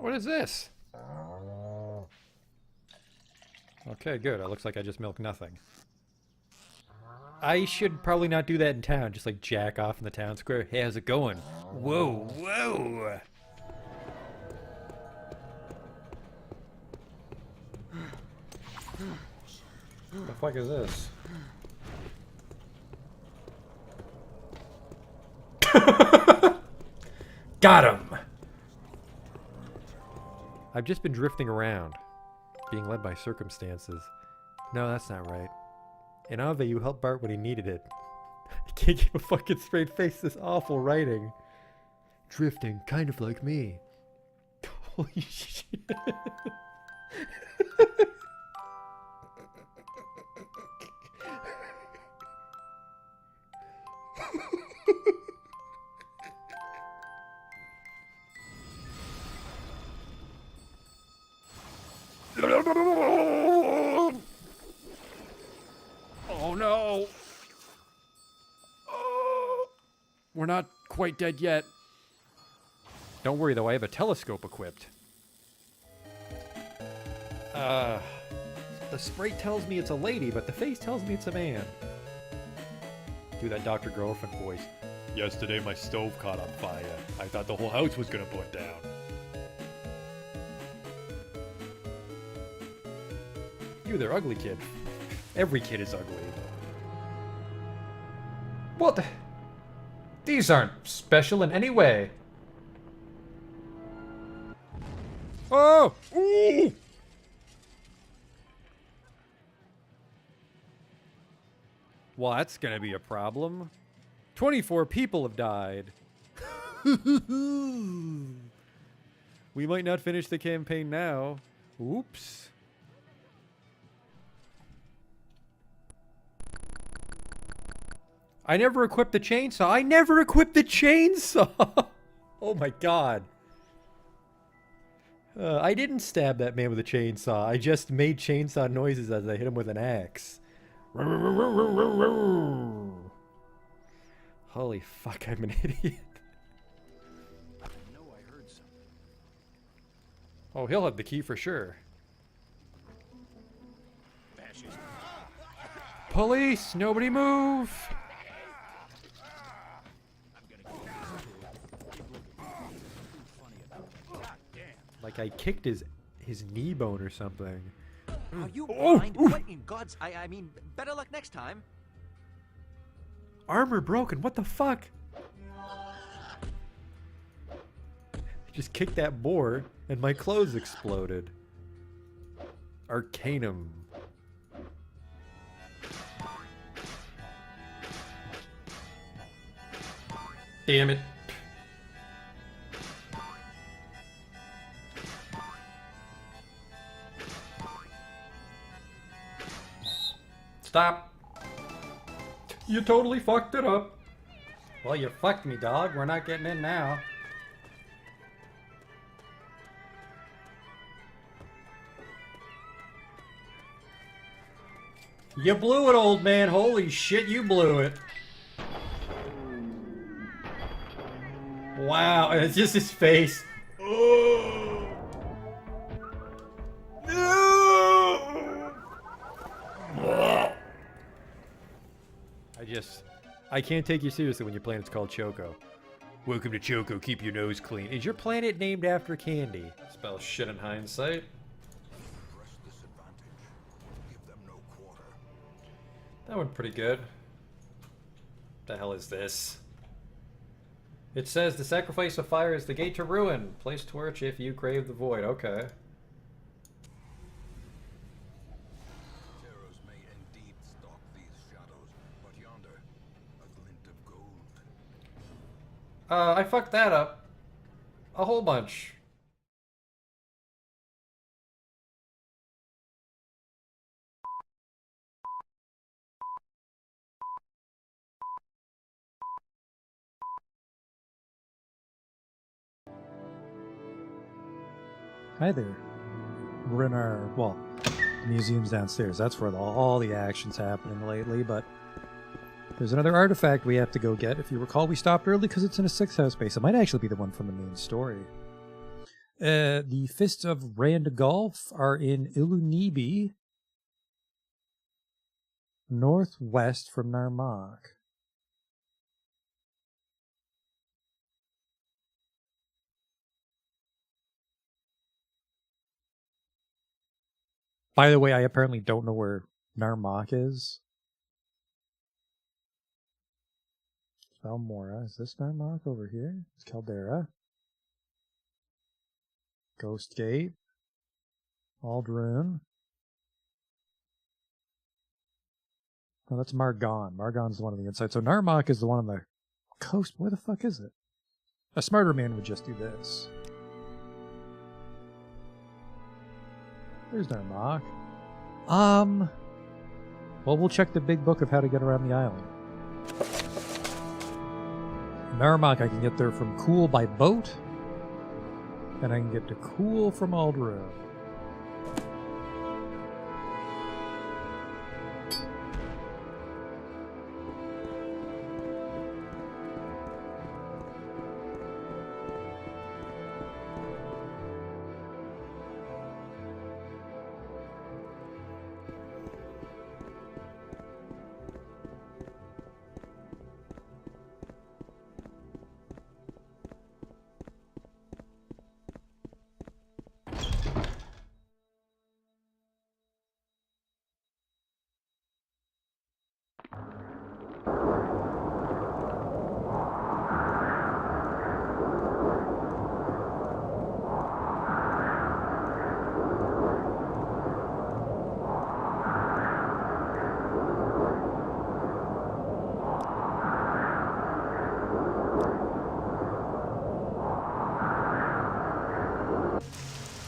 What is this? Okay, good. It looks like I just milked nothing. I should probably not do that in town. Just like jack off in the town square. Hey, how's it going? Whoa, whoa! What the fuck is this? Got him! I've just been drifting around, being led by circumstances. No, that's not right. In Ave, you helped Bart when he needed it. I can't keep a fucking straight face, this awful writing. Drifting, kind of like me. Holy shit. Oh no! Oh, we're not quite dead yet. Don't worry though, I have a telescope equipped. The sprite tells me it's a lady, but the face tells me it's a man. Do that Dr. Girlfriend voice. Yesterday my stove caught on fire. I thought the whole house was gonna burn down. You, they're ugly, kid. Every kid is ugly. What? These aren't special in any way. Oh! Ooh! Well, that's gonna be a problem. 24 people have died. We might not finish the campaign now. Oops. I never equipped the chainsaw. I never equipped the chainsaw! Oh my god. I didn't stab that man with a chainsaw. I just made chainsaw noises as I hit him with an axe. Holy fuck, I'm an idiot. Oh, he'll have the key for sure. Police! Nobody move! Like I kicked his knee bone or something. Are you blind? What in God's... I mean, better luck next time. Armor broken, what the fuck? Just kicked that boar and my clothes exploded. Arcanum. Damn it. Stop. You totally fucked it up. Well, you fucked me, dog. We're not getting in now. You blew it, old man. Holy shit, you blew it. Wow, and it's just his face. Oh. No! I can't take you seriously when your planet's called Choco. Welcome to Choco, keep your nose clean. Is your planet named after candy? Spell shit in hindsight. That went pretty good. The hell is this? It says the sacrifice of fire is the gate to ruin. Place torch if you crave the void. Okay. Terrors may indeed stalk these shadows, but yonder, a glint of gold. I fucked that up. A whole bunch. Hi there. We're in our, well, museum's downstairs. That's where all the action's happening lately, but there's another artifact we have to go get. If you recall, we stopped early because it's in a 6th house base. It might actually be the one from the main story. The Fists of Randgulf are in Ilunibi, northwest from Narmak. By the way, I apparently don't know where Narmak is. Valmora. Is this Narmak over here? It's Caldera. Ghost Gate. Aldrune. Oh, that's Margon. Margon's the one on the inside. So Narmak is the one on the coast. Where the fuck is it? A smarter man would just do this. There's Narmak. Well, we'll check the big book of how to get around the island. Narmak, I can get there from Cool by boat, and I can get to Cool from Aldrune.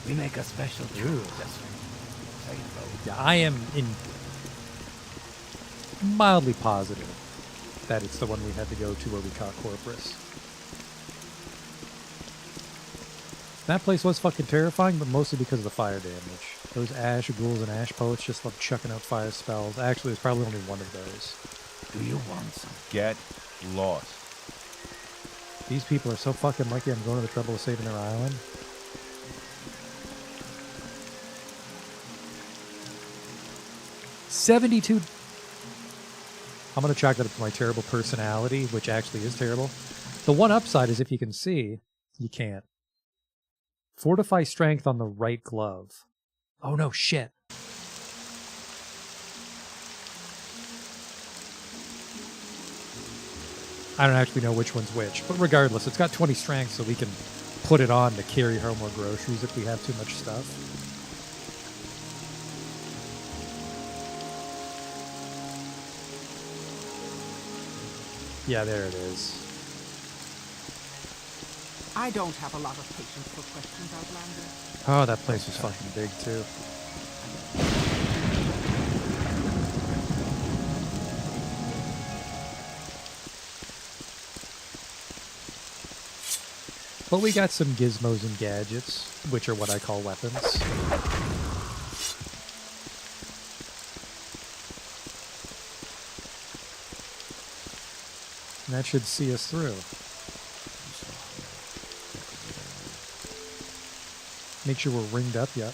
We make a special brew just for you. There you go. Yeah, I am mildly positive that it's the one we had to go to where we caught Corpus. That place was fucking terrifying, but mostly because of the fire damage. Those ash ghouls and ash poets just love chucking out fire spells. Actually, there's probably only one of those. Do you want some? Get lost. These people are so fucking lucky I'm going to the trouble of saving their island. $72. I'm going to chalk that up to my terrible personality, which actually is terrible. The one upside is if you can see, you can't. Fortify strength on the right glove. Oh no, shit. I don't actually know which one's which, but regardless, it's got 20 strength, so we can put it on to carry home more groceries if we have too much stuff. Yeah, there it is. I don't have a lot of patience for questions, Outlander. Oh, that place was fucking big, too. But we got some gizmos and gadgets, which are what I call weapons. And that should see us through. Make sure we're ringed up yet.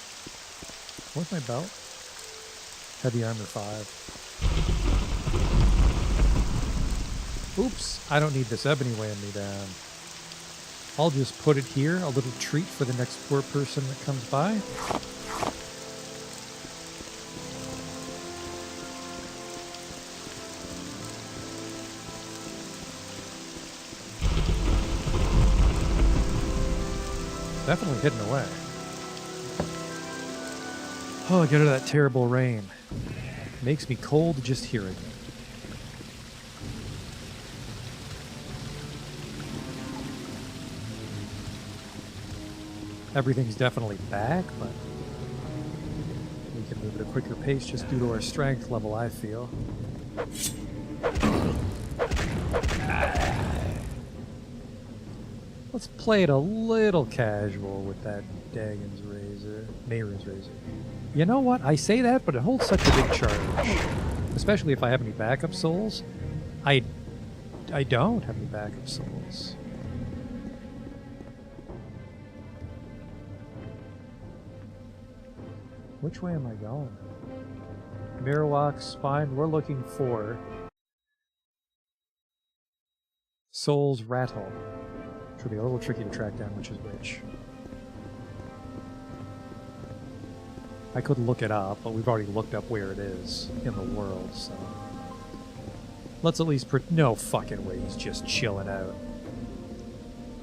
Where's my belt? Heavy armor 5. Oops, I don't need this ebony weighing me down. I'll just put it here, a little treat for the next poor person that comes by. Definitely hidden away. Oh, get out of that terrible rain. Makes me cold just hearing it. Everything's definitely back, but we can move at a quicker pace just due to our strength level, I feel. Let's play it a little casual with that Dagon's Razor, Mayron's Razor. You know what? I say that, but it holds such a big charge. Especially if I have any backup souls. I don't have any backup souls. Which way am I going? Marowak Spine. We're looking for Soul's Rattle. Which will be a little tricky to track down which is which. I could look it up, but we've already looked up where it is in the world, so... Let's at least... No fucking way, he's just chilling out.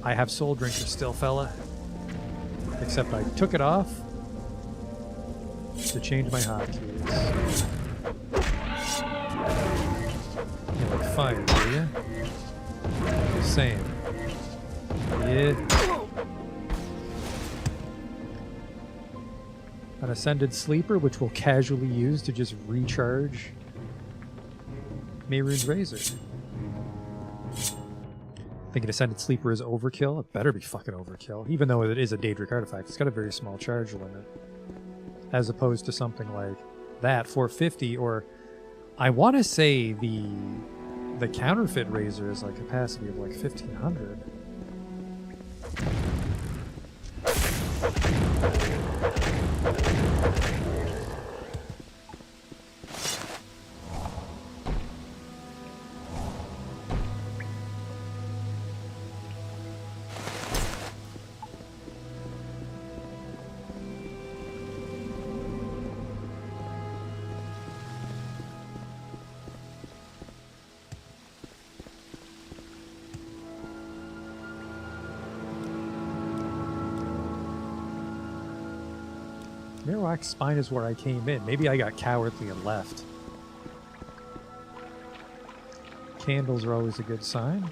I have Soul Drinker still, fella. Except I took it off to change my hotkeys. You like fire, do you? Same. Yeah. An Ascended Sleeper, which we'll casually use to just recharge Mehrunes Razor. Thinking Ascended Sleeper is overkill? It better be fucking overkill. Even though it is a Daedric artifact, it's got a very small charge limit. As opposed to something like that, 450, or I want to say the counterfeit Razor is like capacity of like 1500. Marowak Spine is where I came in. Maybe I got cowardly and left. Candles are always a good sign.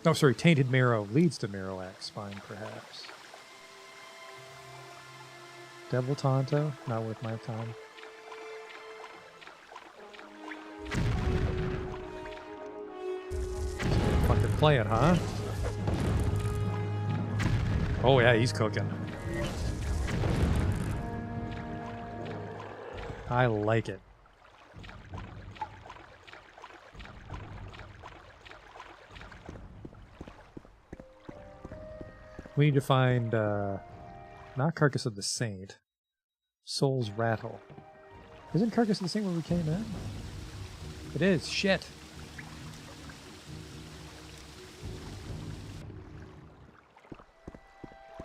Oh, sorry. Tainted Marrow leads to Marowak Spine, perhaps. Devil Tonto, not worth my time. Fucking playing, huh? Oh yeah, he's cooking. I like it. We need to find, not Carcass of the Saint, Soul's Rattle. Isn't Carcass of the Saint where we came in? It is, shit.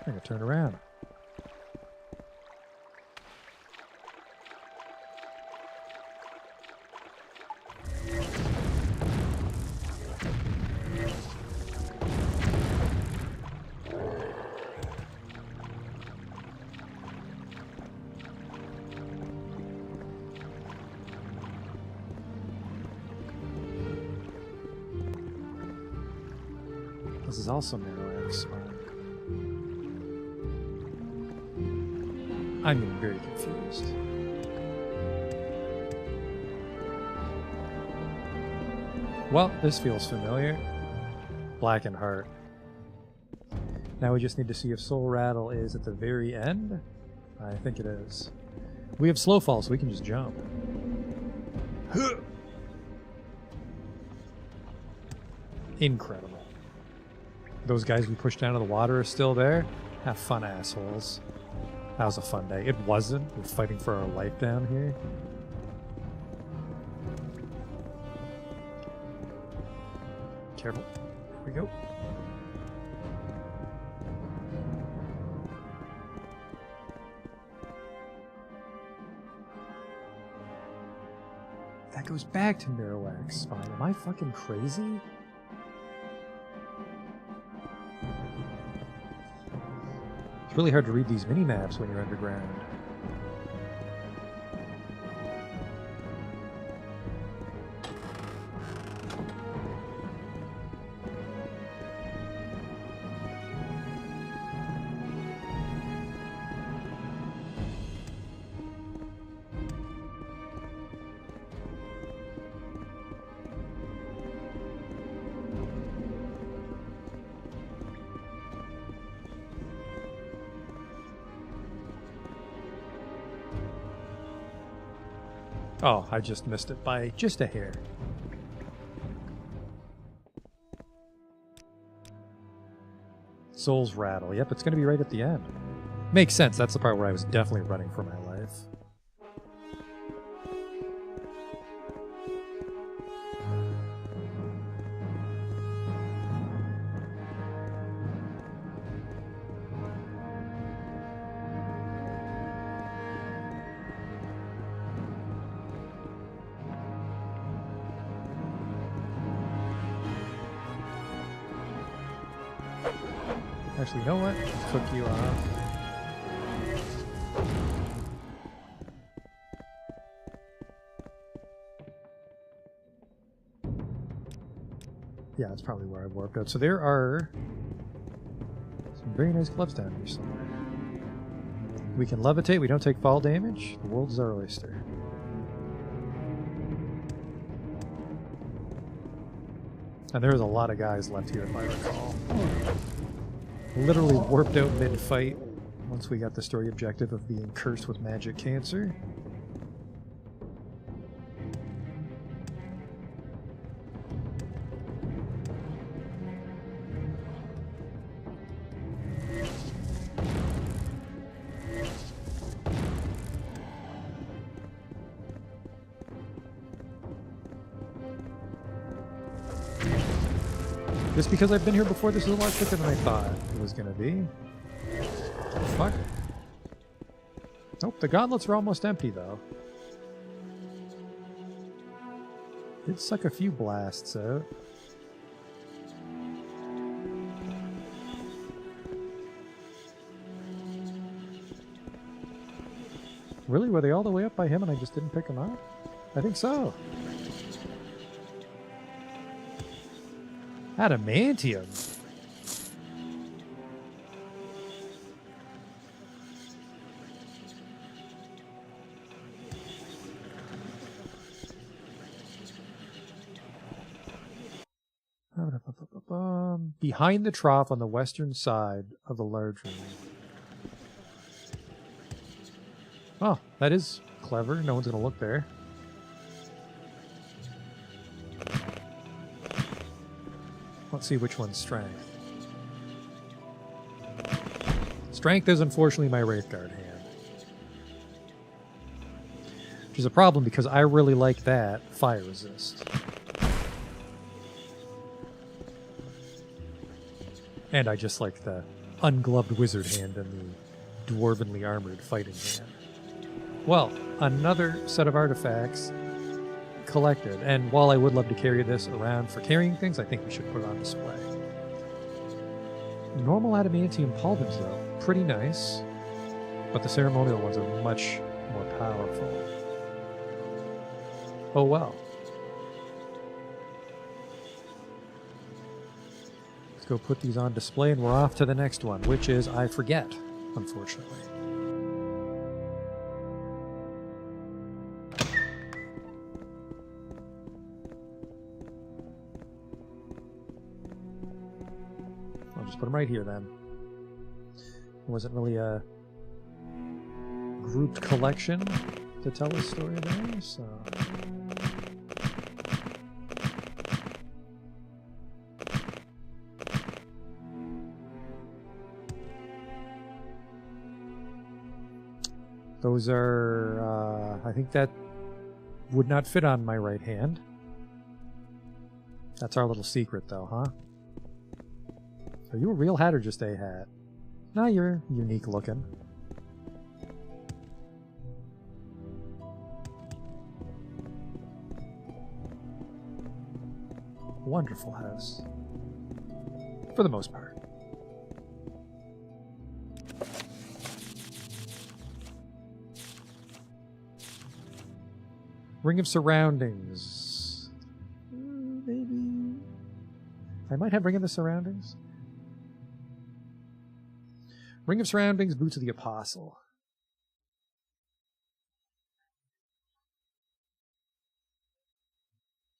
I'm gonna turn around. This is also Marowak Spine. I'm getting very confused. Well, this feels familiar. Blackened Heart. Now we just need to see if Soul Rattle is at the very end. I think it is. We have slow fall, so we can just jump. Incredible. Those guys we pushed down to the water are still there. Have fun, assholes. That was a fun day. It wasn't. We're fighting for our life down here. Careful. Here we go. That goes back to Marowak Spine. Am I fucking crazy? It's really hard to read these mini-maps when you're underground. Oh, I just missed it by just a hair. Soul's Rattle. Yep, it's going to be right at the end. Makes sense. That's the part where I was definitely running for my life. Actually, you know what? Cook you off. Yeah, that's probably where I warped out. So there are some very nice gloves down here somewhere. We can levitate, we don't take fall damage. The world is our oyster. And there's a lot of guys left here, if I recall. Literally warped out mid-fight once we got the story objective of being cursed with magic cancer. Just because I've been here before, this is a lot quicker than I thought it was going to be. Fuck. Nope, the gauntlets are almost empty, though. Did suck a few blasts out. Really? Were they all the way up by him and I just didn't pick them up? I think so. Adamantium. Behind the trough on the western side of the large room. Oh, that is clever. No one's going to look there. Let's see which one's strength. Strength is unfortunately my Wraithguard hand. Which is a problem because I really like that fire resist. And I just like the ungloved wizard hand and the dwarvenly armored fighting hand. Well, another set of artifacts collected, and while I would love to carry this around for carrying things, I think we should put it on display. Normal adamantium pauldrons, though, pretty nice, but the ceremonial ones are much more powerful. Oh well. Let's go put these on display, and we're off to the next one, which is I forget, unfortunately. Just put them right here then. It wasn't really a grouped collection to tell a story there, so... Those are, I think that would not fit on my right hand. That's our little secret though, huh? Are you a real hat or just a hat? No, you're unique looking. Wonderful house. For the most part. Ring of Surroundings. Maybe. I might have Ring of the Surroundings. Ring of Surroundings, Boots of the Apostle.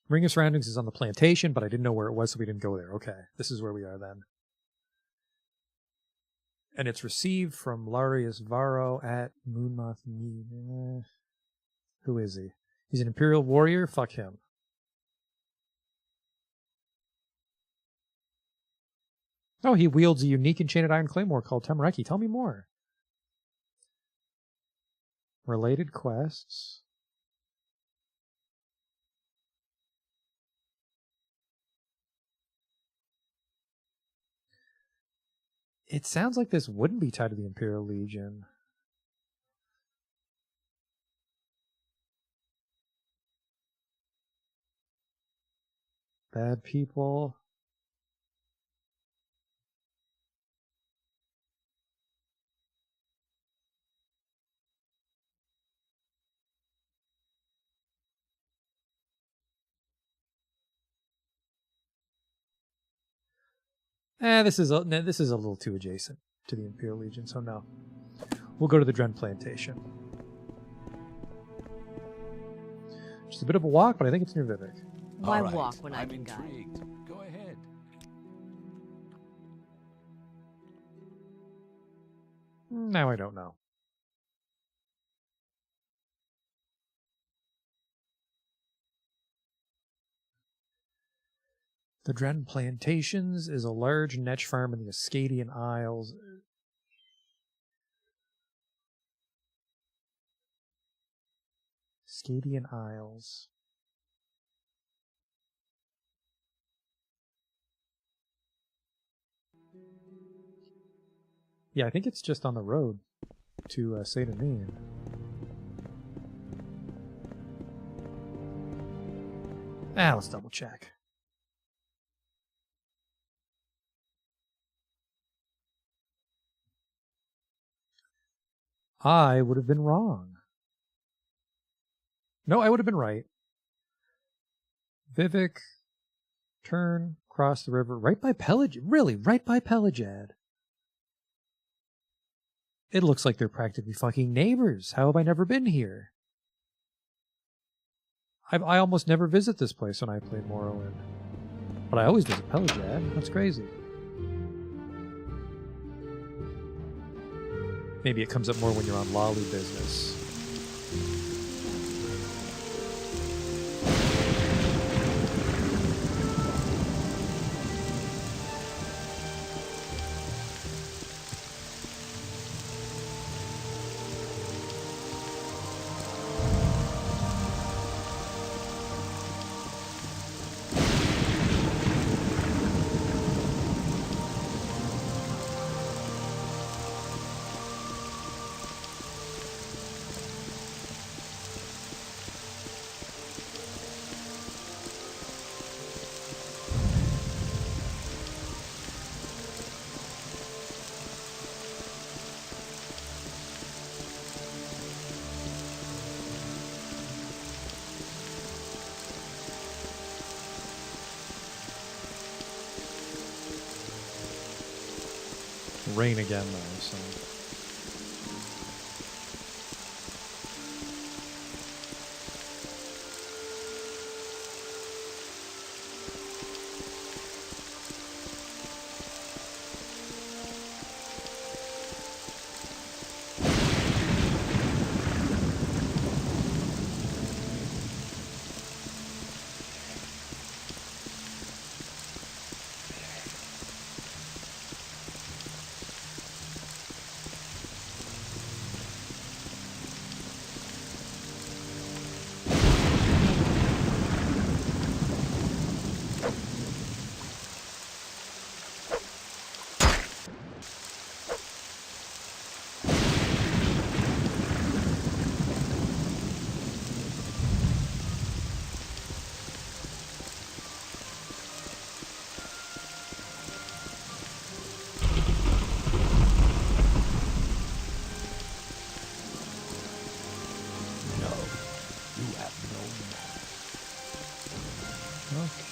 Ring of Surroundings is on the plantation, but I didn't know where it was, so we didn't go there. Okay, this is where we are then. And it's received from Larius Varro at Moonmoth Mead. Who is he? He's an Imperial warrior? Fuck him. Oh, he wields a unique enchanted iron claymore called Temereki. Tell me more. Related quests. It sounds like this wouldn't be tied to the Imperial Legion. Bad people. This is a little too adjacent to the Imperial Legion, so no. We'll go to the Dren Plantation. Just a bit of a walk, but I think it's near Vivek. Why All right, walk when I I'm can guide? intrigued. Go ahead. Now I don't know. The Dren Plantations is a large netch farm in the Ascadian Isles. Ascadian Isles. Yeah, I think it's just on the road to Saint Anin. Let's double check. I would have been wrong. No, I would have been right. Vivek, turn, cross the river, right by Pelagad. Really, right by Pelagad. It looks like they're practically fucking neighbors. How have I never been here? I almost never visit this place when I play Morrowind. But I always visit Pelagad. That's crazy. Maybe it comes up more when you're on lolly business. Rain again, though, so...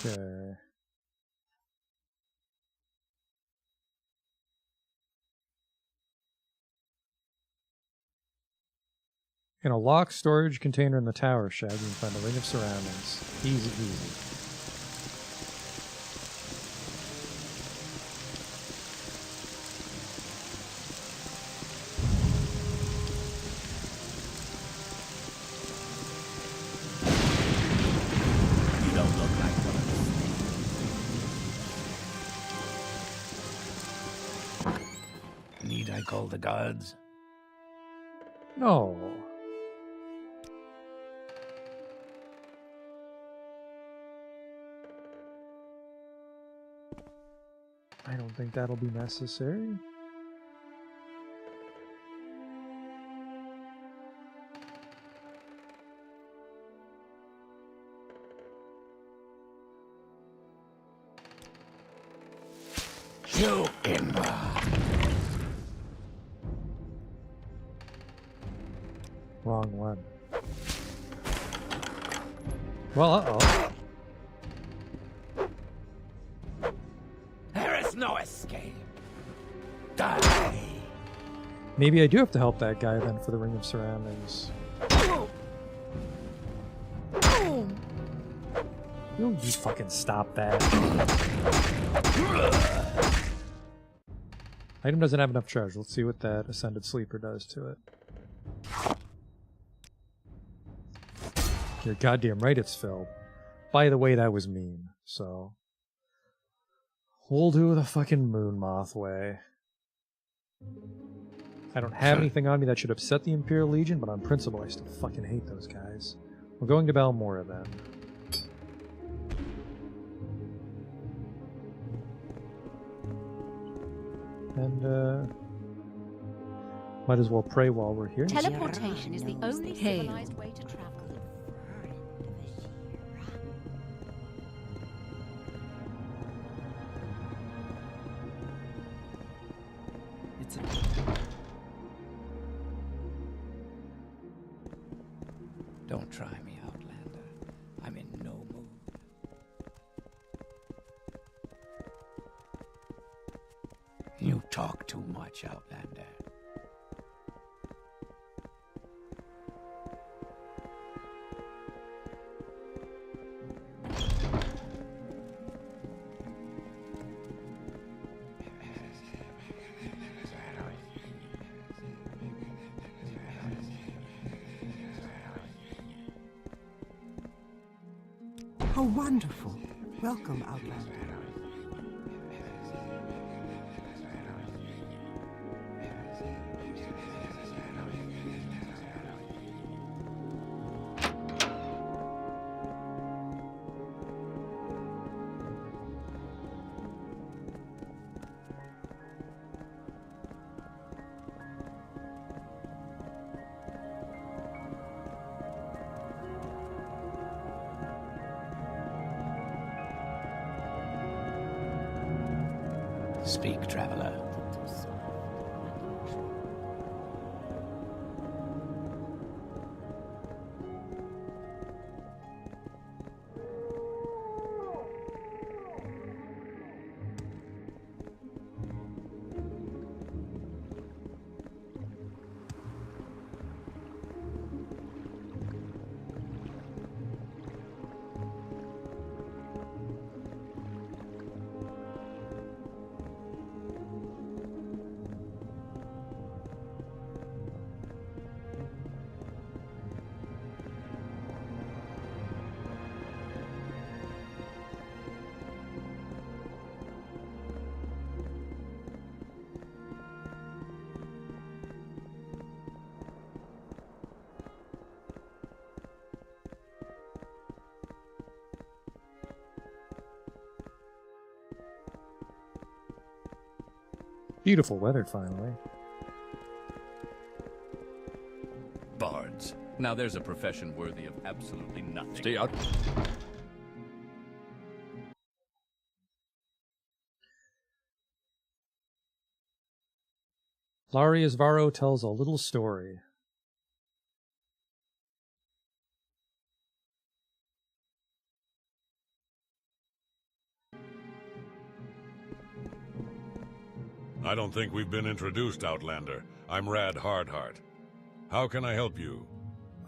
Okay. In a locked storage container in the tower shed, you can find the Ring of Surroundings. Easy, easy. You don't look like one of the snakes. Need I call the guards? No. I don't think that'll be necessary. You in. Wrong one. Well, uh-oh. Heresy! There's no escape. Die. Maybe I do have to help that guy then for the Ring of Surroundings. Will you fucking stop that? Item doesn't have enough charge. Let's see what that Ascended Sleeper does to it. You're goddamn right it's filled. By the way, that was mean, so... We'll do the fucking Moon Moth way. I don't have anything on me that should upset the Imperial Legion, but on principle I still fucking hate those guys. We're going to Balmora then. And, might as well pray while we're here. Teleportation is the only civilized way to travel. It's a... Don't try me, Outlander. I'm in no mood. You talk too much, Outlander. How wonderful. Welcome, Outlander. Speak, traveler. Beautiful weather, finally. Bards. Now there's a profession worthy of absolutely nothing. Stay out. Larius Varro tells a little story. I don't think we've been introduced, Outlander. I'm Rad Hardheart. How can I help you?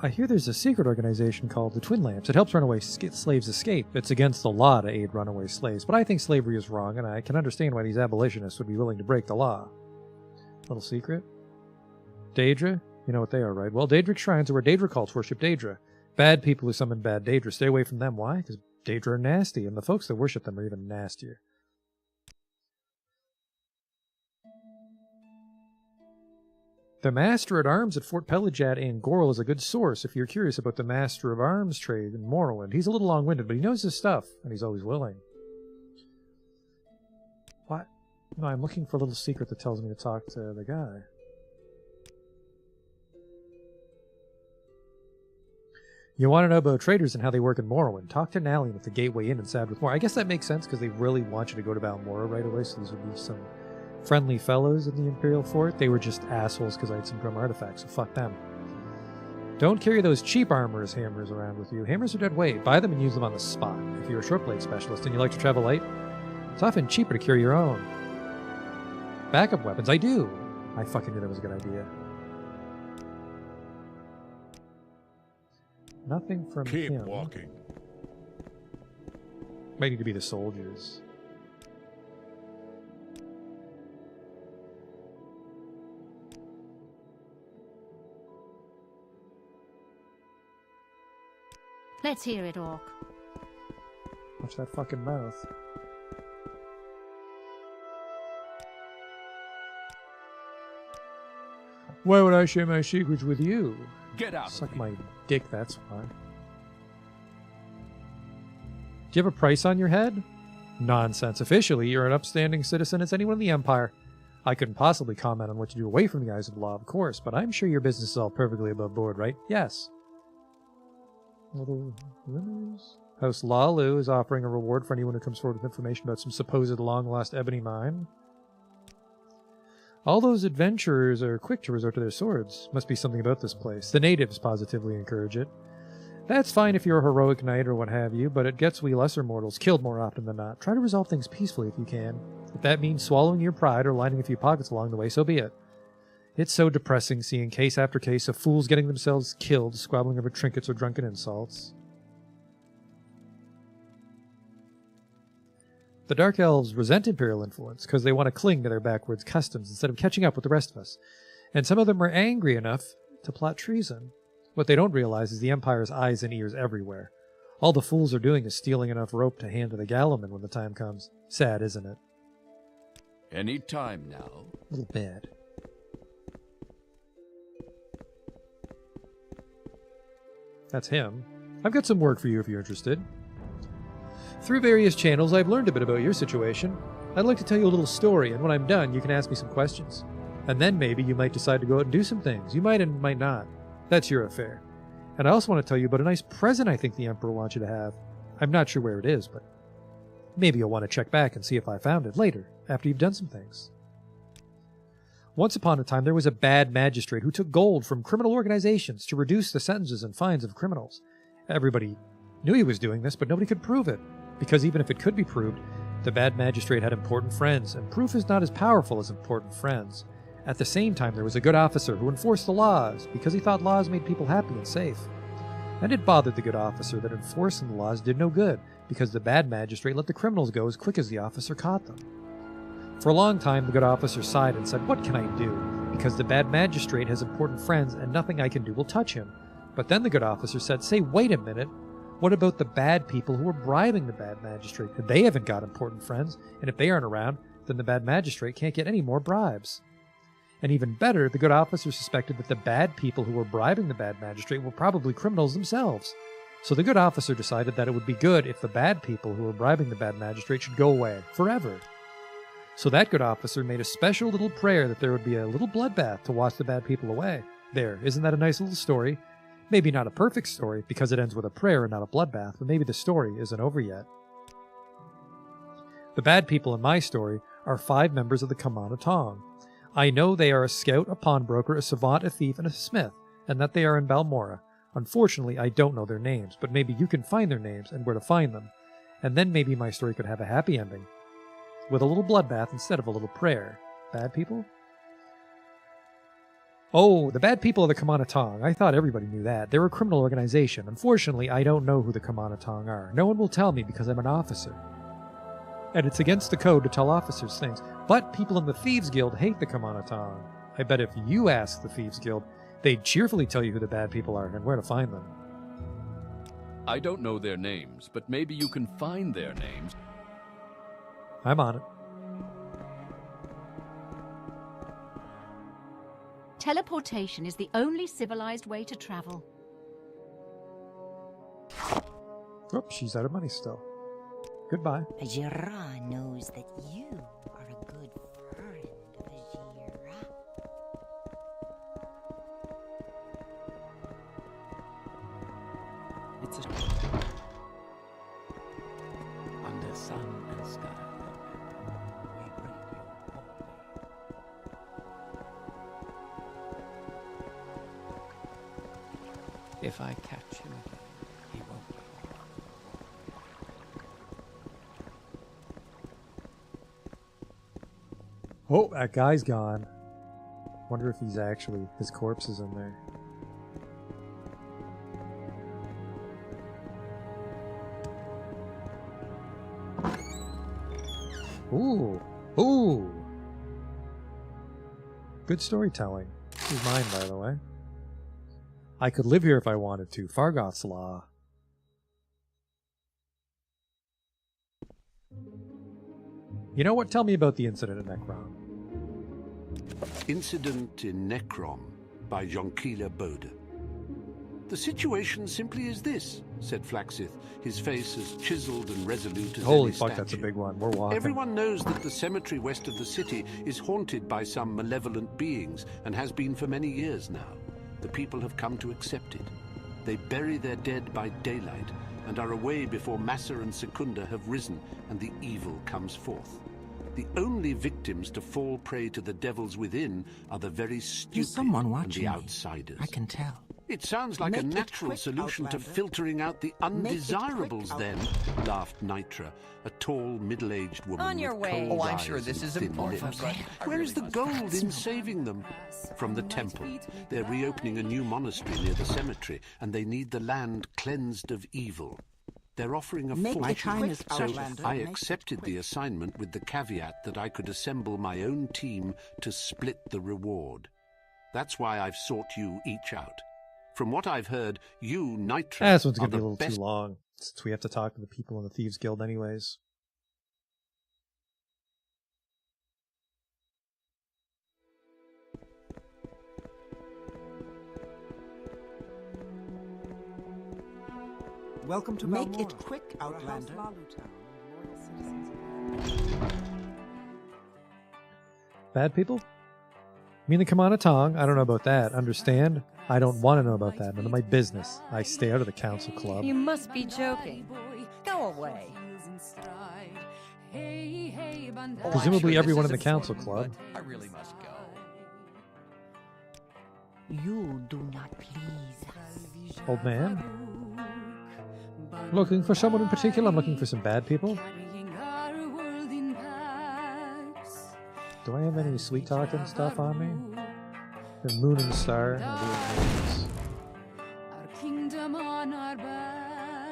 I hear there's a secret organization called the Twin Lamps. It helps runaway slaves escape. It's against the law to aid runaway slaves, but I think slavery is wrong, and I can understand why these abolitionists would be willing to break the law. Little secret? Daedra? You know what they are, right? Well, Daedric shrines are where Daedra cults worship Daedra. Bad people who summon bad Daedra. Stay away from them. Why? Because Daedra are nasty, and the folks that worship them are even nastier. The Master at Arms at Fort Pelajat in Gorl is a good source if you're curious about the Master of Arms trade in Morrowind. He's a little long-winded, but he knows his stuff, and he's always willing. What? No, I'm looking for a little secret that tells me to talk to the guy. You want to know about traders and how they work in Morrowind? Talk to Nalian at the Gateway Inn in Sadrith. I guess that makes sense because they really want you to go to Balmora right away, so these would be some friendly fellows in the Imperial Fort. They were just assholes because I had some grim artifacts, so fuck them. Don't carry those cheap armorer's hammers around with you. Hammers are dead weight. Buy them and use them on the spot. If you're a short blade specialist and you like to travel light, it's often cheaper to carry your own. Backup weapons? I do. I fucking knew that was a good idea. Nothing from Keep him. walking. Might need to be the soldiers. Let's hear it, Orc. Watch that fucking mouth. Why would I share my secrets with you? Get out Suck of my here. dick, that's why. Do you have a price on your head? Nonsense. Officially, you're an upstanding citizen as anyone in the Empire. I couldn't possibly comment on what you do away from the eyes of the law, of course, but I'm sure your business is all perfectly above board, right? Yes. Little rumors. House Lalu is offering a reward for anyone who comes forward with information about some supposed long-lost ebony mine. All those adventurers are quick to resort to their swords. Must be something about this place. The natives positively encourage it. That's fine if you're a heroic knight or what have you, but it gets we lesser mortals killed more often than not. Try to resolve things peacefully if you can. If that means swallowing your pride or lining a few pockets along the way, so be it. It's so depressing seeing case after case of fools getting themselves killed, squabbling over trinkets or drunken insults. The Dark Elves resent Imperial influence because they want to cling to their backwards customs instead of catching up with the rest of us. And some of them are angry enough to plot treason. What they don't realize is the Empire's eyes and ears everywhere. All the fools are doing is stealing enough rope to hand to the Gallowmen when the time comes. Sad, isn't it? Any time now. A little bad. That's him. I've got some work for you if you're interested. Through various channels, I've learned a bit about your situation. I'd like to tell you a little story, and when I'm done, you can ask me some questions. And then maybe you might decide to go out and do some things. You might and might not. That's your affair. And I also want to tell you about a nice present I think the Emperor wants you to have. I'm not sure where it is, but maybe you'll want to check back and see if I found it later, after you've done some things. Once upon a time, there was a bad magistrate who took gold from criminal organizations to reduce the sentences and fines of criminals. Everybody knew he was doing this, but nobody could prove it, because even if it could be proved, the bad magistrate had important friends, and proof is not as powerful as important friends. At the same time, there was a good officer who enforced the laws, because he thought laws made people happy and safe. And it bothered the good officer that enforcing the laws did no good, because the bad magistrate let the criminals go as quick as the officer caught them. For a long time, the good officer sighed and said, "What can I do? Because the bad magistrate has important friends, and nothing I can do will touch him." But then the good officer said, "Say, wait a minute. What about the bad people who are bribing the bad magistrate? They haven't got important friends, and if they aren't around, then the bad magistrate can't get any more bribes." And even better, the good officer suspected that the bad people who were bribing the bad magistrate were probably criminals themselves. So the good officer decided that it would be good if the bad people who were bribing the bad magistrate should go away, forever. So that good officer made a special little prayer that there would be a little bloodbath to wash the bad people away. There, isn't that a nice little story? Maybe not a perfect story, because it ends with a prayer and not a bloodbath, but maybe the story isn't over yet. The bad people in my story are 5 members of the Kamana Tong. I know they are a scout, a pawnbroker, a savant, a thief, and a smith, and that they are in Balmora. Unfortunately, I don't know their names, but maybe you can find their names and where to find them. And then maybe my story could have a happy ending. With a little bloodbath instead of a little prayer. Bad people? Oh, the bad people of the Kamana Tong. I thought everybody knew that. They're a criminal organization. Unfortunately, I don't know who the Kamana Tong are. No one will tell me because I'm an officer. And it's against the code to tell officers things. But people in the Thieves Guild hate the Kamana Tong. I bet if you ask the Thieves Guild, they'd cheerfully tell you who the bad people are and where to find them. I don't know their names, but maybe you can find their names. I'm on it. Teleportation is the only civilized way to travel. Oh, she's out of money still. Goodbye. Ajira knows that you are a good friend of Ajira. It's a... Under sun and sky, we bring you only. If I catch him again, he won't be. Oh, that guy's gone. Wonder if he's actually, his corpse is in there. Ooh. Ooh. Good storytelling. This is mine, by the way. I could live here if I wanted to. Fargoth's Law. You know what? Tell me about the incident at Necrom. Incident in Necrom by Jonkila Bode. The situation simply is this, said Flaxith, his face as chiseled and resolute as Holy any fuck, statue. that's a big one. We're walking. Everyone knows that the cemetery west of the city is haunted by some malevolent beings and has been for many years now. The people have come to accept it. They bury their dead by daylight and are away before Massa and Secunda have risen and the evil comes forth. The only victims to fall prey to the devils within are the very stupid someone and watching the me. outsiders. I can tell. It sounds like Make a it natural quick, solution to Outlander. filtering out the Make it quick, undesirables then, laughed Nitra, a tall, middle-aged woman On your with way. cold Oh, I'm eyes sure this and is thin important, lips. but I Where is the really gold in saving them? From the temple. They're reopening a new monastery near the cemetery, and they need the land cleansed of evil. They're offering a Make it fortune, quick, so Outlander. I Make it accepted the quick. assignment with the caveat that I could assemble my own team to split the reward. That's why I've sought you each out. From what I've heard, you, Nitra, This one's are going to be the a little best. too long, since we have to talk to the people in the Thieves Guild anyways. Welcome to Make Balmora, it quick, where House Outlander. Lalu Town and loyal citizens of Balmora. Bad people? Mean the Kamana Tong? I don't know about that. Understand? I don't want to know about that. None of my business. I stay out of the council club. You must be joking. Go away. Presumably I'm sure everyone this in is the council important, club. but I really must go. You do not please us. Old man? Looking for someone in particular? I'm looking for some bad people. Do I have any sweet talking stuff on me? The moon and the star and the weird names.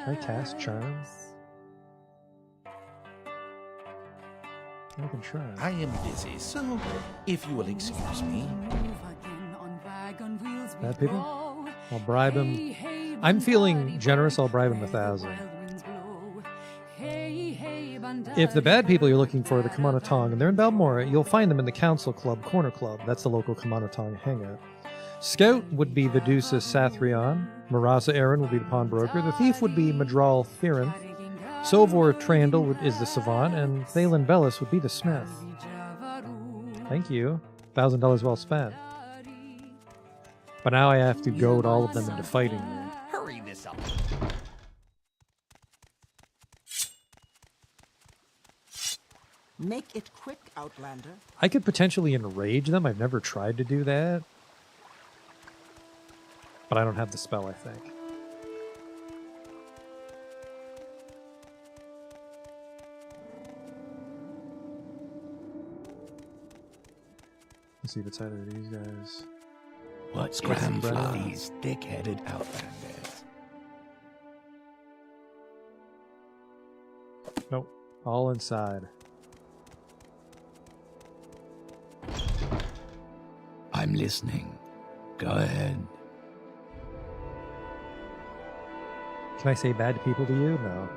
Can I cast charm? I can try. I am busy, so if you will excuse me. Bad people? I'll bribe him. I'm feeling generous. I'll bribe him 1,000. If the bad people you're looking for are the Kamana Tong and they're in Balmora, you'll find them in the Council Club Corner Club. That's the local Kamana Tong hangout. Scout would be Vidusa Sathrion. Marasa Aaron would be the pawnbroker. The thief would be Madral Thirin. Sovor Trandle is the savant, and Thalen Bellis would be the smith. Thank you. $1,000 well spent. But now I have to goad all of them into fighting me. Hurry this up. Make it quick, Outlander. I could potentially enrage them. I've never tried to do that. But I don't have the spell, I think. Let's see if it's either of these guys. What's Scram grand for for these thick-headed outlanders? Nope. All inside. I'm listening. Go ahead. Can I say bad people to you? No.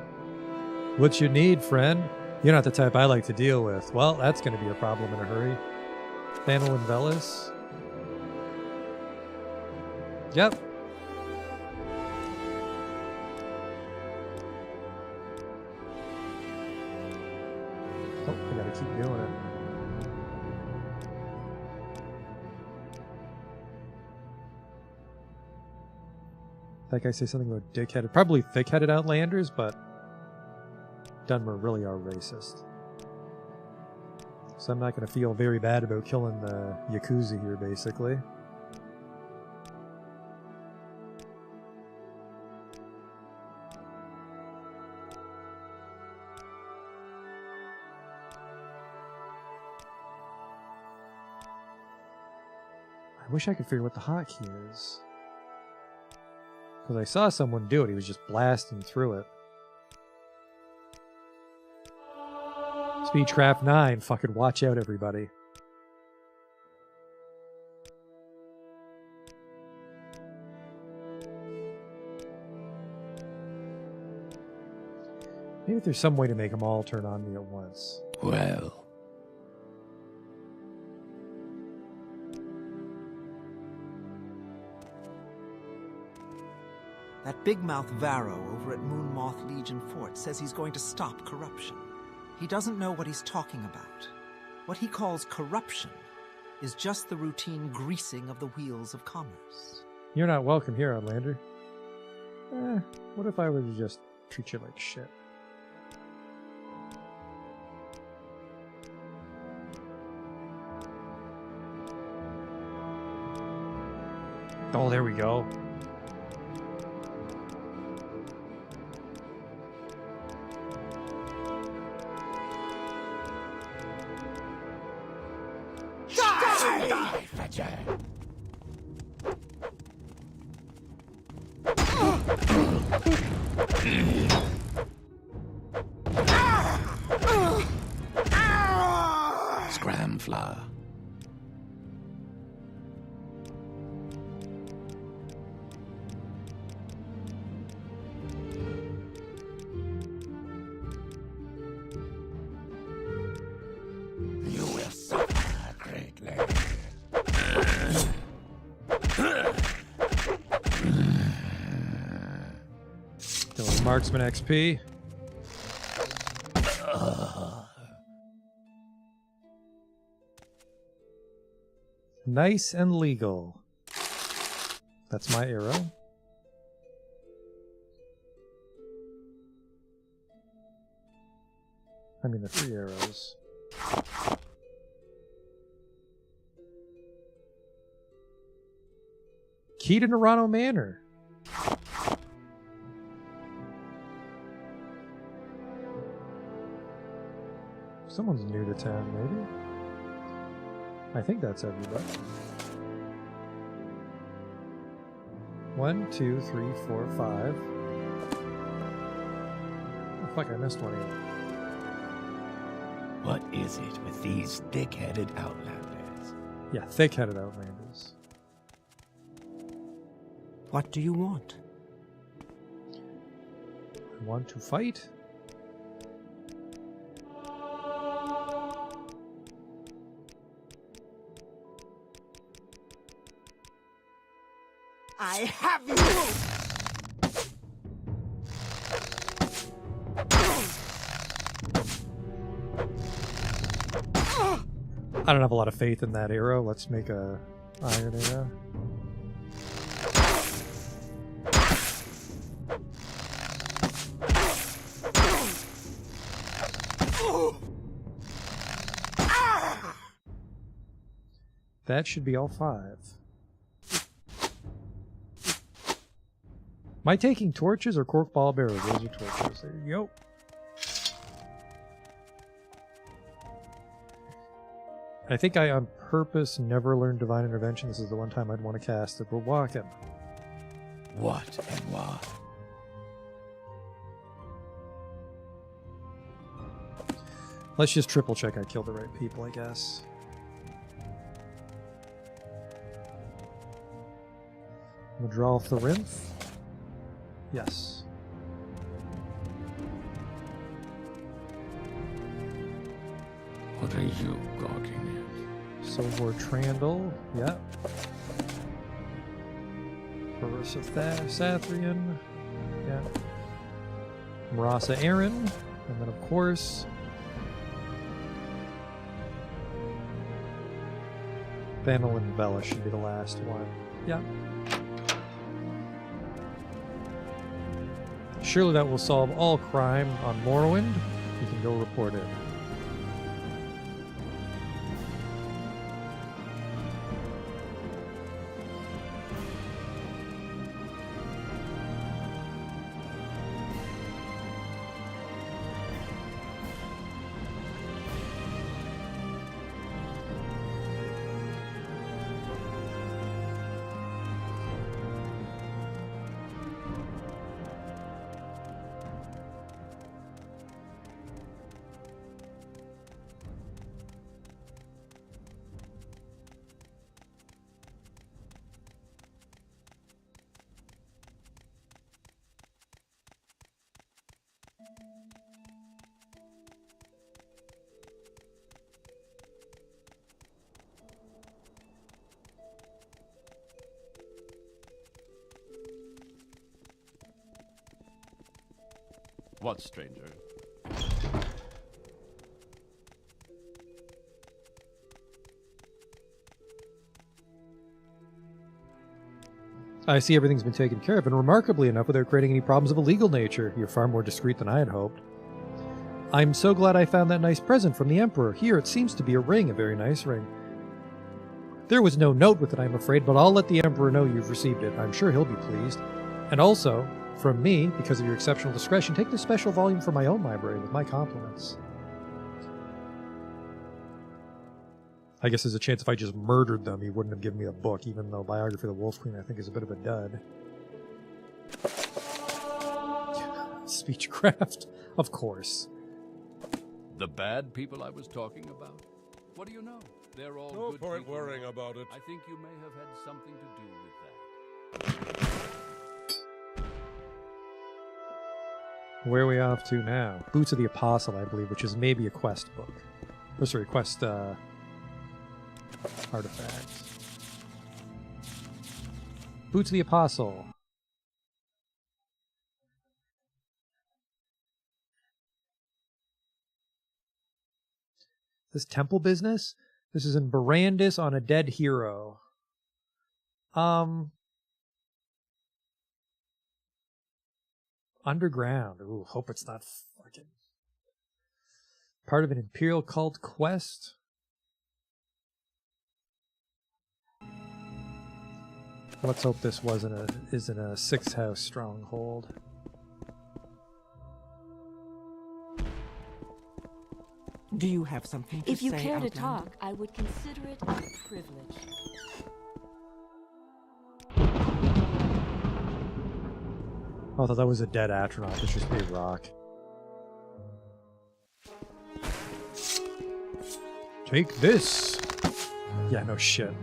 What you need, friend? You're not the type I like to deal with. Well, that's going to be a problem in a hurry. Thanel and Velis. Yep. Oh, I gotta keep doing it. That guy say something about dick-headed, probably thick-headed Outlanders, but Dunmer really are racist. So I'm not going to feel very bad about killing the Yakuza here, basically. I wish I could figure what the hotkey is. Because I saw someone do it. He was just blasting through it. Speedcraft 9. Fucking watch out, everybody. Maybe there's some way to make them all turn on me at once. Well. That big mouth Varro over at Moonmoth Legion Fort says he's going to stop corruption. He doesn't know what he's talking about. What he calls corruption is just the routine greasing of the wheels of commerce. You're not welcome here, Outlander. What if I were to just treat you like shit? Oh, there we go. Die, Fetcher! Scramfla. You will suffer greatly. Still marksman XP. Nice and legal. That's my arrow. I mean the 3 arrows. Key to Nerano Manor. Someone's new to town, maybe? I think that's everybody. 1, 2, 3, 4, 5. Oh, fuck, I missed one of you. What is it with these thick-headed outlanders? Yeah, thick-headed outlanders. What do you want? I want to fight. I have you! I don't have a lot of faith in that arrow. Let's make a iron arrow. That should be all 5. Am I taking torches or corkball barrels? Those are torches. There you go. I think I on purpose never learned Divine Intervention. This is the one time I'd want to cast it. We're walking. What and why? Let's just triple check I killed the right people, I guess. I'm gonna draw off the Rinth. Yes. What are you gawking Silvor Trandle, yeah. Barissa Sathrian, yeah. Marasa Aaron, and then of course Vanil and Bella should be the last one. Yeah. Surely that will solve all crime on Morrowind. You can go report it. What, stranger? I see everything's been taken care of, and remarkably enough, without creating any problems of a legal nature. You're far more discreet than I had hoped. I'm so glad I found that nice present from the Emperor. Here, it seems to be a ring, a very nice ring. There was no note with it, I'm afraid, but I'll let the Emperor know you've received it. I'm sure he'll be pleased. And also, from me, because of your exceptional discretion, take this special volume from my own library with my compliments. I guess there's a chance if I just murdered them, he wouldn't have given me a book, even though Biography of the Wolf Queen I think is a bit of a dud. Speechcraft, of course. The bad people I was talking about? What do you know? They're all No good point people. worrying about it. I think you may have had something to do with that. Where are we off to now? Boots of the Apostle, I believe, which is maybe a quest book. Oh, sorry, quest, artifacts. Boots of the Apostle. This temple business? This is in Barandis on a dead hero. Underground. Ooh, hope it's not fucking part of an Imperial cult quest. Let's hope this isn't a sixth house stronghold. Do you have something to say, If you care to Outlander? talk, I would consider it a privilege. Oh, I thought that was a dead Atronach. It's just a rock. Take this! Yeah, no shit.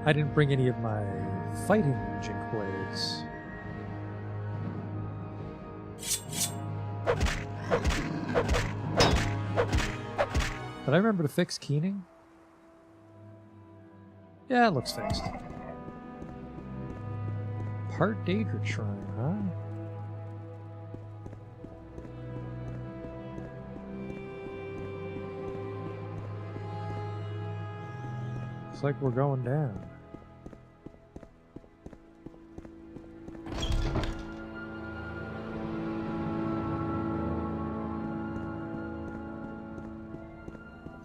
I didn't bring any of my fighting jink blades. Did I remember to fix keening? Yeah, it looks fixed. Part Daedra Shrine, huh? Looks like we're going down.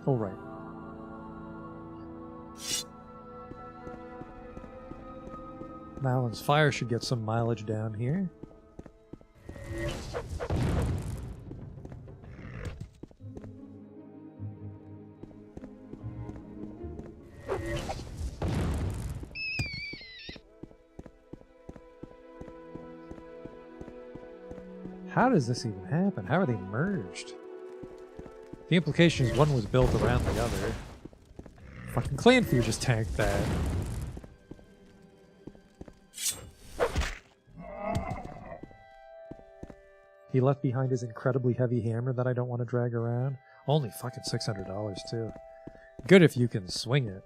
Oh, right. Malin's Fire should get some mileage down here. How does this even happen? How are they merged? The implication is one was built around the other. Fucking Clanfear just tanked that. He left behind his incredibly heavy hammer that I don't want to drag around. Only fucking $600 too. Good if you can swing it.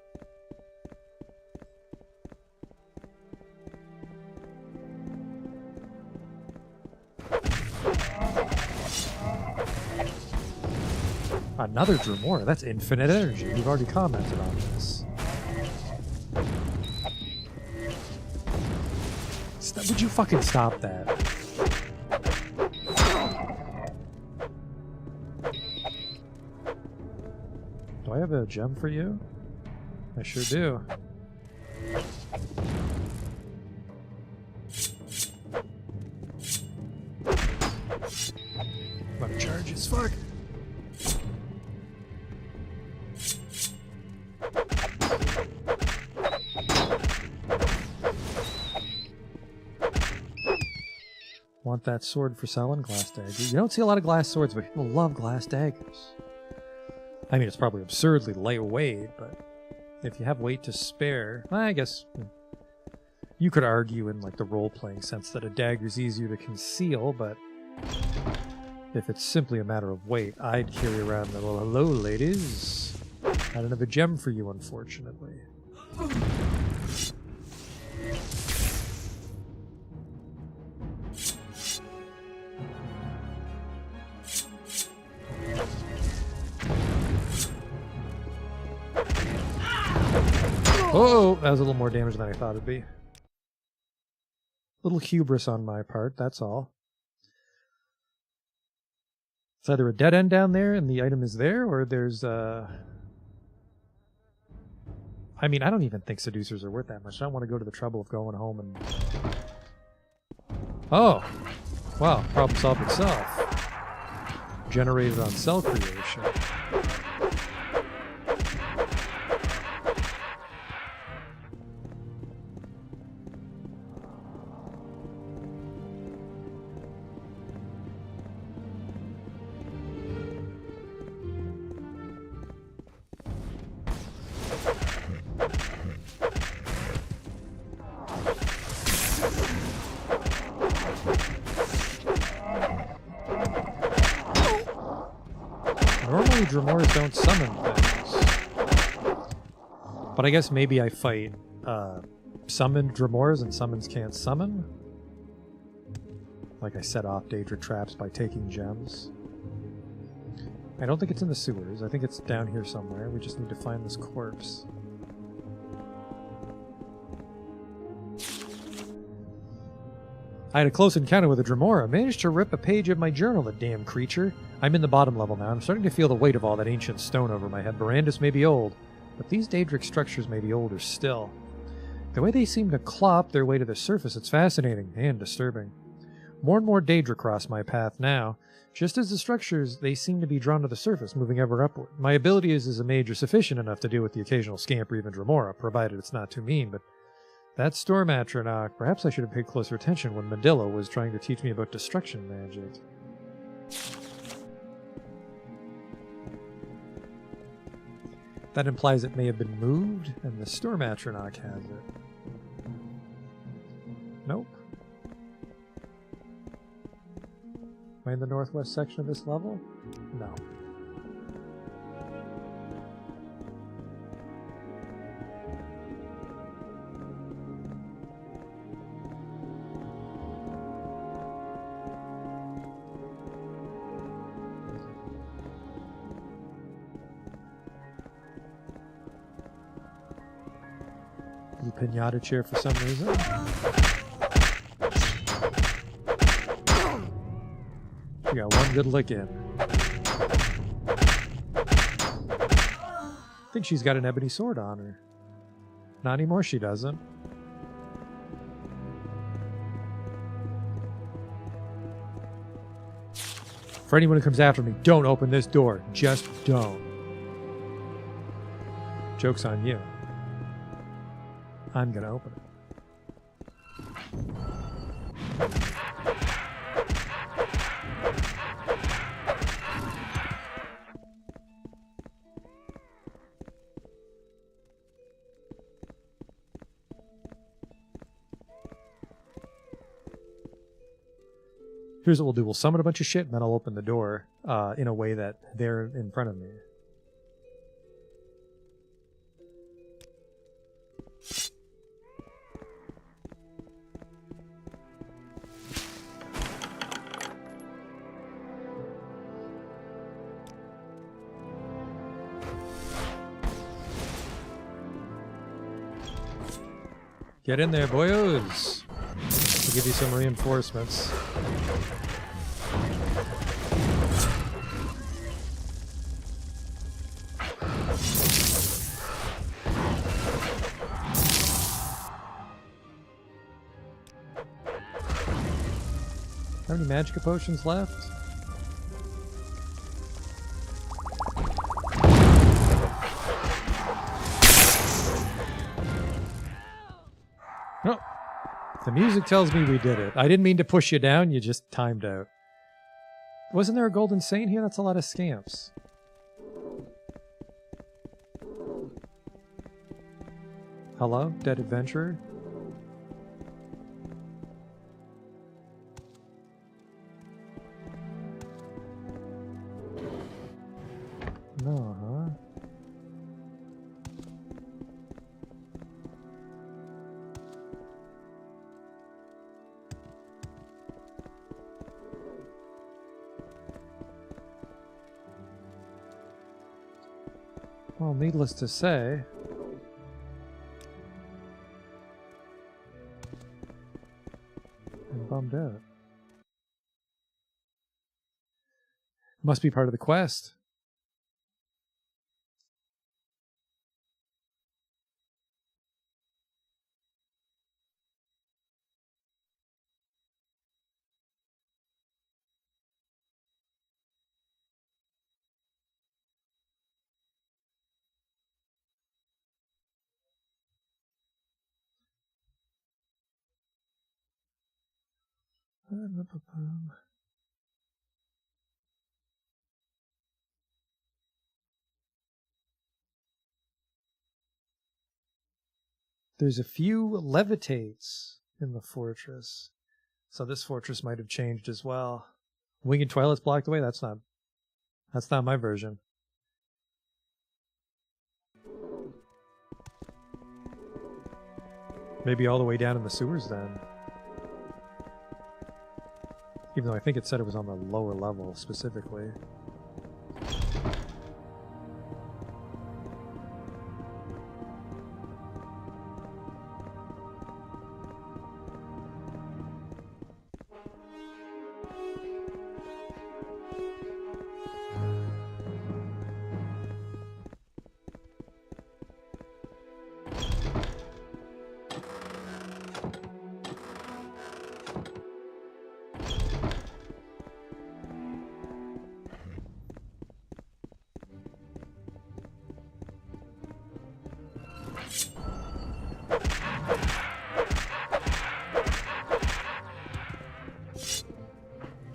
Another Dremora. That's infinite energy. We've already commented on this. Would you fucking stop that? Do I have a gem for you? I sure do. I'm gonna charge as fuck. Want that sword for selling? Glass dagger. You don't see a lot of glass swords, but people love glass daggers. I mean, it's probably absurdly lightweight, but if you have weight to spare, I guess you could argue in like the role-playing sense that a dagger's easier to conceal, but if it's simply a matter of weight, I'd carry around the, well, hello, ladies. I don't have a gem for you, unfortunately. Oh, that was a little more damage than I thought it'd be. Little hubris on my part, that's all. It's either a dead end down there and the item is there, or there's I mean, I don't even think seducers are worth that much. I don't want to go to the trouble of going home and... Oh! Wow, problem solved itself. Generated on cell creation. Normally Dremors don't summon things. But I guess maybe I fight summoned Dremors and summons can't summon? Like I set off Daedric traps by taking gems. I don't think it's in the sewers. I think it's down here somewhere. We just need to find this corpse. I had a close encounter with a Dremora. Managed to rip a page of my journal, the damn creature. I'm in the bottom level now. I'm starting to feel the weight of all that ancient stone over my head. Barandus may be old, but these Daedric structures may be older still. The way they seem to clop their way to the surface, it's fascinating and disturbing. More and more Daedra cross my path now. Just as the structures, they seem to be drawn to the surface, moving ever upward. My abilities as a mage are sufficient enough to deal with the occasional scamp or even Dremora, provided it's not too mean, but that storm atronach, perhaps I should have paid closer attention when Medilla was trying to teach me about destruction magic. That implies it may have been moved, and the storm atronach has it. Nope. Am I in the northwest section of this level? No. The pinata chair for some reason. She got one good lick in. I think she's got an ebony sword on her. Not anymore, she doesn't. For anyone who comes after me, don't open this door. Just don't. Joke's on you. I'm gonna open it. Here's what we'll do. We'll summon a bunch of shit, and then I'll open the door in a way that they're in front of me. Get in there, boyos! I'll give you some reinforcements. How many magic potions left? No. The music tells me we did it. I didn't mean to push you down, you just timed out. Wasn't there a golden saint here? That's a lot of scamps. Hello, dead adventurer? No, huh? Well, needless to say, out. Must be part of the quest. There's a few levitates in the fortress. So this fortress might have changed as well. Winged Twilight's blocked away? That's not my version. Maybe all the way down in the sewers then. Even though I think it said it was on the lower level specifically.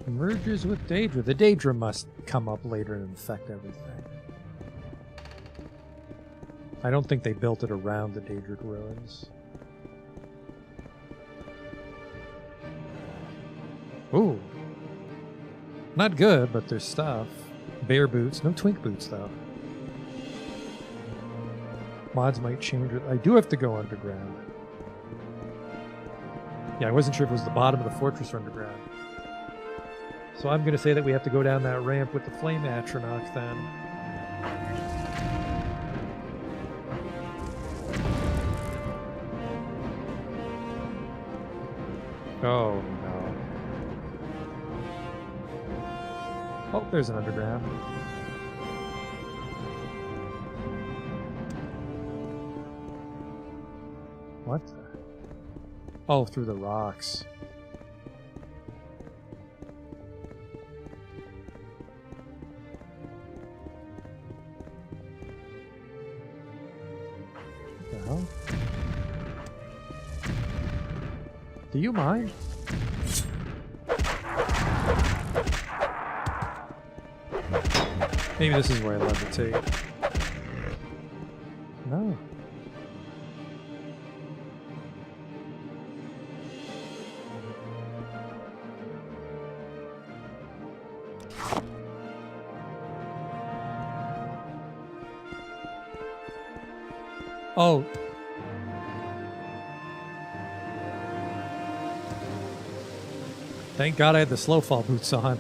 Merges with Daedra. The Daedra must come up later and infect everything. I don't think they built it around the Daedric ruins. Ooh. Not good, but there's stuff. Bear boots. No twink boots, though. Mods might change it. I do have to go underground. Yeah, I wasn't sure if it was the bottom of the fortress or underground. So I'm going to say that we have to go down that ramp with the flame atronach then. Oh no. Oh, there's an underground. What the? Oh, through the rocks. Do you mind? Maybe this is where I levitate. No. Oh. Thank God I had the slow fall boots on.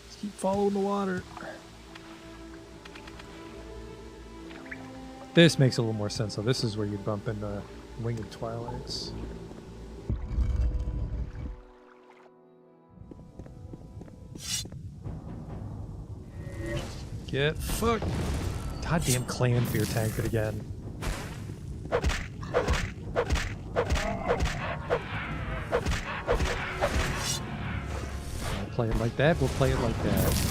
Just keep following the water. This makes a little more sense, so this is where you bump into Winged Twilights. Get fucked! Goddamn clan fear tanked it again. We'll play it like that, we'll play it like that.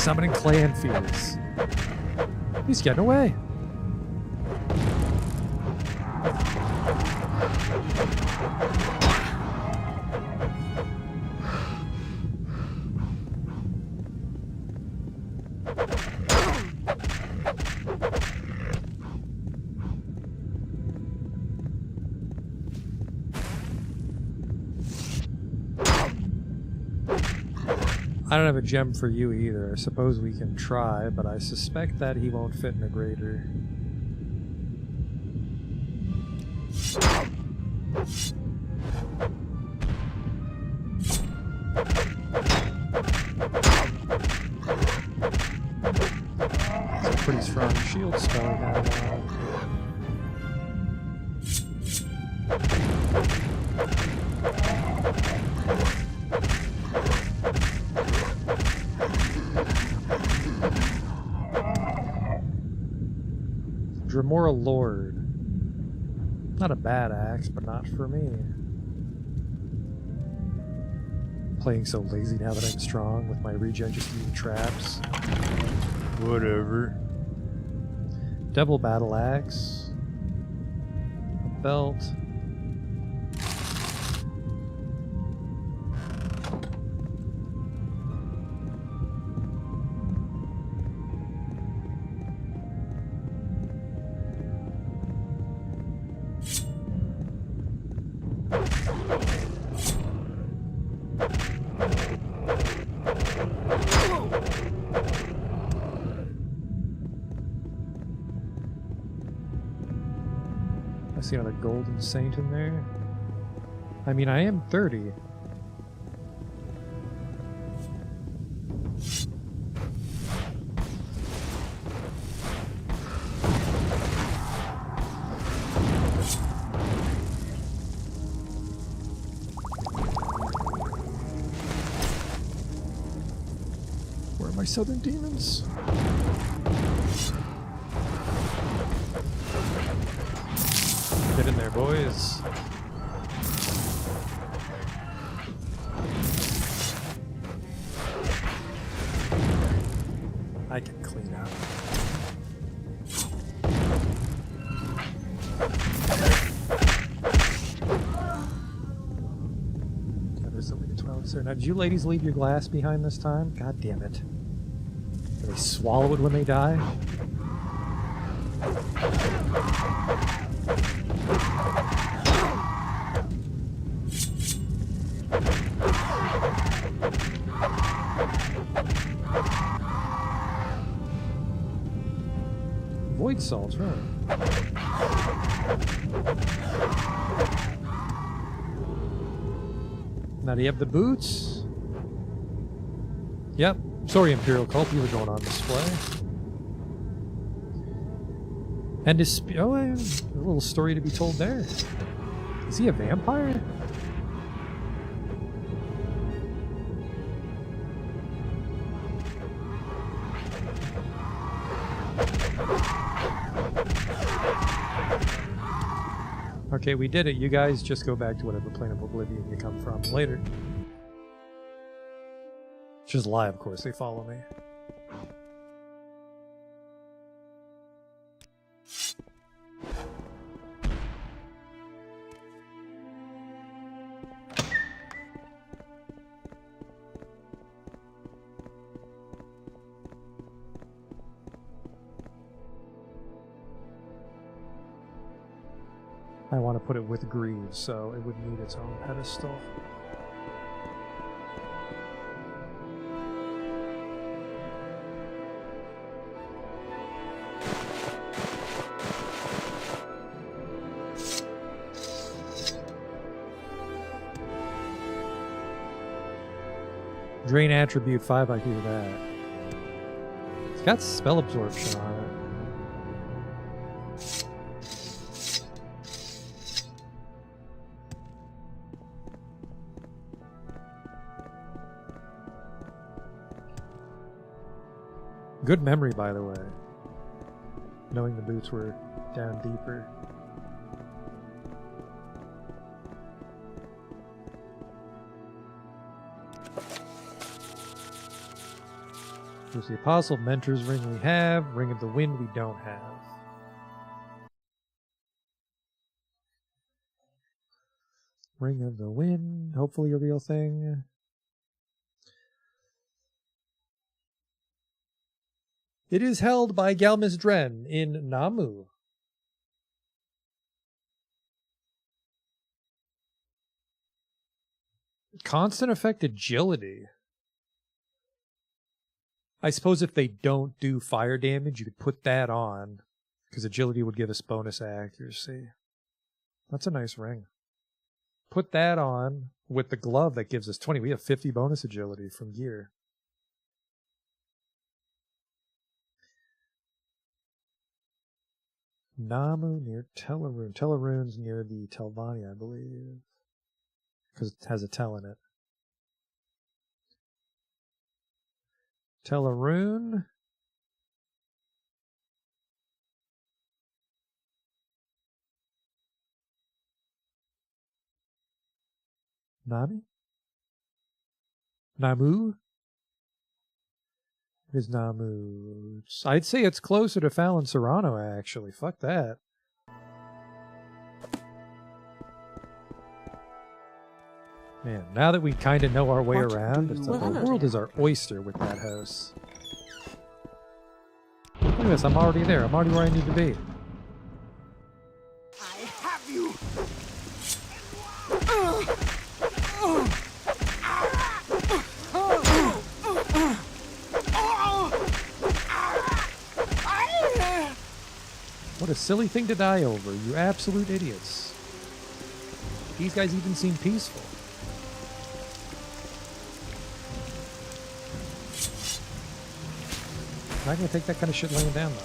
summoning clan fears. He's getting away. I don't have a gem for you either. I suppose we can try, but I suspect that he won't fit in a grader. It's a pretty strong shield spell we have now. Dremora Lord. Not a bad axe, but not for me. Playing so lazy now that I'm strong with my regen just eating traps. Whatever. Devil Battle Axe. A belt. I see another golden saint in there. I mean, I am 30. Where are my southern demons? Get in there, boys. I can clean up. God, there's only 12 there. Now, did you ladies leave your glass behind this time? God damn it. Do they swallow it when they die? Void salt, right? Now, do you have the boots? Yep. Sorry, Imperial Cult, you were going on display. And his a little story to be told there. Is he a vampire? Okay, we did it. You guys just go back to whatever plane of oblivion you come from later. Which is lie, of course. They follow me. I want to put it with Greaves, so it would need its own pedestal. Drain attribute 5, I hear that. It's got spell absorption on it. Good memory, by the way. Knowing the boots were down deeper. There's the Apostle Mentor's Ring we have. Ring of the Wind we don't have. Ring of the Wind, hopefully a real thing. It is held by Galmis Dren in Namu. Constant effect agility. I suppose if they don't do fire damage, you could put that on, because agility would give us bonus accuracy. That's a nice ring. Put that on with the glove that gives us 20. We have 50 bonus agility from gear. Namu near Tellarune. Tellarune's near the Telvanni, I believe, because it has a Tel in it. Tellarune. Nami? Namu? It is Namu. I'd say it's closer to Fallon Serrano, actually. Fuck that. Man, now that we kind of know our way around, it's like the world is our oyster with that house. Look at this, I'm already there. I'm already where I need to be. I have you! What a silly thing to die over, you absolute idiots. These guys even seem peaceful. Not gonna take that kind of shit laying down though.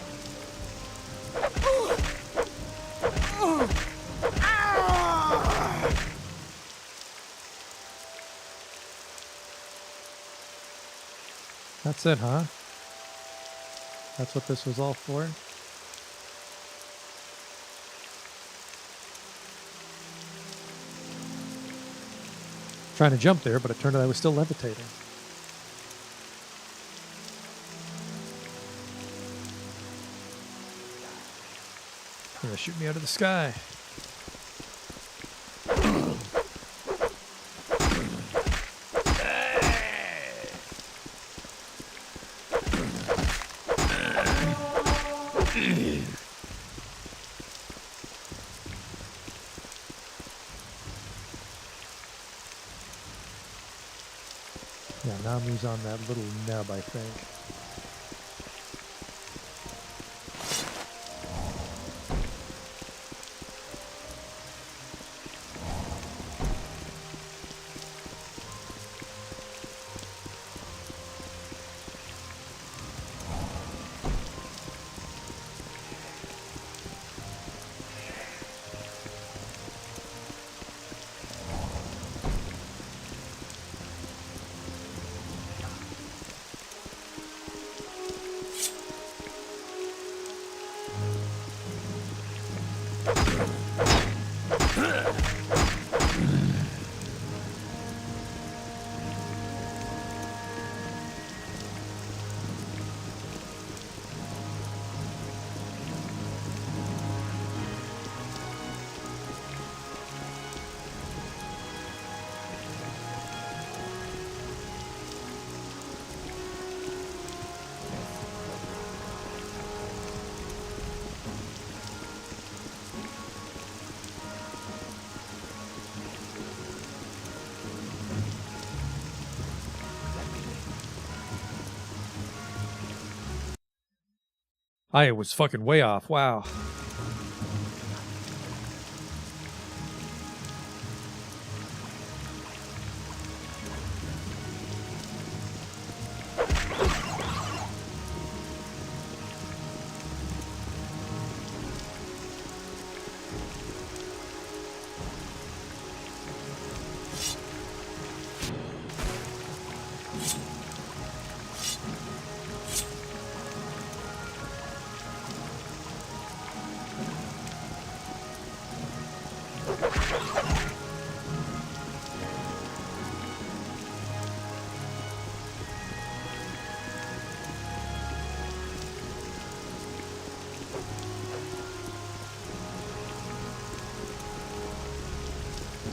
That's it, huh? That's what this was all for? Trying to jump there, but it turned out I was still levitating. They're gonna shoot me out of the sky. Yeah, Namu's on that little nub, I think. I was fucking way off. Wow.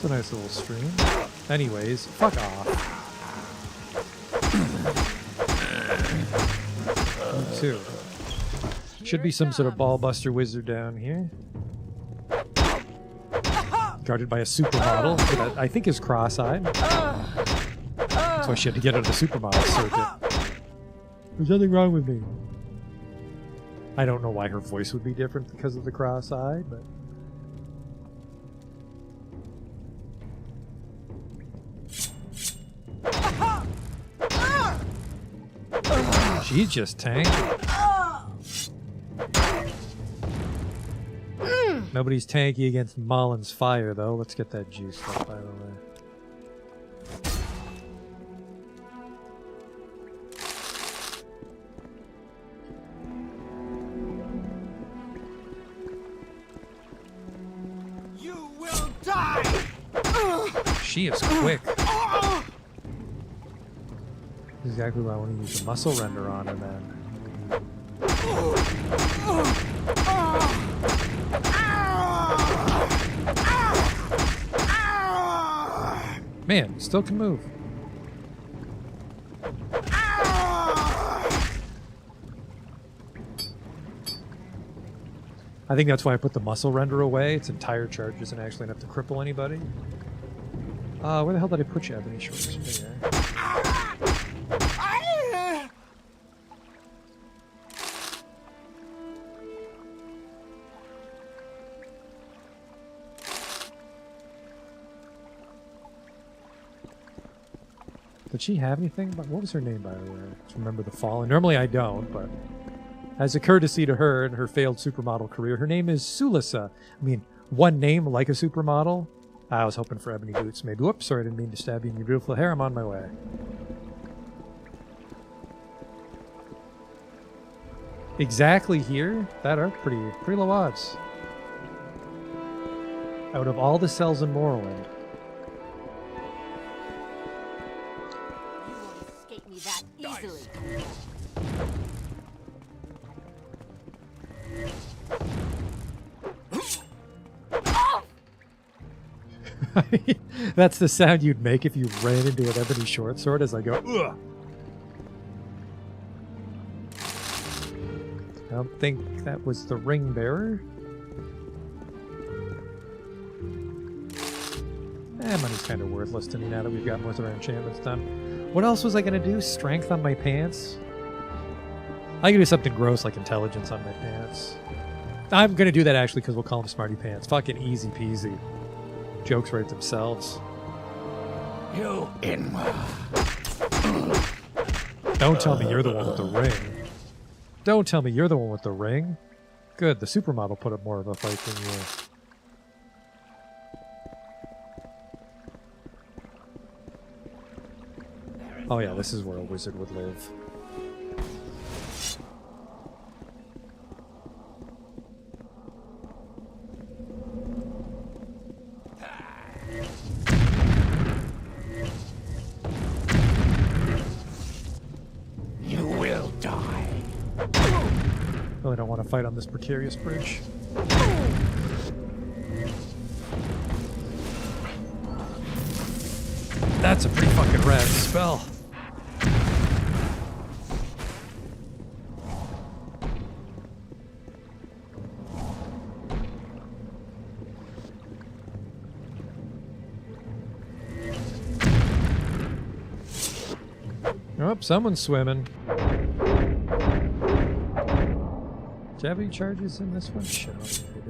It's a nice little stream. Anyways, fuck off. Me too. Should be some sort of ballbuster wizard down here. Guarded by a supermodel that I think is cross-eyed. That's why she had to get out of the supermodel circuit. There's nothing wrong with me. I don't know why her voice would be different because of the cross-eyed, but... She's just tanking. Nobody's tanky against Mullen's fire, though. Let's get that juice up, by the way. You will die! She is quick. Exactly what I want to use the muscle render on her then. Man, still can move. I think that's why I put the muscle render away. Its entire charge doesn't actually enough to cripple anybody. Where the hell did I put you, Ebony Shorts? There. Did she have anything? What was her name, by the way? Just remember the Fallen. Normally I don't, but as a courtesy to her and her failed supermodel career, her name is Sulissa. I mean, one name like a supermodel. I was hoping for Ebony Boots. Maybe. Whoops, sorry, I didn't mean to stab you in your beautiful hair. I'm on my way. Exactly here? That are pretty low odds. Out of all the cells in Morrowind. You won't escape me that easily. That's the sound you'd make if you ran into an ebony short sword as I go, ugh. I don't think that was the ring bearer. Money's kind of worthless to me now that we've got most of our enchantments done. What else was I going to do? Strength on my pants? I can do something gross like intelligence on my pants. I'm going to do that actually because we'll call them smarty pants. Fucking easy peasy. Jokes write themselves. You in. Don't tell me you're the one with the ring. Don't tell me you're the one with the ring. Good, the supermodel put up more of a fight than you. Oh yeah, this is where a wizard would live. You will die. Really don't want to fight on this precarious bridge. That's a pretty fucking rad spell. Oh, someone's swimming. Do you have any charges in this one? Shit, I don't think I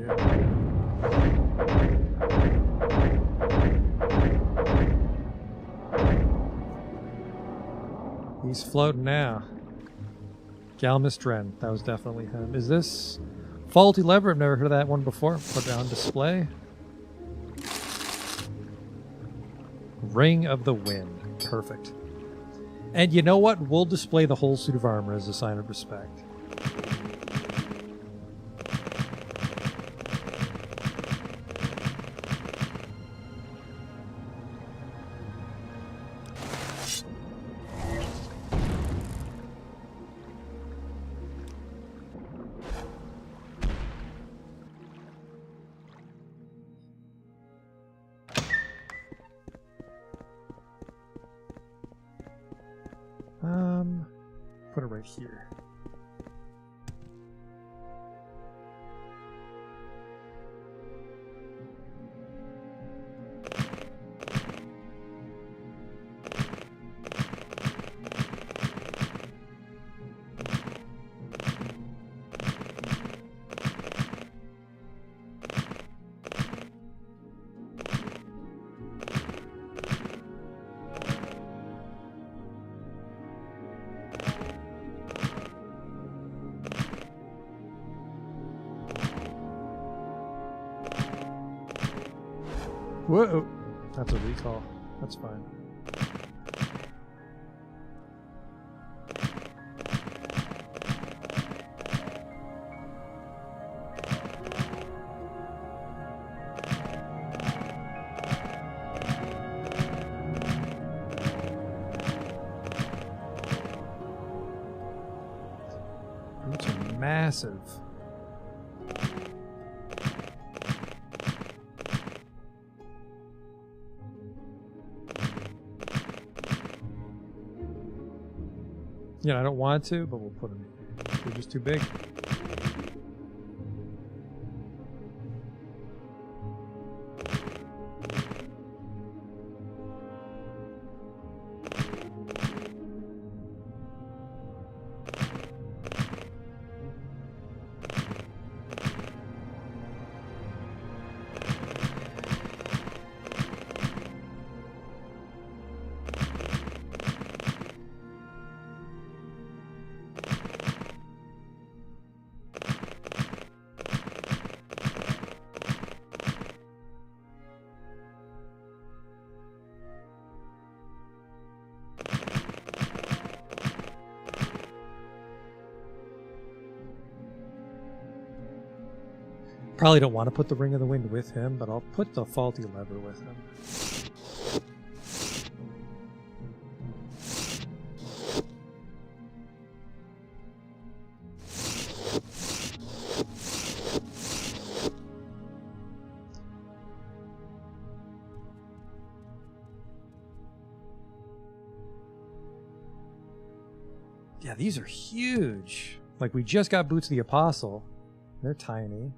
do. He's floating now. Galmistren, that was definitely him. Is this Faulty Lever? I've never heard of that one before. Put it on display. Ring of the Wind. Perfect. And you know what? We'll display the whole suit of armor as a sign of respect. Put it right here. Whoa! That's a recall. That's fine. Boots are massive. Yeah, I don't want to, but we'll put them here. They're just too big. Probably don't want to put the Ring of the Wind with him, but I'll put the Faulty Lever with him. Yeah, these are huge. Like, we just got Boots of the Apostle. They're tiny.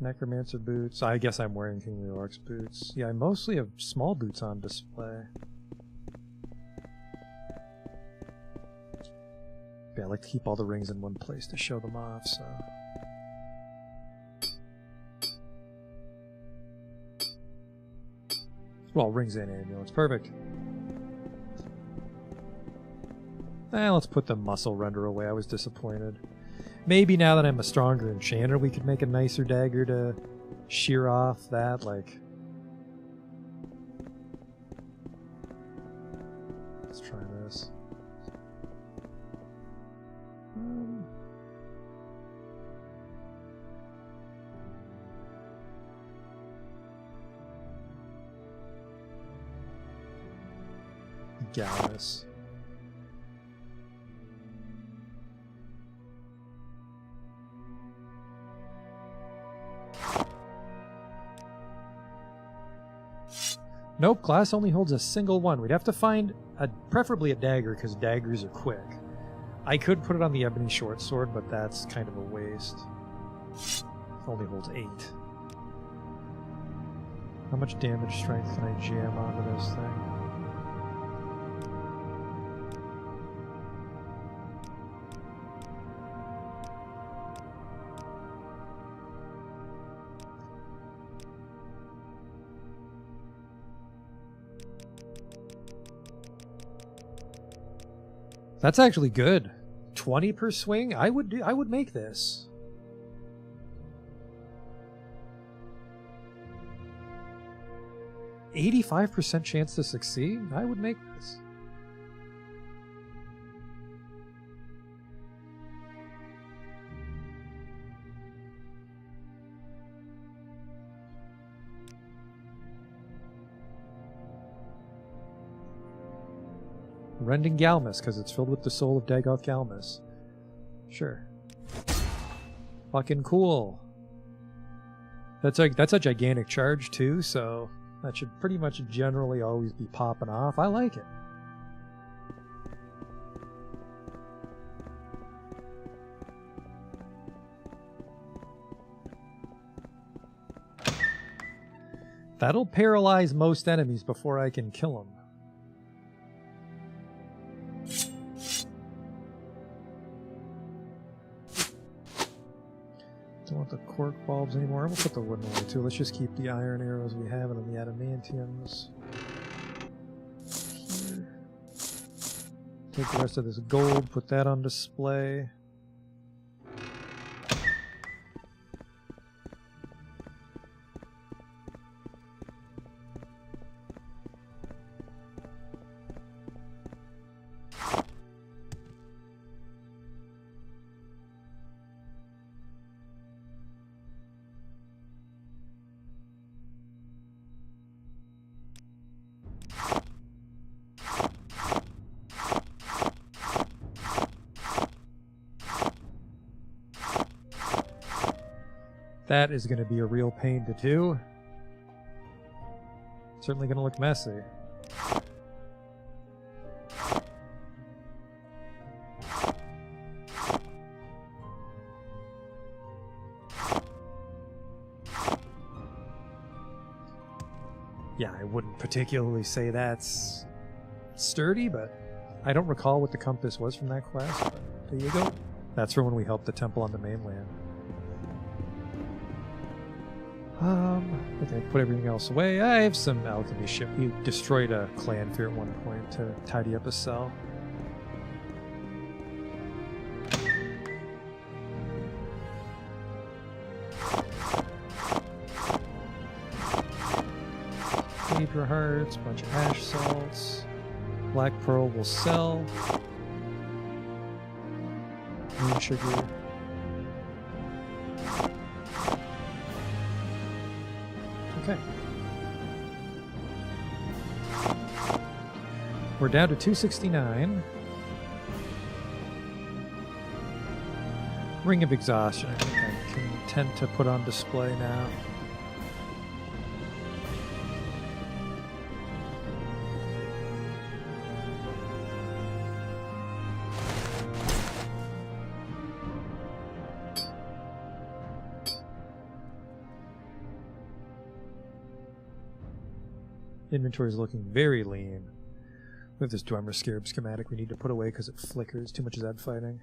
Necromancer boots. I guess I'm wearing King of the Orcs boots. Yeah, I mostly have small boots on display. Yeah, I like to keep all the rings in one place to show them off, so... Well, rings and amulets. Perfect. Let's put the muscle render away. I was disappointed. Maybe now that I'm a stronger enchanter, we could make a nicer dagger to shear off that, like... Let's try this. Gallus. Nope, class only holds a single one. We'd have to find preferably a dagger, because daggers are quick. I could put it on the ebony short sword, but that's kind of a waste. It only holds 8. How much damage strength can I jam onto this thing? That's actually good. 20 per swing? I would make this. $85% chance to succeed? I would make this. Rending Galmus, because it's filled with the soul of Dagoth Galmus. Sure. Fucking cool. That's a gigantic charge too, so that should pretty much generally always be popping off. I like it. That'll paralyze most enemies before I can kill them. Don't want the cork bulbs anymore. We'll put the wooden away too. Let's just keep the iron arrows we have and then the adamantiums. Here. Take the rest of this gold, put that on display. That is going to be a real pain to do. Certainly going to look messy. Yeah, I wouldn't particularly say that's sturdy, but I don't recall what the compass was from that quest. But there you go. That's for when we helped the temple on the mainland. I think I put everything else away. I have some alchemy ship. We destroyed a clan fear at one point to tidy up a cell. Hydra hearts, bunch of ash salts. Black pearl will sell. Moon sugar. Okay. We're down to 269. Ring of Exhaustion, I think I can tend to put on display now. Inventory is looking very lean. We have this Dwemer Scarab schematic we need to put away because it flickers. Too much Zed fighting.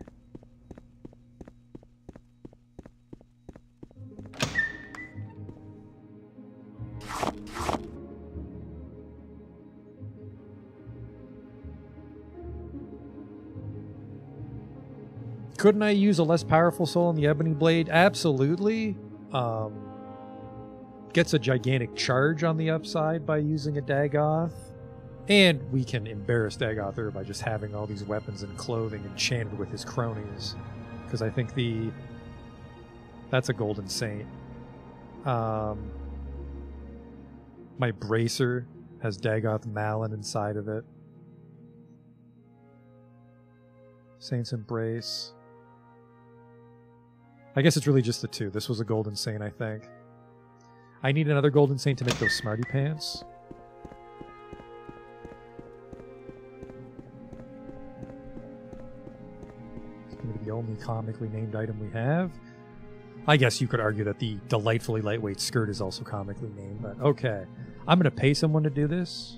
Couldn't I use a less powerful soul in the Ebony Blade? Absolutely. Gets a gigantic charge on the upside by using a Dagoth. And we can embarrass Dagoth by just having all these weapons and clothing enchanted with his cronies. Because I think that's a Golden Saint. My Bracer has Dagoth Malin inside of it. Saint's Embrace. I guess it's really just the two. This was a Golden Saint, I think. I need another Golden Saint to make those Smarty Pants. It's going to be the only comically named item we have. I guess you could argue that the delightfully lightweight skirt is also comically named, but okay. I'm going to pay someone to do this.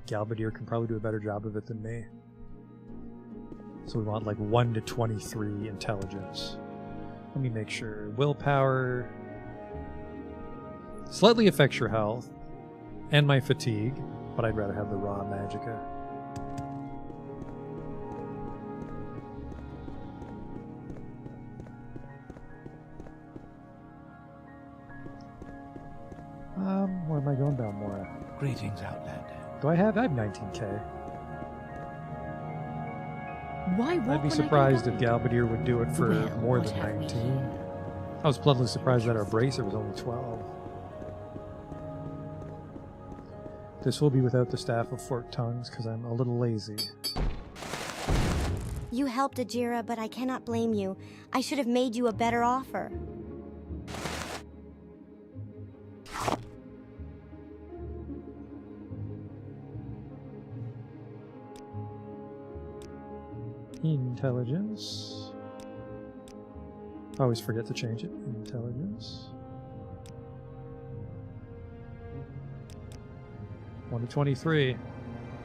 Galbadir can probably do a better job of it than me. So we want like 1 to 23 intelligence. Let me make sure. Willpower slightly affects your health and my fatigue, but I'd rather have the raw magicka. Where am I going down more? Greetings, Outlander. Do I have 19k. Why walk I'd be when I surprised can if ride? Galbadir would do it for Well, more what than have we 19. here? I was pleasantly surprised that our bracer was only 12. This will be without the Staff of Forked Tongues because I'm a little lazy. You helped Ajira, but I cannot blame you. I should have made you a better offer. Intelligence. I always forget to change it. Intelligence. 1 to 23.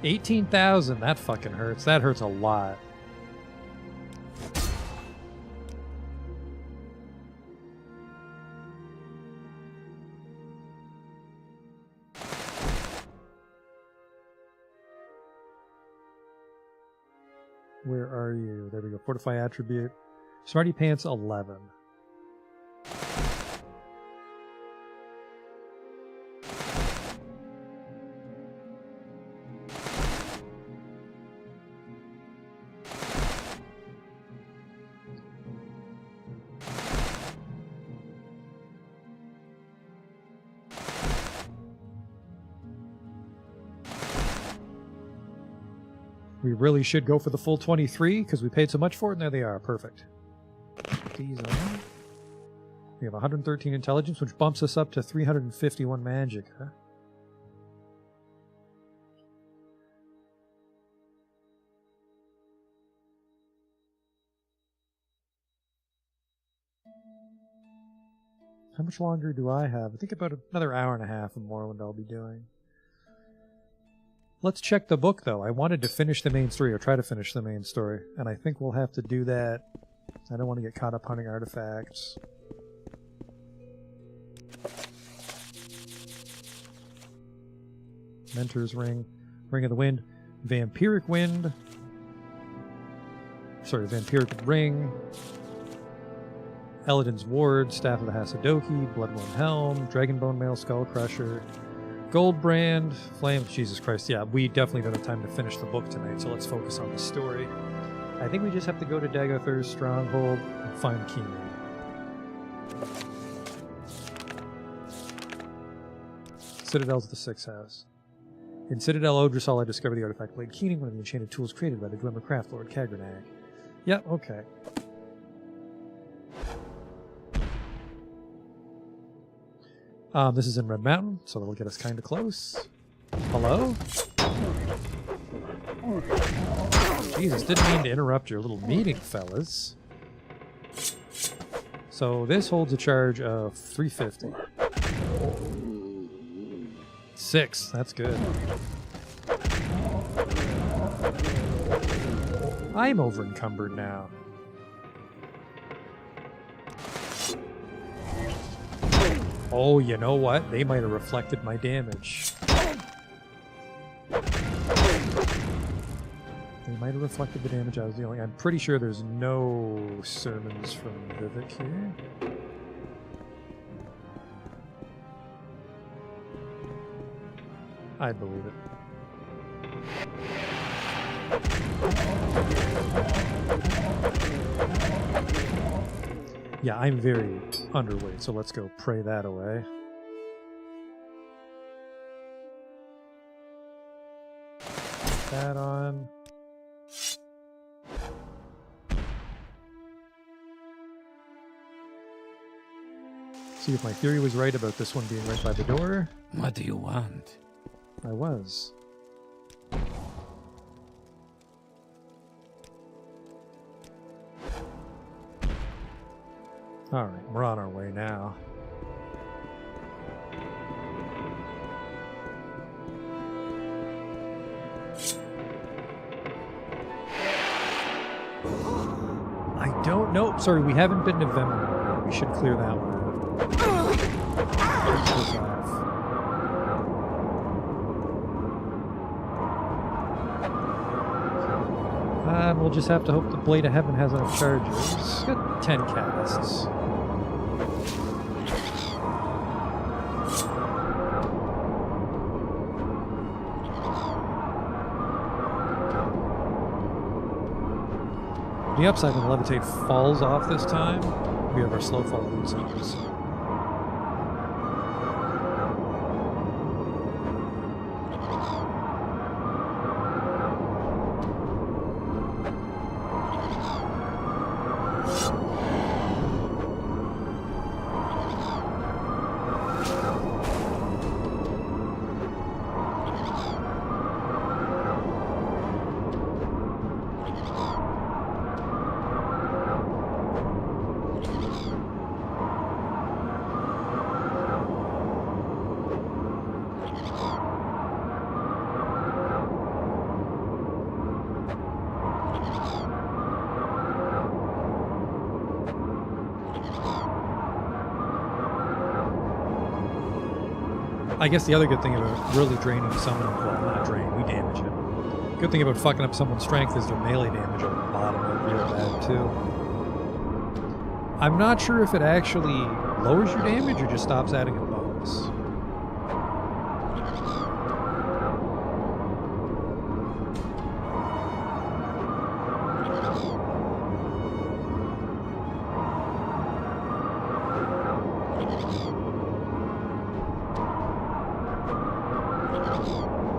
18,000. That fucking hurts. That hurts a lot. Where are you? There we go. Fortify attribute. Smarty Pants 11. We really should go for the full 23 because we paid so much for it, and there they are. Perfect. These on. We have 113 intelligence, which bumps us up to 351 magic. Huh? How much longer do I have? I think about another hour and a half of Morrowind I'll be doing. Let's check the book, though. I wanted to finish the main story, or try to finish the main story, and I think we'll have to do that. I don't want to get caught up hunting artifacts. Mentor's Ring, Ring of the Wind, Vampiric Wind. Sorry, Vampiric Ring. Eladin's Ward, Staff of the Hasadoki, Bloodworm Helm, Dragonbone Mail, Skull Crusher, Goldbrand, Flame. Jesus Christ, yeah, we definitely don't have time to finish the book tonight, so let's focus on the story. I think we just have to go to Dagothar's stronghold and find Keenan. Citadel's the sixth house. In Citadel Odrysal, I discovered the artifact blade Keening, one of the enchanted tools created by the Dwemer Craft Lord Kagranag. Yep, okay. This is in Red Mountain, so that'll get us kind of close. Hello? Jesus, didn't mean to interrupt your little meeting, fellas. So this holds a charge of 350. 6, that's good. I'm over encumbered now. Oh, you know what? They might have reflected my damage. They might have reflected the damage I was dealing. I'm pretty sure there's no sermons from Vivek here. I believe it. Yeah, I'm very underweight, so let's go pray that away. That on. See if my theory was right about this one being right by the door. What do you want? I was. Alright, we're on our way now. I don't know. Sorry, we haven't been to Vemmer. We should clear that one out. We'll just have to hope the Blade of Heaven has enough charges. It's got 10 casts. The upside when the Levitate falls off this time, we have our slow fall loot zones. I guess the other good thing about really draining someone, well, not drain, we damage him. Good thing about fucking up someone's strength is their melee damage at the bottom of real bad too. I'm not sure if it actually lowers your damage or just stops adding a bonus.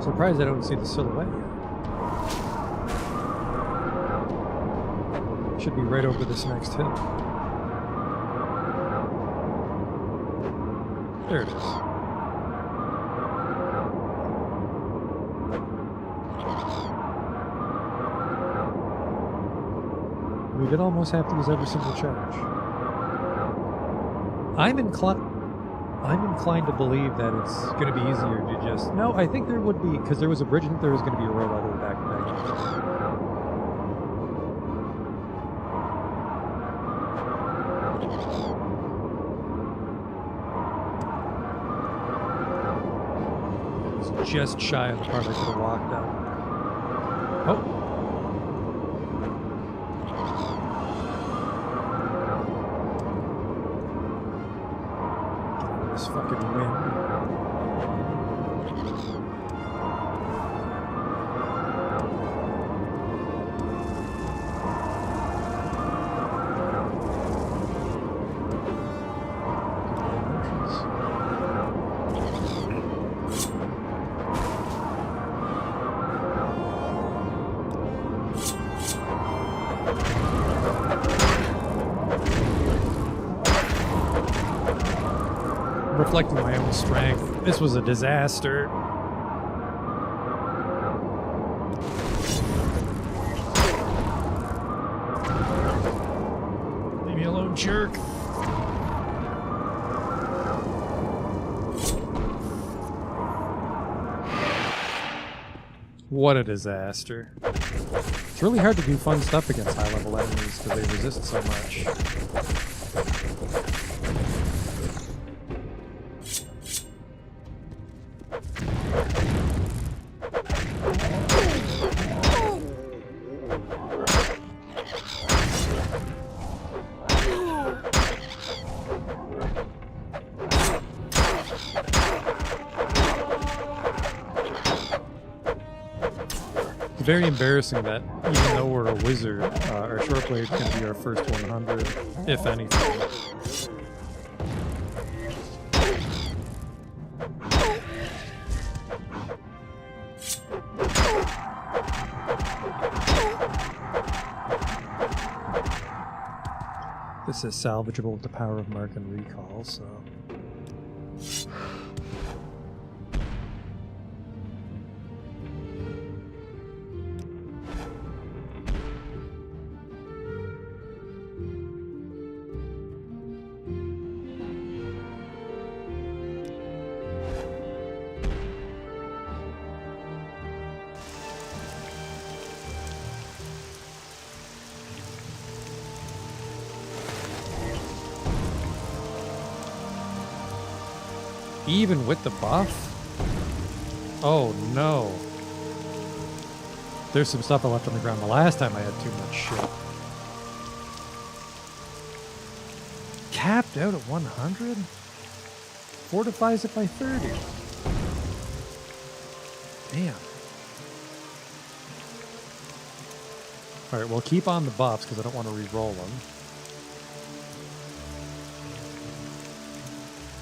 Surprised I don't see the silhouette yet. Should be right over this next hill. There it is. We did almost have to use every single charge. I'm inclined to believe that it's going to be easier to just... No, I think there would be, because there was a bridge and there was going to be a road all the way back to Magna. Just shy of the part I could have walked out. Oh. Get out of this fucking wind. Reflecting my own strength. This was a disaster. Leave me alone, jerk. What a disaster. It's really hard to do fun stuff against high-level enemies because they resist so much. Very embarrassing that even though we're a wizard, our short blade can be our first 100, if anything. This is salvageable with the power of mark and recall, so... Even with the buff? Oh no. There's some stuff I left on the ground the last time I had too much shit. Capped out at 100? Fortifies it by 30. Damn. Alright, well keep on the buffs because I don't want to re-roll them.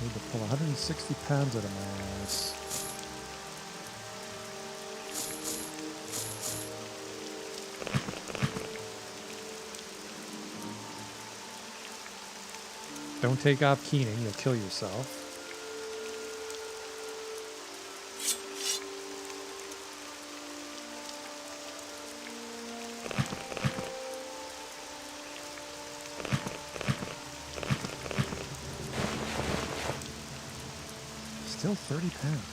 Need to pull 160 pounds out of my ass. Don't take off keening, you'll kill yourself. Still 30 pounds.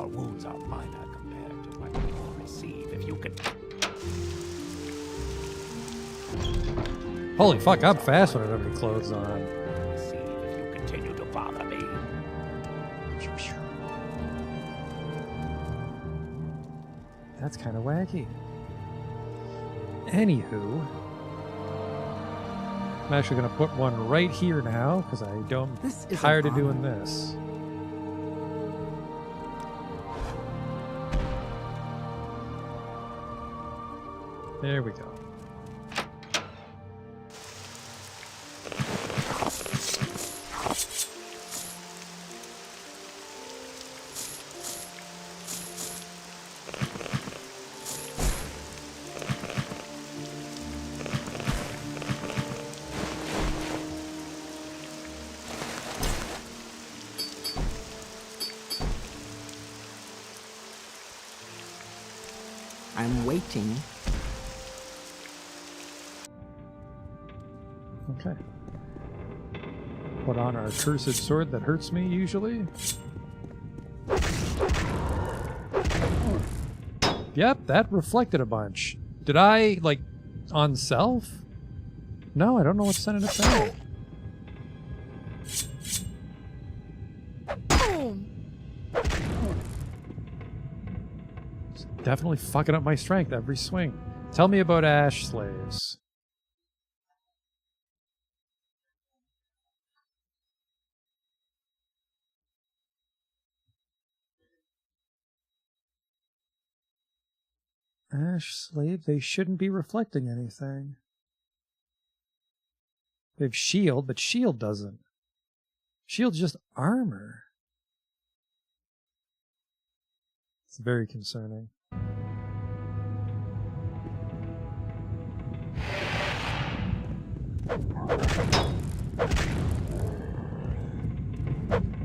Your wounds are minor compared to what you will receive if you can... Holy fuck, I'm fast when I don't have any clothes on. Receive if you continue to bother me. That's kind of wacky. Anywho, I'm actually going to put one right here now because I'm tired of doing this. There we go. I'm waiting. Okay. Put on our cursed sword that hurts me usually. Yep, that reflected a bunch. Did I, like, on self? No, I don't know what sent it back. It's definitely fucking up my strength every swing. Tell me about ash slaves. Ash slave, they shouldn't be reflecting anything. They have shield, but shield doesn't. Shield's just armor. It's very concerning.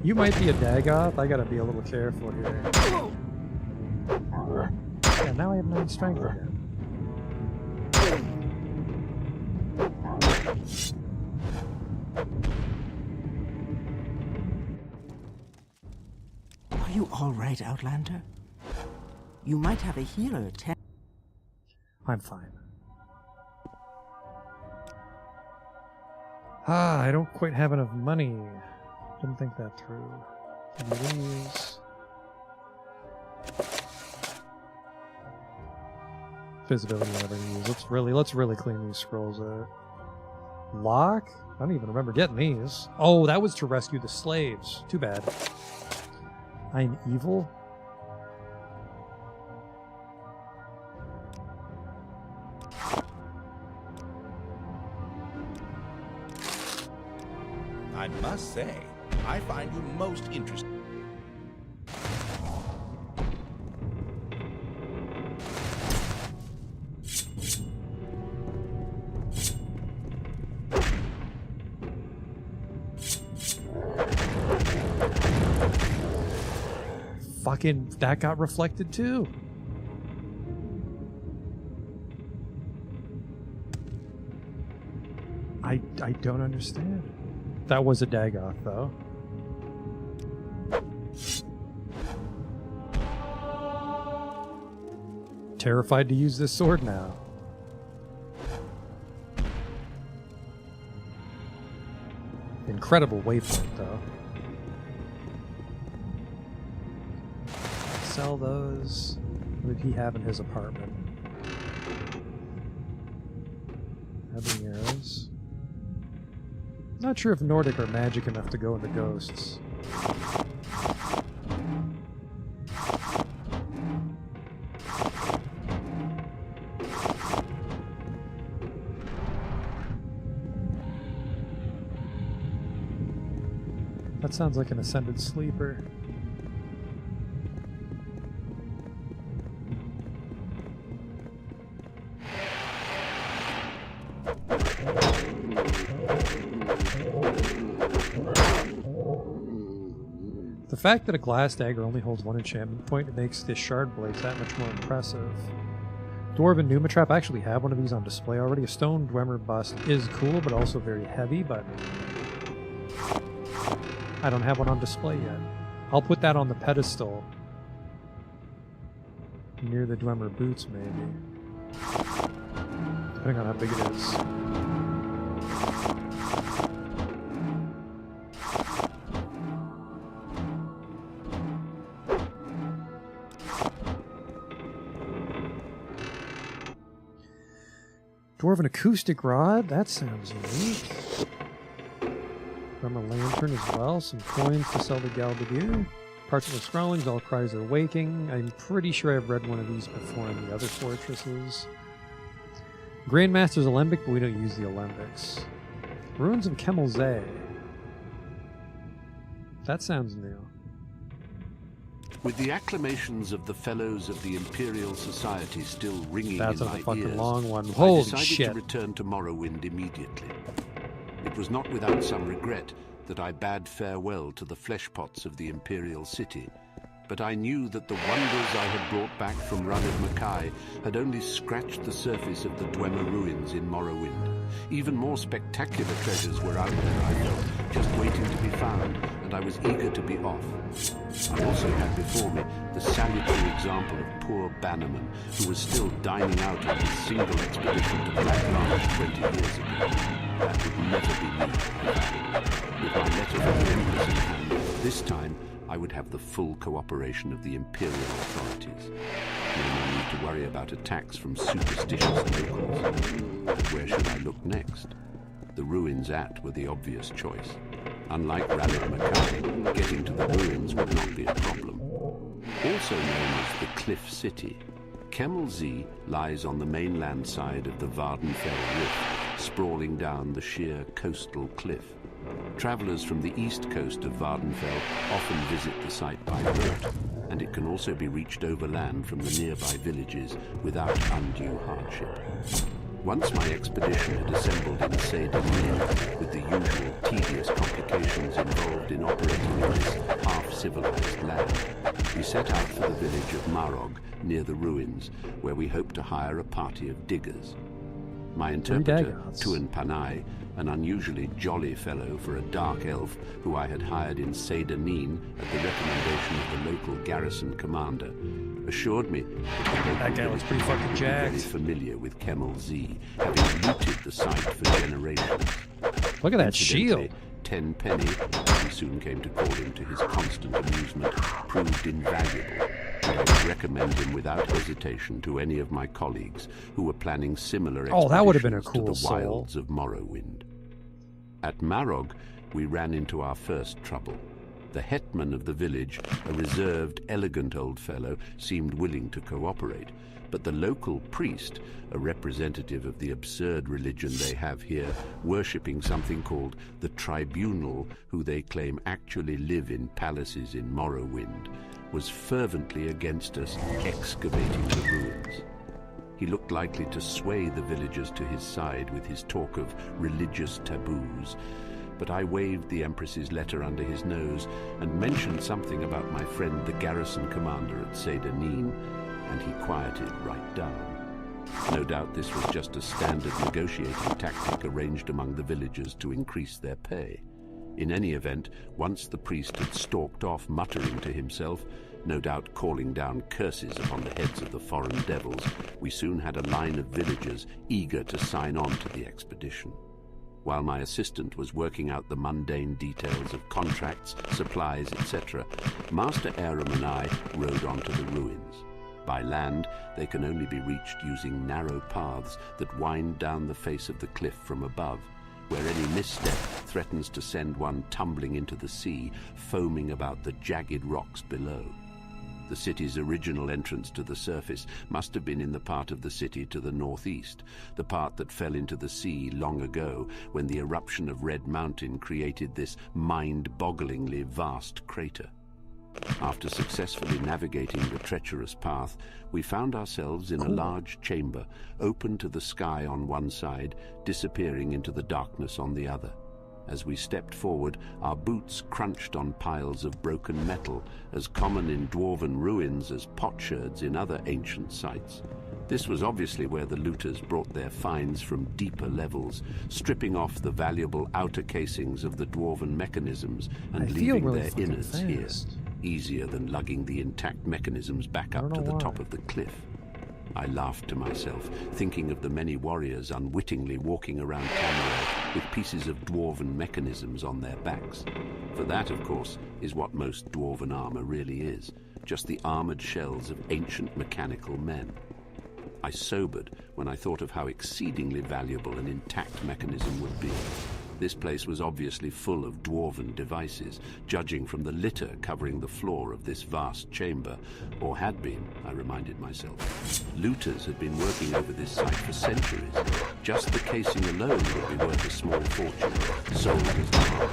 You might be a Dagoth. I gotta be a little careful here. Yeah, now I have 9 strength again. Are you all right, Outlander? You might have a healer. I'm fine. Ah, I don't quite have enough money. Didn't think that through. Give me these. Visibility whatever you use. Let's really clean these scrolls out. Lock? I don't even remember getting these. Oh, that was to rescue the slaves. Too bad. I'm evil? I must say, I find you most interesting. Fucking, that got reflected too. I don't understand. That was a Dagoth, though. Terrified to use this sword now. Incredible waypoint, though. Sell those. What did he have in his apartment? Having arrows. Not sure if Nordic are magic enough to go into ghosts. That sounds like an ascended sleeper. The fact that a glass dagger only holds 1 enchantment point, it makes the shard blades that much more impressive. Dwarven Numatrap, I actually have one of these on display already. A stone Dwemer bust is cool, but also very heavy, but I don't have one on display yet. I'll put that on the pedestal Near the Dwemer boots, maybe. Depending on how big it is. Dwarven acoustic rod? That sounds unique. From a lantern as well. Some coins to sell to Galbadir. Parchment with scrawlings, all cries are waking. I'm pretty sure I've read one of these before in the other fortresses. Grandmaster's Alembic, but we don't use the Alembics. Ruins of Kemelze. That sounds new. With the acclamations of the Fellows of the Imperial Society still ringing That's in a my fucking ears, long one. I Holy decided shit. to return to Morrowind immediately. It was not without some regret that I bade farewell to the fleshpots of the Imperial City, but I knew that the wonders I had brought back from Raled Mackay had only scratched the surface of the Dwemer ruins in Morrowind. Even more spectacular treasures were out there, I felt, just waiting to be found, and I was eager to be off. I also had before me the salutary example of poor Bannerman, who was still dining out on his single expedition to Black Marsh 20 years ago. That would never be me, I vowed. With my letter from the Empress in hand, this time I would have the full cooperation of the Imperial authorities. No more need to worry about attacks from superstitious locals. But where should I look next? The ruins were the obvious choice. Unlike Raled Mackay, getting to the ruins would not be a problem. Also known as the Cliff City, Kemelze lies on the mainland side of the Vardenfell Rift, sprawling down the sheer coastal cliff. Travelers from the east coast of Vardenfell often visit the site by boat, and it can also be reached overland from the nearby villages without undue hardship. Once my expedition had assembled in Seyda-Neen, with the usual tedious complications involved in operating in this half-civilized land, we set out for the village of Marog, near the ruins, where we hoped to hire a party of diggers. My interpreter, Tuan Panay, an unusually jolly fellow for a dark elf who I had hired in Seyda-Neen at the recommendation of the local garrison commander, assured me that guy was pretty fucking jacked. Very familiar with Kemelze, having looted the site for generations. Look at that shield. Tenpenny, as he soon came to call him to his constant amusement, proved invaluable, and I would recommend him without hesitation to any of my colleagues who were planning similar expeditions that would have been a cool to the soul. wilds of Morrowind. At Marog, we ran into our first trouble. The hetman of the village, a reserved, elegant old fellow, seemed willing to cooperate, but the local priest, a representative of the absurd religion they have here, worshipping something called the Tribunal, who they claim actually live in palaces in Morrowind, was fervently against us excavating the ruins. He looked likely to sway the villagers to his side with his talk of religious taboos, but I waved the Empress's letter under his nose and mentioned something about my friend the garrison commander at Seyda-Neen, and he quieted right down. No doubt this was just a standard negotiating tactic arranged among the villagers to increase their pay. In any event, once the priest had stalked off muttering to himself, no doubt calling down curses upon the heads of the foreign devils, we soon had a line of villagers eager to sign on to the expedition. While my assistant was working out the mundane details of contracts, supplies, etc., Master Aram and I rode on to the ruins. By land, they can only be reached using narrow paths that wind down the face of the cliff from above, where any misstep threatens to send one tumbling into the sea, foaming about the jagged rocks below. The city's original entrance to the surface must have been in the part of the city to the northeast, the part that fell into the sea long ago when the eruption of Red Mountain created this mind-bogglingly vast crater. After successfully navigating the treacherous path, we found ourselves in a large chamber, open to the sky on one side, disappearing into the darkness on the other. As we stepped forward, our boots crunched on piles of broken metal, as common in dwarven ruins as potsherds in other ancient sites. This was obviously where the looters brought their finds from deeper levels, stripping off the valuable outer casings of the dwarven mechanisms and leaving their innards here. easier than lugging the intact mechanisms back up to the top of the cliff. I laughed to myself, thinking of the many warriors unwittingly walking around Tamriel with pieces of dwarven mechanisms on their backs. For that, of course, is what most dwarven armor really is, just the armored shells of ancient mechanical men. I sobered when I thought of how exceedingly valuable an intact mechanism would be. This place was obviously full of dwarven devices, judging from the litter covering the floor of this vast chamber, or had been, I reminded myself. Looters had been working over this site for centuries. Just the casing alone would be worth a small fortune, sold as armor.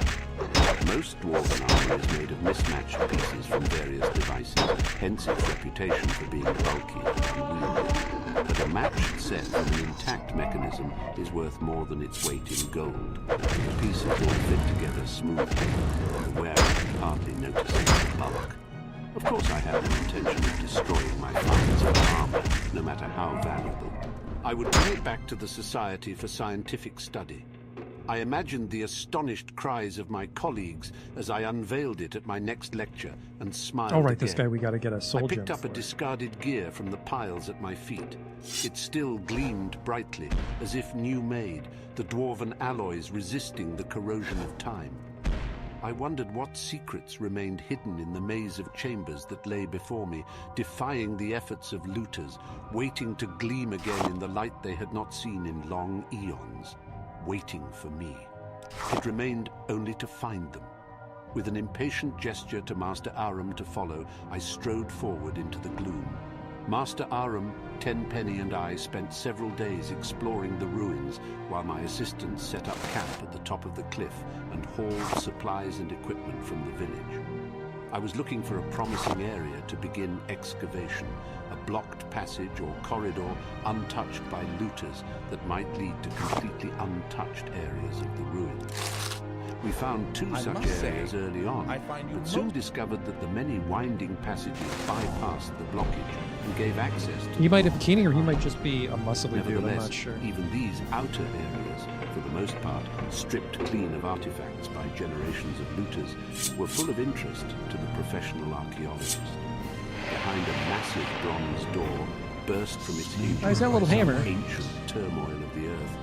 Most dwarven armor is made of mismatched pieces from various devices, hence its reputation for being bulky and unwieldy. But a matched set from an intact mechanism is worth more than its weight in gold. The pieces all fit together smoothly, the wearer hardly noticing the bulk. Of course I had no intention of destroying my finds of armor, no matter how valuable. I would bring it back to the Society for Scientific Study. I imagined the astonished cries of my colleagues as I unveiled it at my next lecture and smiled All right, again. this guy we got to get a soul I picked gem up a for. discarded gear from the piles at my feet. It still gleamed brightly, as if new made, the dwarven alloys resisting the corrosion of time. I wondered what secrets remained hidden in the maze of chambers that lay before me, defying the efforts of looters, waiting to gleam again in the light they had not seen in long eons. Waiting for me. It remained only to find them. With an impatient gesture to Master Aram to follow, I strode forward into the gloom. Master Aram, Tenpenny and I spent several days exploring the ruins while my assistants set up camp at the top of the cliff and hauled supplies and equipment from the village. I was looking for a promising area to begin excavation, a blocked passage or corridor untouched by looters that might lead to completely untouched areas of the ruins. We found two such areas early on, but soon discovered that the many winding passages bypassed the blockage and gave access to He might have Keening, or he might just be a muscly dude, I'm Nevertheless, not sure. even these outer areas, for the most part stripped clean of artifacts by generations of looters, were full of interest to the professional archaeologist. Behind a massive bronze door, burst from its hinges He's got a little by some hammer. ancient turmoil of the earth,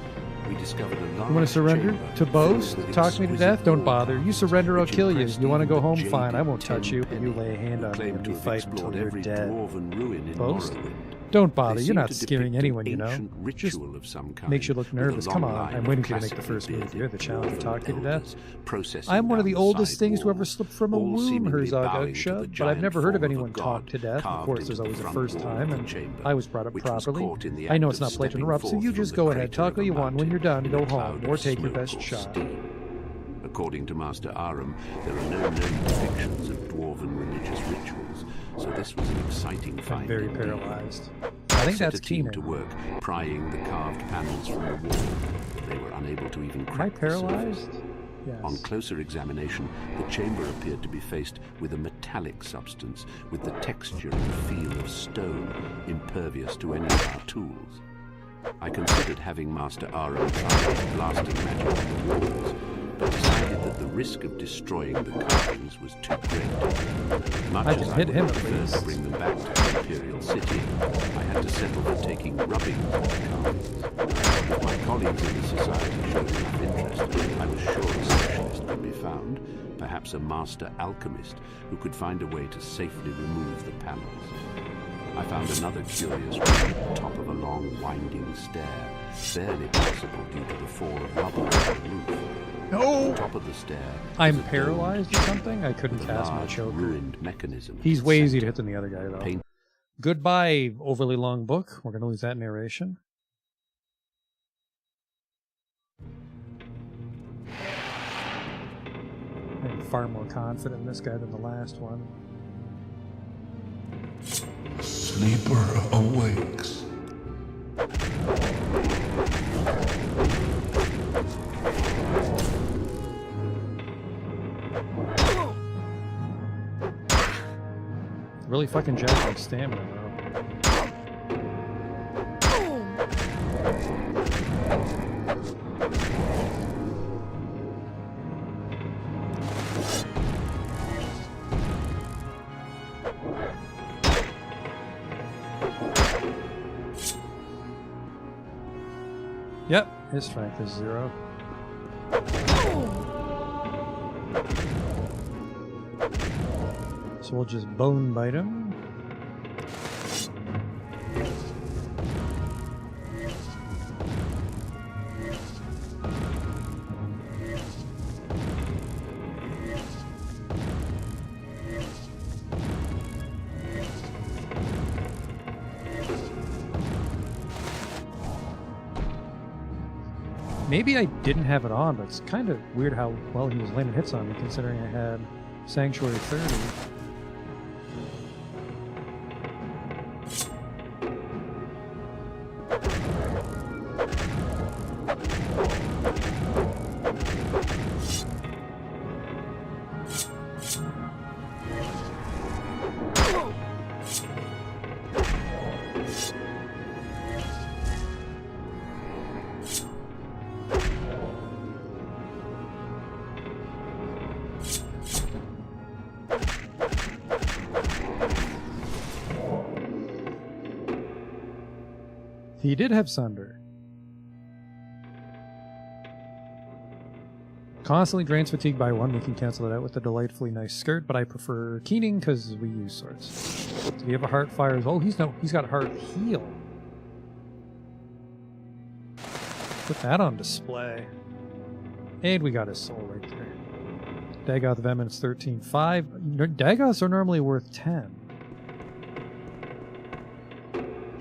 we discovered a large You want to surrender? chamber To boast? filled with Talk me to death? exquisite Don't wall bother. You carvings, surrender, I'll which kill you. impressed You want to even go the home? jaded Fine. I won't touch you, but you Tenpenny, lay a hand who on me claimed and to we have fight until explored you're every dead. dwarven ruin in Boast? Morrowind. Don't bother. They You're seem not to scaring depict an anyone, you know. ancient Just ritual of some kind, makes you look with a nervous. Come long on. line I'm of waiting for you to make the classically first move. bearded You're the challenge to dwarven talk you to elders death. processing I'm one of down the oldest side things to ever walls, slip from a all womb, seemingly Herzog bowing to the Outshut, but I've giant never heard of form anyone god talk to death. Of carved course, there's into always the a front first wall of time, the and chamber, I was brought up which was properly. caught in the I know act it's of not play to stepping interrupt, so forth you from just the go ahead. crater Talk of all a you want. When you're done, mountain go in a home cloud or of take your smoke best or shot. steam. According to Master Aram, there are no known depictions of dwarven religious rituals, so this was an exciting I'm find. very indeed. paralyzed. I think Set that's a team Keenan. to work prying the carved panels from the wall. They were unable to even Am I crack the surface. paralyzed? Yes. On closer examination, the chamber appeared to be faced with a metallic substance with the texture and feel of stone, impervious to any of our tools. I considered having Master Aram try blasting magic on the walls, but decided that the risk of destroying the carvings was too great. Much I as can I hit would him have at preferred least. to bring them back to the Imperial City, I had to settle for taking rubbings of the carvings. If my colleagues in the Society showed enough interest, I was sure a specialist could be found, perhaps a master alchemist who could find a way to safely remove the panels. I found another curious room at the top of a long, winding stair, barely passable due to the fall of rubble on the roof. No! At the top of the stair, I'm was a paralyzed or domed something? I couldn't with a cast my large, choker. ruined mechanism. He's at the way easier to center. hit than the other guy, though. Paint- Goodbye, overly long book. We're going to lose that narration. I'm far more confident in this guy than the last one. Sleeper awakes. Really fucking jacked my stamina, though. Yep, his strength is 0. So we'll just bone bite him. Maybe I didn't have it on, but it's kind of weird how well he was landing hits on me, considering I had Sanctuary 30. He did have Sunder. Constantly drains fatigue by 1. We can cancel it out with the delightfully nice skirt, but I prefer Keening because we use swords. Does he have a heart fire as well? He's got heart heal. Put that on display. And we got his soul right there. Dagoth of Eminence 13.5. Dagoths are normally worth 10.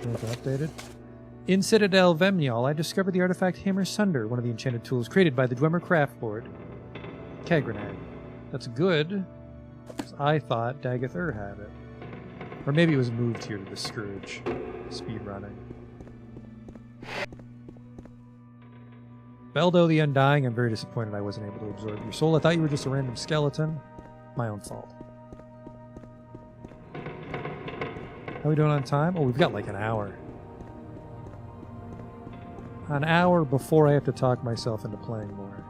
Updated. In Citadel Vemnial, I discovered the artifact Hammer Sunder, one of the enchanted tools created by the Dwemer Craft Lord, Kagranag. That's good, because I thought Dagoth Ur had it. Or maybe it was moved here to discourage speedrunning. Beldo the Undying, I'm very disappointed I wasn't able to absorb your soul. I thought you were just a random skeleton. My own fault. How are we doing on time? Oh, we've got like an hour. An hour before I have to talk myself into playing more.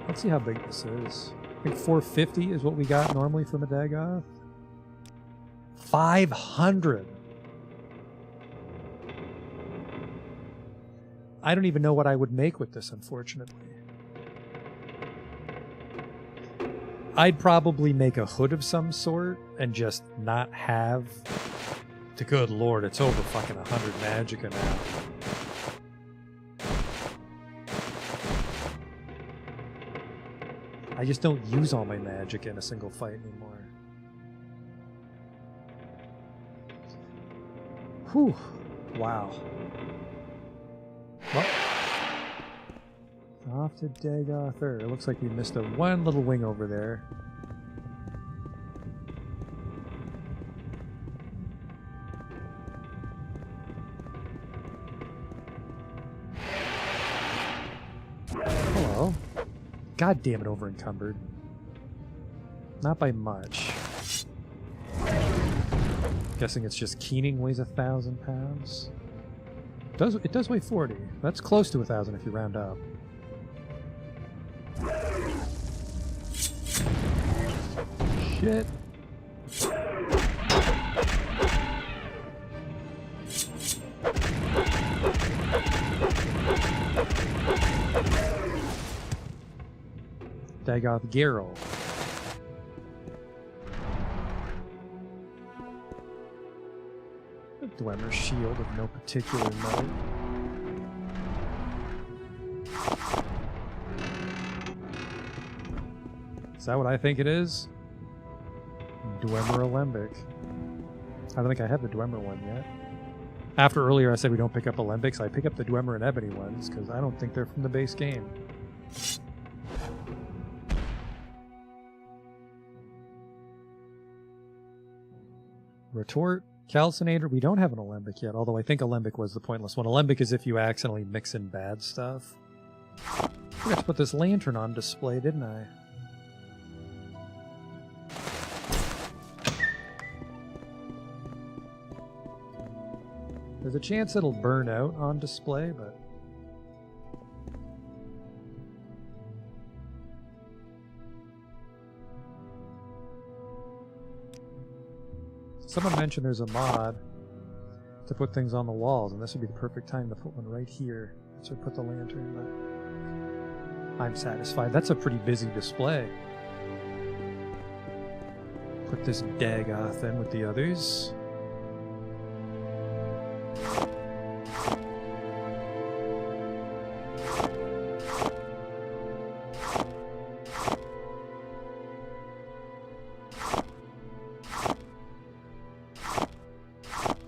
Let's see how big this is. I think 450 is what we got normally from a Dagoth. 500! I don't even know what I would make with this, unfortunately. I'd probably make a hood of some sort and just not have... The good lord, it's over fucking 100 magicka now. I just don't use all my magic in a single fight anymore. Whew. Wow. Well, off to Dagoth Ur. It looks like we missed a one little wing over there. Hello. God damn it, over encumbered. Not by much. Guessing it's just Keening weighs 1,000 pounds. It does weigh 40. That's close to 1,000 if you round up. Shit. Dagoth Garrel. Dwemer's shield of no particular note. Is that what I think it is? Dwemer Alembic. I don't think I have the Dwemer one yet. After earlier I said we don't pick up Alembics, I pick up the Dwemer and Ebony ones, because I don't think they're from the base game. Retort. Calcinator, we don't have an Alembic yet, although I think Alembic was the pointless one. Alembic is if you accidentally mix in bad stuff. I forgot to put this lantern on display, didn't I? There's a chance it'll burn out on display, but Someone mentioned there's a mod to put things on the walls, and this would be the perfect time to put one right here. So put the lantern, but I'm satisfied. That's a pretty busy display. Put this Dagoth in with the others.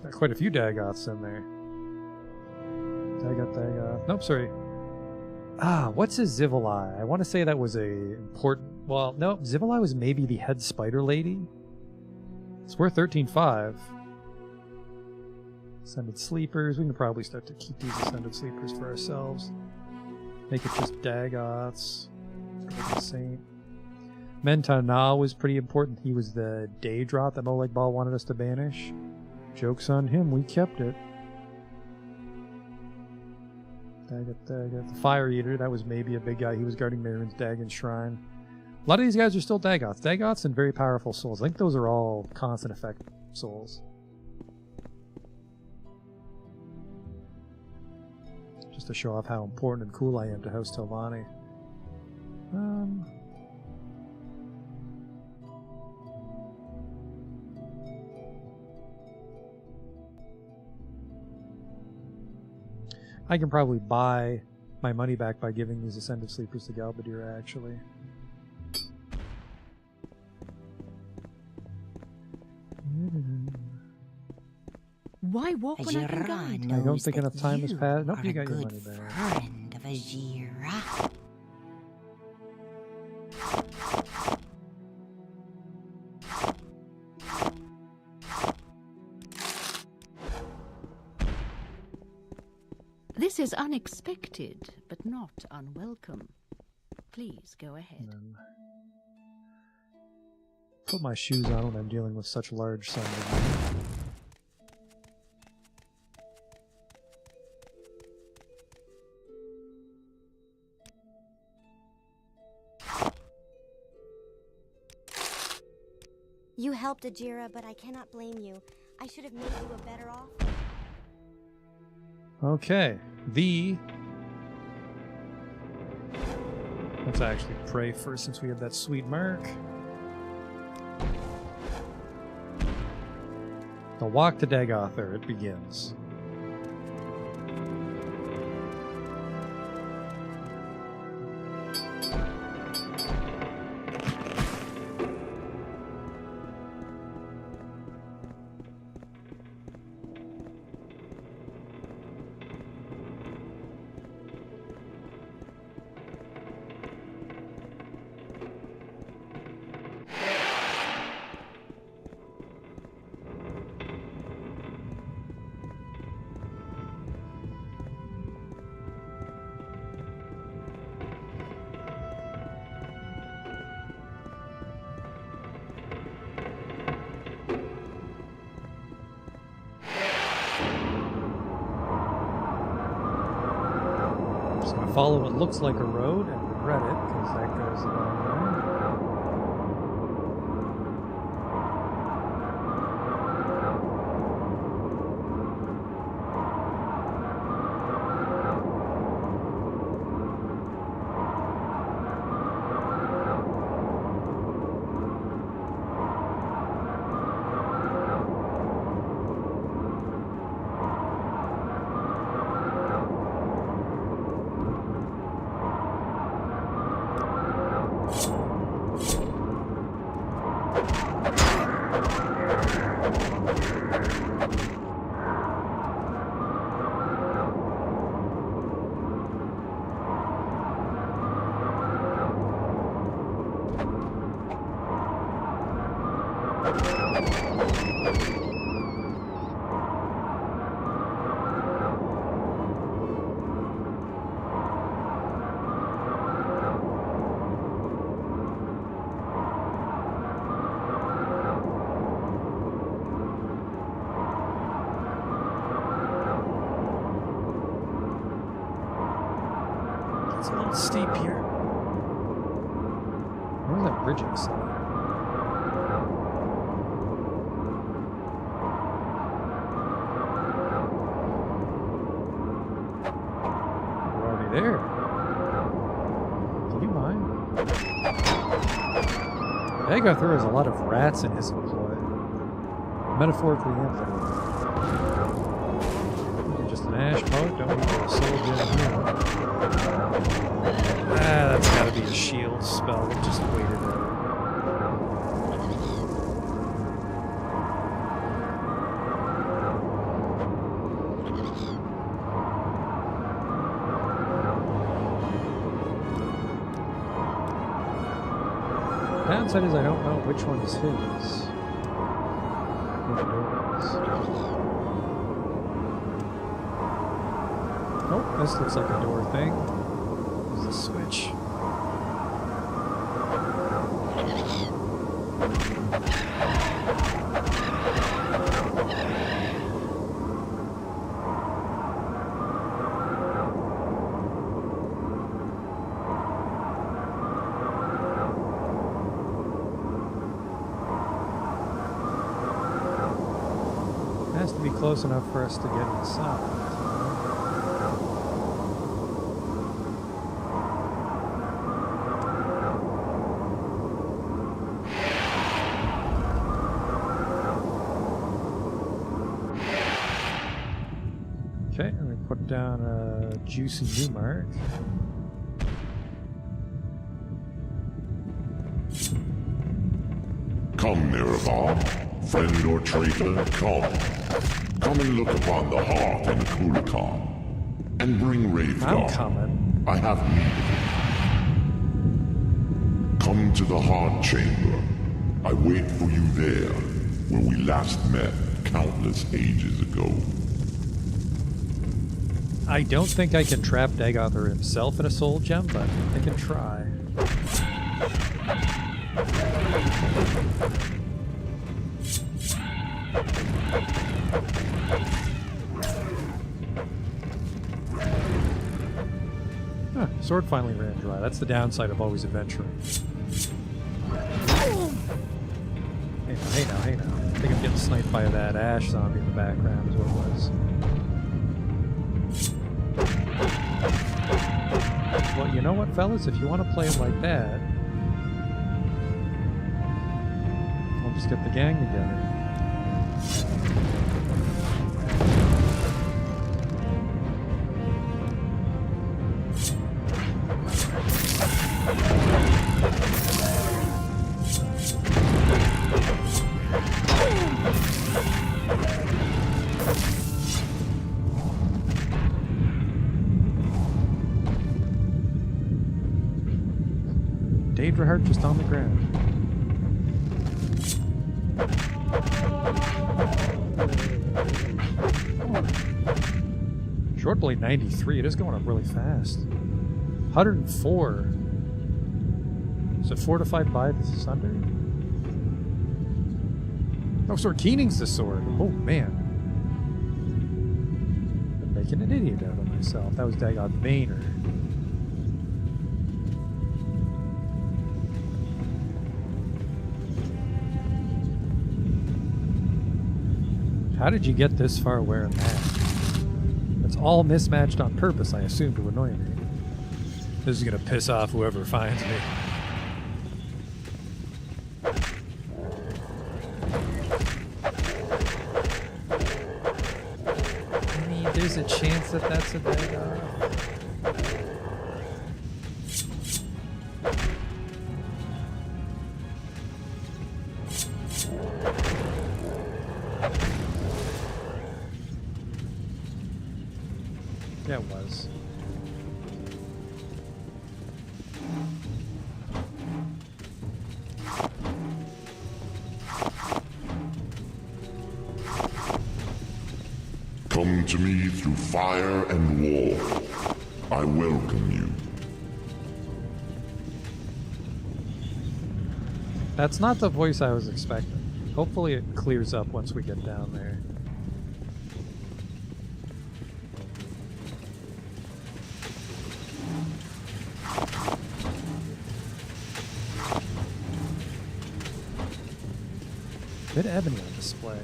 Got quite a few Dagoths in there. Dagoth. Nope, sorry. What's a Zivali? I want to say that was a important... Well, no, Zivali was maybe the head spider lady. It's worth 13.5. Ascended Sleepers. We can probably start to keep these Ascended Sleepers for ourselves. Make it just Dagoths. Saint. Mentana was pretty important. He was the Daedroth that Molag Bal wanted us to banish. Joke's on him, we kept it. Dagoth. The Fire Eater, that was maybe a big guy. He was guarding Marin's Dagon Shrine. A lot of these guys are still Dagoths. Dagoths and very powerful souls. I think those are all constant effect souls. Just to show off how important and cool I am to House Telvanni. I can probably buy my money back by giving these Ascended Sleepers to Galbadir, actually. Why walk when I can guide? I don't think enough time has passed. Nope, you got your money back. Friend of Ajira. This is unexpected, but not unwelcome. Please go ahead. Put my shoes on when I'm dealing with such large sums of money. You helped Ajira, but I cannot blame you. I should have made you a better offer. Okay, let's actually pray first since we have that sweet mark. The walk to Dagother, it begins. Follow what looks like a road and regret it, because that goes the wrong way. It's a little steep here. Where's that bridge I saw? there. Do you mind? Agatha has a lot of rats in his employ. Metaphorically and literally. You're just an ash poet, don't need a soul gem here. Ah, that's gotta be a shield spell that just waited out. Downside is I don't know which one is his. Oh, this looks like a door thing. There's a switch. Has to be close enough for us to get inside. Okay, and we put down a juicy new mark. Come, Mirabar, friend or traitor, come. Come and look upon the heart in Kulikon, and bring Ravegar. I'm coming. I have need of you. Come to the heart chamber. I wait for you there, where we last met countless ages ago. I don't think I can trap Dagothar himself in a soul gem, but I can try. Huh, sword finally ran dry. That's the downside of always adventuring. Hey now. I think I'm getting sniped by that ash zombie in the background is what it was. Well, you know what, fellas? If you want to play it like that, I'll just get the gang together. Daedra just on the ground. Short blade 93, it is going up really fast. 104. Is it fortified by the Sunder? Oh, Sword Keening's the sword. Oh, man. I'm making an idiot out of myself. That was Dagon Vayner. How did you get this far wearing that? It's all mismatched on purpose, I assume, to annoy me. This is gonna piss off whoever finds me. I mean, there's a chance that that's a Dagon. Yeah, it was. Come to me through fire and war. I welcome you. That's not the voice I was expecting. Hopefully it clears up once we get down there. Bit ebony on display.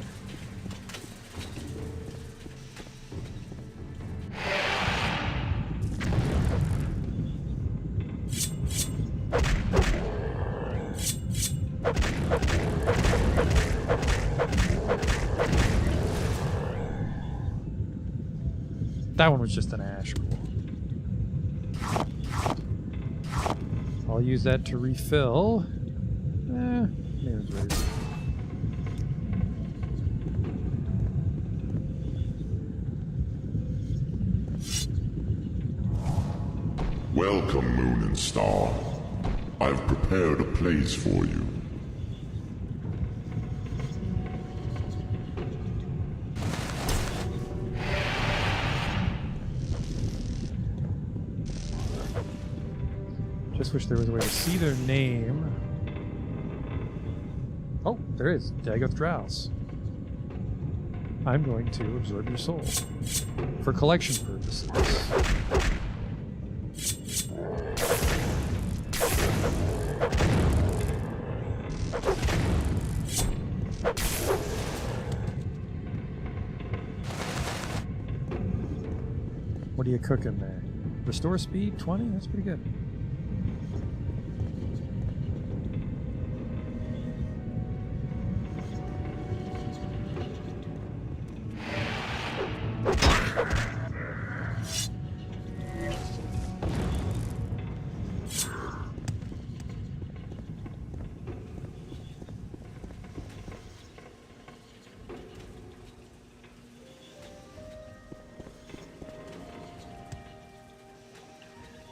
That one was just an ash. Cool. I'll use that to refill. There's razor. Welcome, Moon and Star. I've prepared a place for you. Just wish there was a way to see their name. Oh, there is. Dagoth Drows. I'm going to absorb your soul. For collection purposes. What are you cooking there? Restore speed 20? That's pretty good.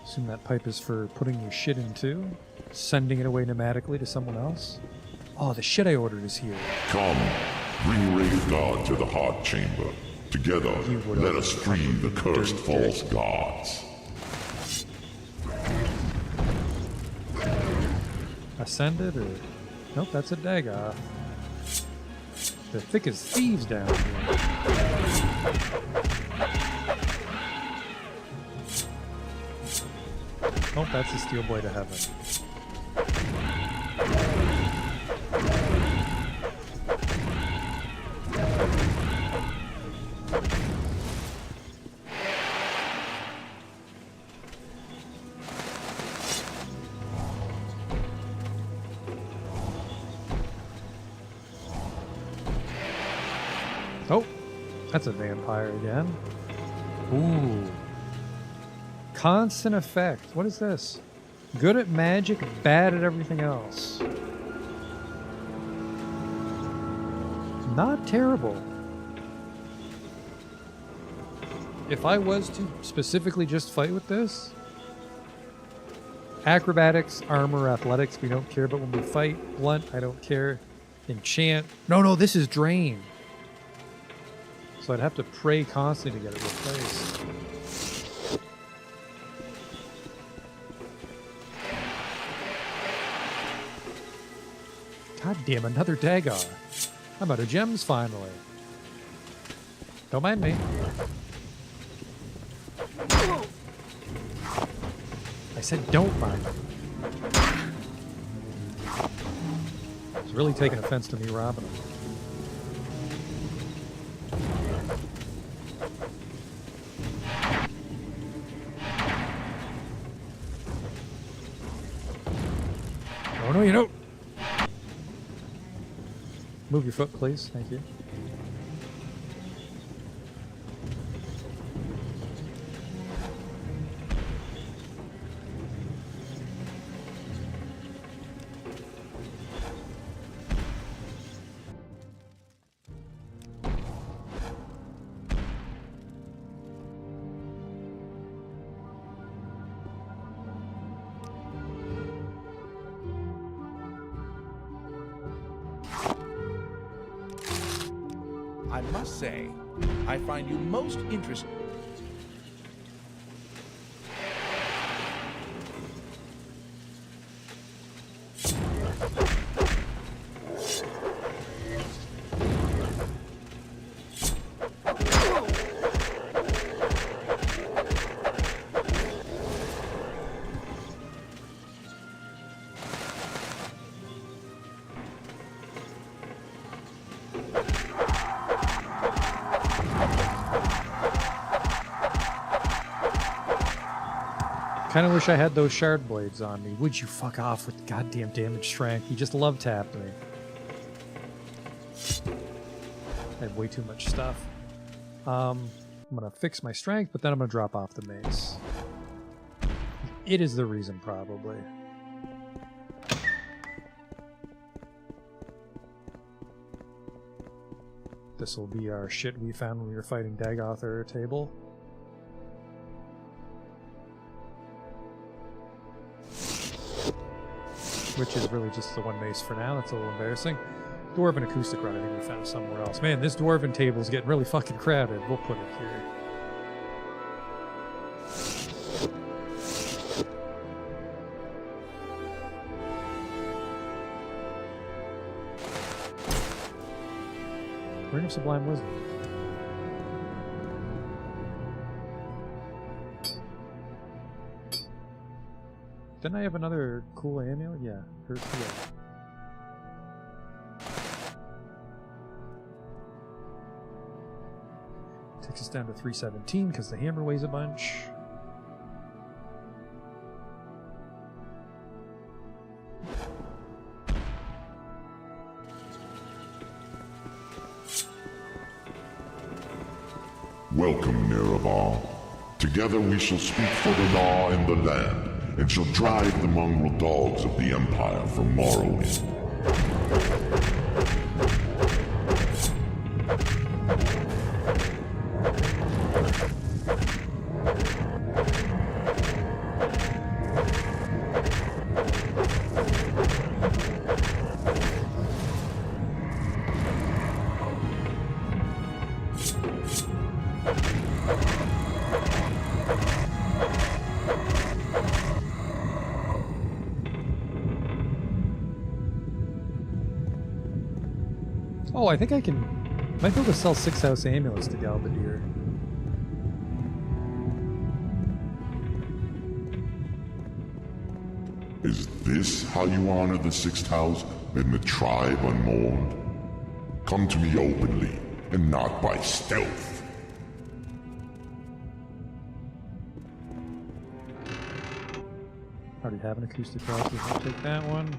Assume that pipe is for putting your shit into, sending it away pneumatically to someone else. Oh, the shit I ordered is here. Come, bring Wraithguard to the heart chamber. Together, let us free the cursed false gods. Ascended or... Nope, that's a Dagoth. They're thick as thieves down here. Oh, that's the Steel Blade of Heaven. Oh, that's a vampire again. Ooh. Constant effect. What is this? Good at magic, bad at everything else. Not terrible. If I was to specifically just fight with this, acrobatics, armor, athletics, we don't care, but when we fight, blunt, I don't care. Enchant. No, this is drain. So I'd have to pray constantly to get it replaced. God damn, another Dagoth. I'm out of gems finally. Don't mind me. I said don't mind me. He's really taking offense to me robbing him. Oh no, you don't. Move your foot, please. Thank you. I must say, I find you most interesting. Kind of wish I had those shard blades on me. Would you fuck off with goddamn damage strength? You just love tapped me. I have way too much stuff. I'm going to fix my strength, but then I'm going to drop off the mace. It is the reason, probably. This will be our shit we found when we were fighting Dagoth table. Which is really just the one mace for now. That's a little embarrassing. Dwarven acoustic rod, I think we found somewhere else. Man, this dwarven table is getting really fucking crowded. We'll put it here. Ring of Sublime Wisdom. Didn't I have another cool amulet? Yeah, Earth Heal. Takes us down to 317 because the hammer weighs a bunch. Welcome, Miraval. Together we shall speak for the law in the land, and shall drive the mongrel dogs of the Empire from Morrowind. Oh, I think I can... might be able to sell 6 house amulets to Galbadir. Is this how you honor the Sixth House and the tribe unmourned? Come to me openly, and not by stealth. Already have an acoustic rod, so I'll take that one.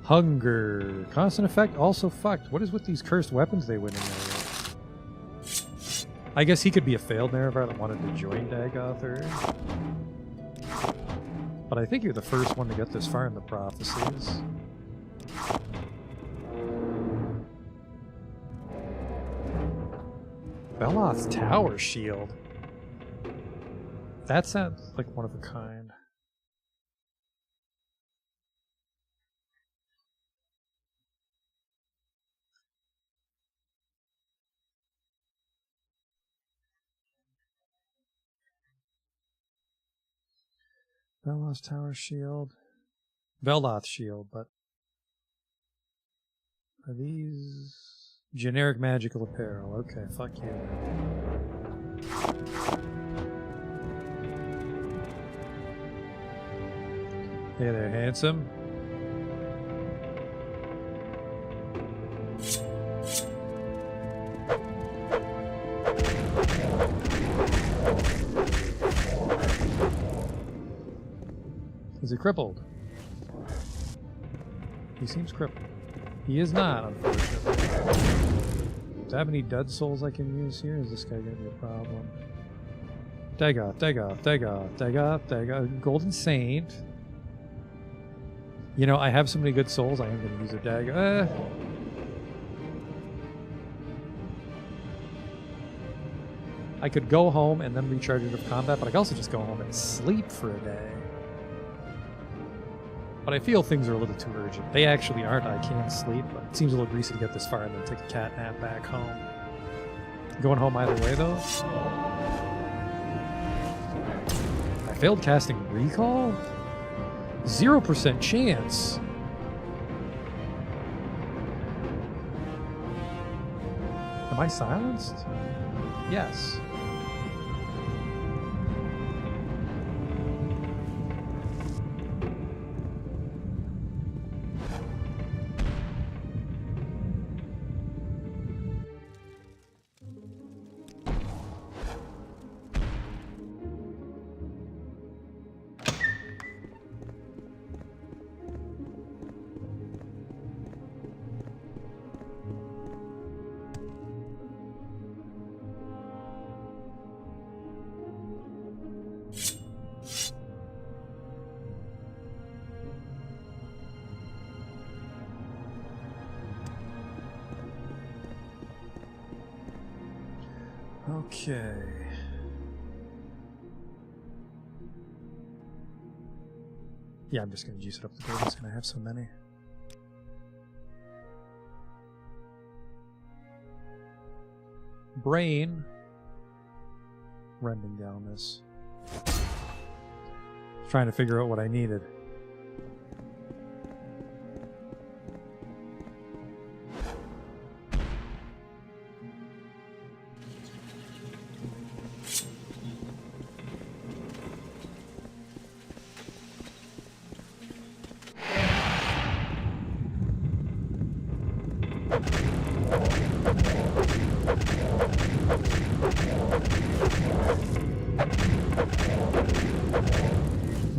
Hunger. Constant effect, also fucked. What is with these cursed weapons they went in there with? I guess he could be a failed Nerevar that wanted to join Dagoth. But I think you're the first one to get this far in the prophecies. Beloth's Tower Shield. That sounds like one of a kind. Beloth's Tower Shield. Veloth Shield, but are these generic magical apparel? Okay, fuck you. Hey there, handsome. Is he crippled? He seems crippled. He is not, unfortunately. Do I have any dead souls I can use here? Is this guy going to be a problem? Dagoth, Dagoth, Dagoth, Dagoth, Dagoth. Golden Saint. You know, I have so many good souls, I am going to use a Dagoth. I could go home and then recharge it with combat, but I could also just go home and sleep for a day. But I feel things are a little too urgent. They actually aren't. I can't sleep, but it seems a little greasy to get this far and then take a cat nap back home. Going home either way, though. I failed casting Recall? 0% chance. Am I silenced? Yes. Okay. Yeah, I'm just going to juice it up the gold and I have so many. Brain. Rending down this. Trying to figure out what I needed.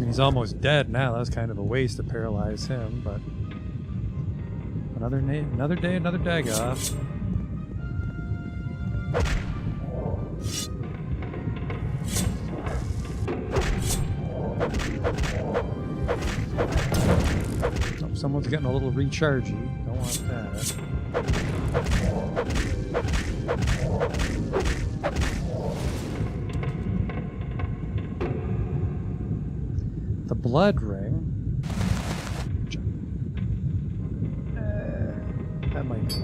He's almost dead now. That was kind of a waste to paralyze him, but another day, another Dagoth. Oh, someone's getting a little rechargey. Don't want that. The blood ring. That might be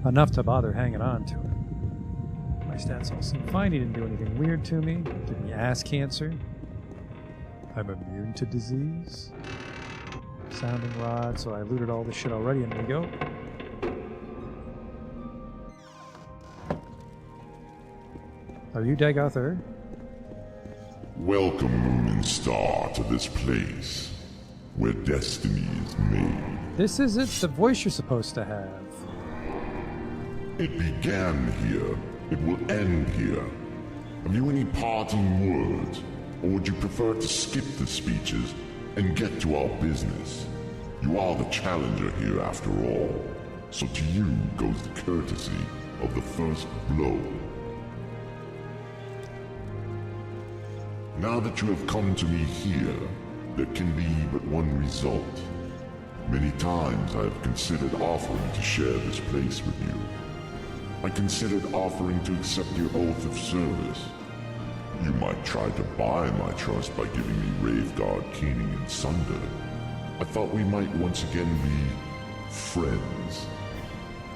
enough to bother hanging on to it. My stats all seem fine. He didn't do anything weird to me. Give me ass cancer. I'm immune to disease. Sounding rod. So I looted all this shit already, and there we go. Are you Dagoth? Welcome, Moon and Star, to this place where destiny is made. This isn't the voice you're supposed to have. It began here. It will end here. Have you any parting words, or would you prefer to skip the speeches and get to our business? You are the challenger here after all, so to you goes the courtesy of the first blow. Now that you have come to me here, there can be but one result. Many times I have considered offering to share this place with you. I considered offering to accept your oath of service. You might try to buy my trust by giving me Raveguard, Keening, and Sunder. I thought we might once again be friends,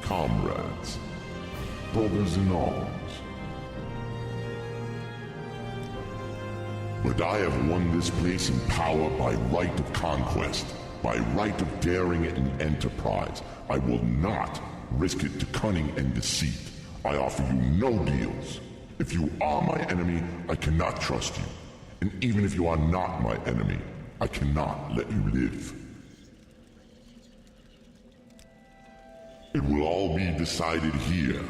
comrades, brothers in arms. But I have won this place in power by right of conquest, by right of daring and enterprise. I will not risk it to cunning and deceit. I offer you no deals. If you are my enemy, I cannot trust you. And even if you are not my enemy, I cannot let you live. It will all be decided here.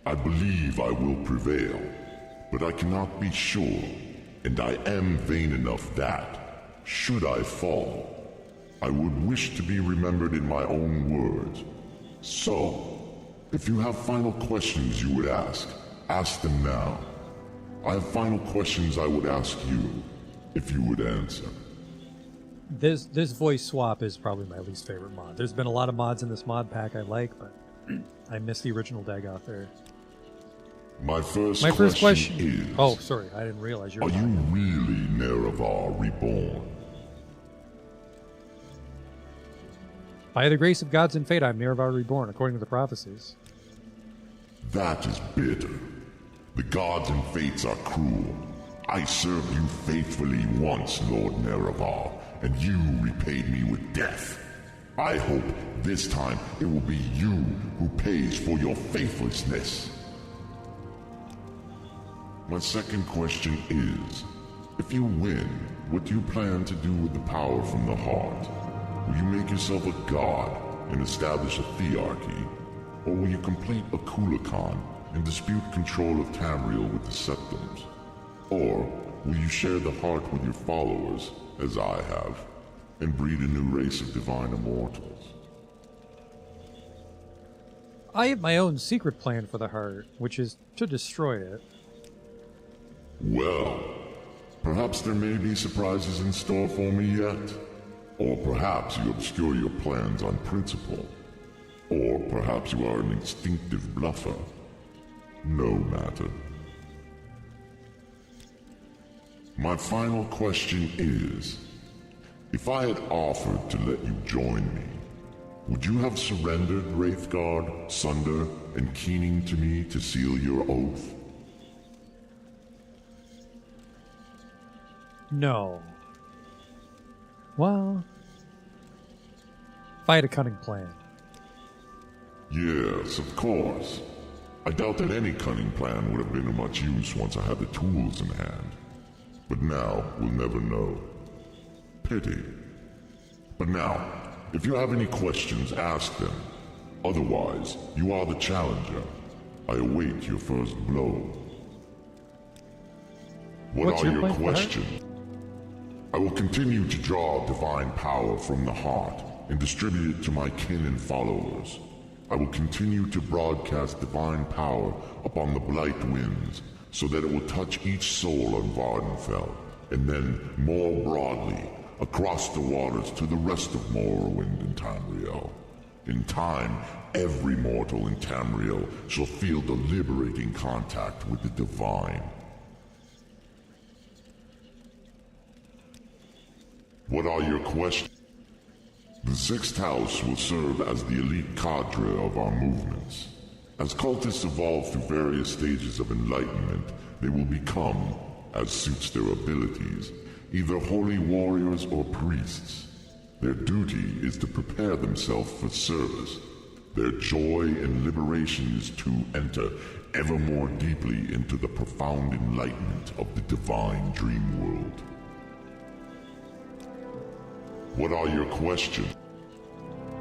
I believe I will prevail, but I cannot be sure. And I am vain enough that, should I fall, I would wish to be remembered in my own words. So, if you have final questions you would ask them now. I have final questions I would ask you, if you would answer. This voice swap is probably my least favorite mod. There's been a lot of mods in this mod pack I like, but I miss the original Dagoth there. My first question is... Oh, sorry, I didn't realize you were... Are you really Nerevar reborn? By the grace of gods and fate, I'm Nerevar reborn, according to the prophecies. That is bitter. The gods and fates are cruel. I served you faithfully once, Lord Nerevar, and you repaid me with death. I hope this time it will be you who pays for your faithlessness. My second question is, if you win, what do you plan to do with the power from the heart? Will you make yourself a god and establish a thearchy? Or will you complete a Kulakan and dispute control of Tamriel with the Septums? Or will you share the heart with your followers, as I have, and breed a new race of divine immortals? I have my own secret plan for the heart, which is to destroy it. Well, perhaps there may be surprises in store for me yet. Or perhaps you obscure your plans on principle. Or perhaps you are an instinctive bluffer. no matter. My final question is, if I had offered to let you join me, would you have surrendered Wraithguard, Sunder, and Keening to me to seal your oath? No. Well, if I had a cunning plan. Yes, of course. I doubt that any cunning plan would have been of much use once I had the tools in hand. But now, we'll never know. Pity. But now, if you have any questions, ask them. Otherwise, you are the challenger. I await your first blow. What are your questions? I will continue to draw divine power from the heart and distribute it to my kin and followers. I will continue to broadcast divine power upon the Blight Winds, so that it will touch each soul on Vardenfell, and then, more broadly, across the waters to the rest of Morrowind and Tamriel. In time, every mortal in Tamriel shall feel the liberating contact with the divine. What are your questions? The Sixth House will serve as the elite cadre of our movements. As cultists evolve through various stages of enlightenment, they will become, as suits their abilities, either holy warriors or priests. Their duty is to prepare themselves for service. Their joy and liberation is to enter ever more deeply into the profound enlightenment of the divine dream world. What are your questions?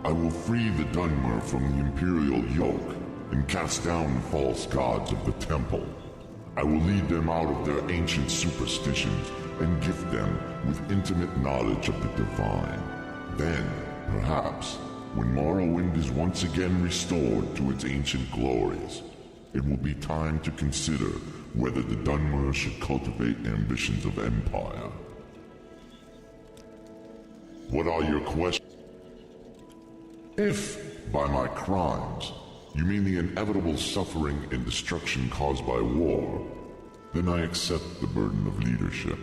I will free the Dunmer from the Imperial yoke and cast down the false gods of the temple. I will lead them out of their ancient superstitions and gift them with intimate knowledge of the divine. Then, perhaps, when Morrowind is once again restored to its ancient glories, it will be time to consider whether the Dunmer should cultivate ambitions of empire. What are your questions? If, by my crimes, you mean the inevitable suffering and destruction caused by war, then I accept the burden of leadership.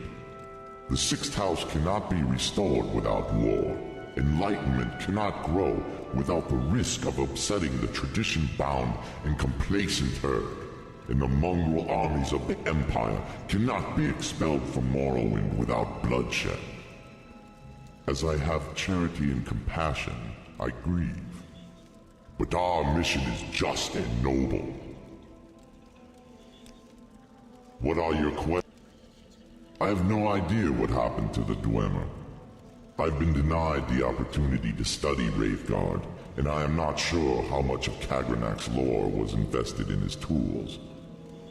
The Sixth House cannot be restored without war. Enlightenment cannot grow without the risk of upsetting the tradition-bound and complacent herd. And the mongrel armies of the Empire cannot be expelled from Morrowind without bloodshed. As I have charity and compassion, I grieve. But our mission is just and noble. What are your questions? I have no idea what happened to the Dwemer. I've been denied the opportunity to study Wraithguard, and I am not sure how much of Kagranak's lore was invested in his tools,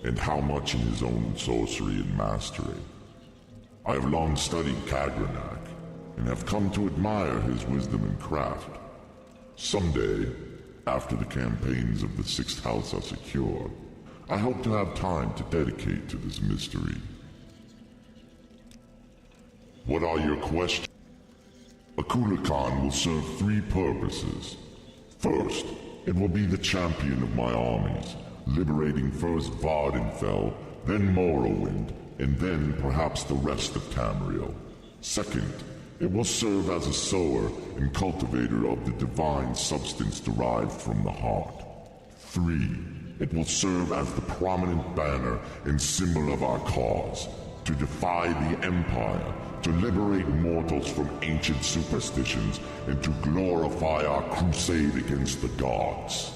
and how much in his own sorcery and mastery. I have long studied Kagranak, and have come to admire his wisdom and craft. Someday, after the campaigns of the Sixth House are secure, I hope to have time to dedicate to this mystery. What are your questions? Akula Khan will serve three purposes. First, it will be the champion of my armies, liberating first Vardenfell, then Morrowind, and then perhaps the rest of Tamriel. Second, it will serve as a sower and cultivator of the divine substance derived from the heart. 3. It will serve as the prominent banner and symbol of our cause, to defy the Empire, to liberate mortals from ancient superstitions, and to glorify our crusade against the gods.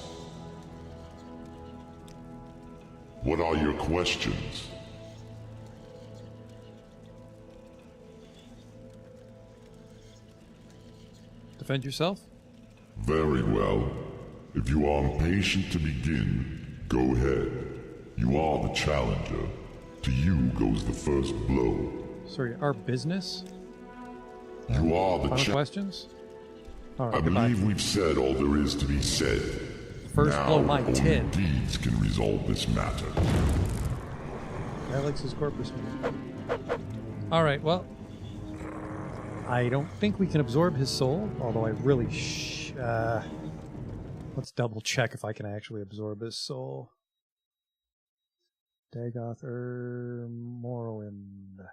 What are your questions? Defend yourself? Very well. If you are impatient to begin, go ahead. You are the challenger. To you goes the first blow. Sorry, our business? You are the Final questions? All right, I believe we've said all there is to be said. First now, blow my only tin. deeds can resolve this matter. Alex is corpus meat. All right, well, I don't think we can absorb his soul, although I really let's double check if I can actually absorb his soul. Dagoth Morrowind.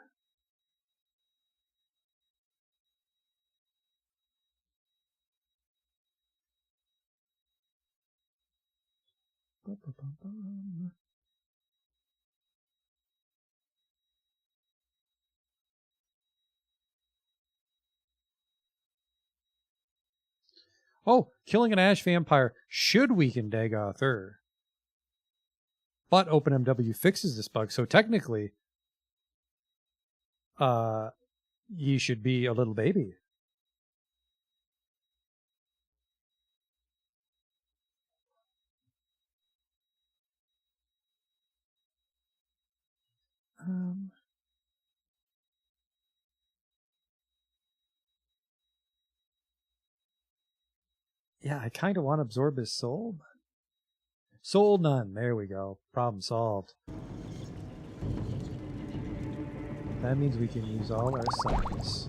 Oh, killing an ash vampire should weaken Dagoth Ur. But OpenMW fixes this bug, so technically, he should be a little baby. Yeah, I kind of want to absorb his soul. Soul none. There we go. Problem solved. That means we can use all our summons.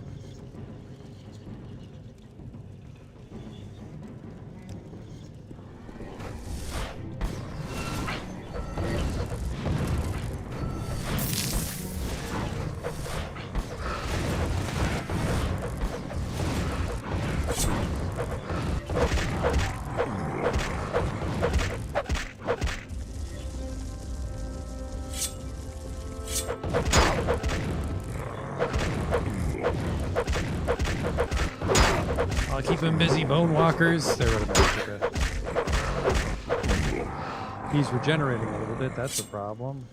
I'll keep him busy, Bone Walkers. They're rid of Magica. He's regenerating a little bit, that's a problem.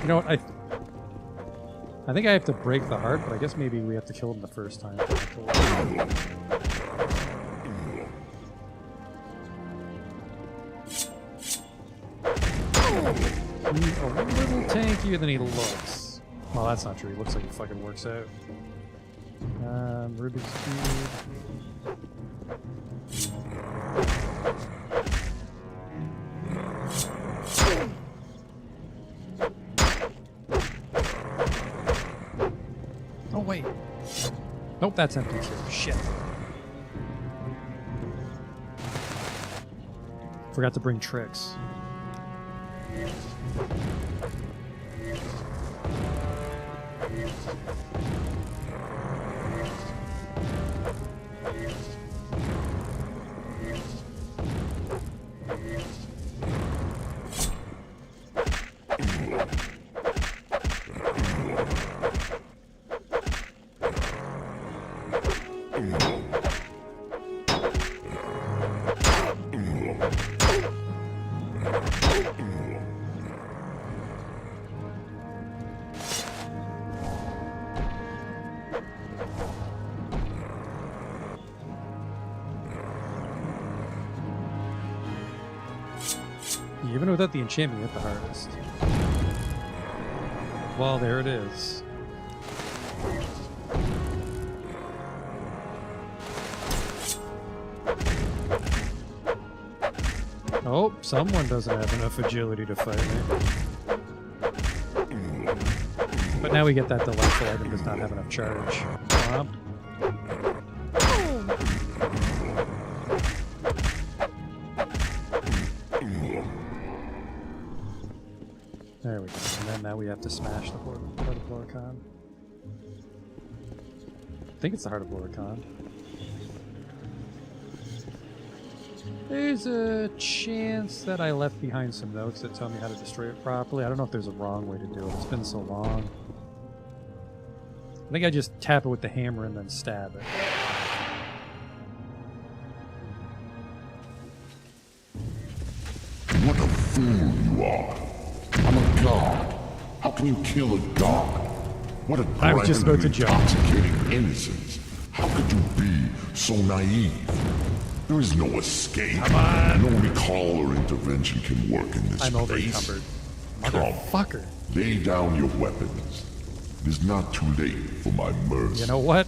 You know what, I think I have to break the heart, but I guess maybe we have to kill him the first time. He's a little tankier than he looks. Well, that's not true. He looks like he fucking works out. Rubik's Cube. Oh, wait. Nope, that's empty too. Shit. Forgot to bring tricks. Even without the enchantment, you hit the hardest. Well, there it is. Oh, someone doesn't have enough agility to fight me. But now we get that delightful item does not have enough charge. There we go. And then now we have to smash the Heart of Lorcan. I think it's the Heart of Lorcan. There's a chance that I left behind some notes that tell me how to destroy it properly. I don't know if there's a wrong way to do it. It's been so long. I think I just tap it with the hammer and then stab it. What a fool you are. I'm a god. How can you kill a god? What a I was just about to jump. Intoxicating innocence. How could you be so naive? There is no escape. Come on. No recall or intervention can work in this I'm over place. encumbered. Come, Motherfucker. lay down your weapons. It is not too late for my mercy. You know what?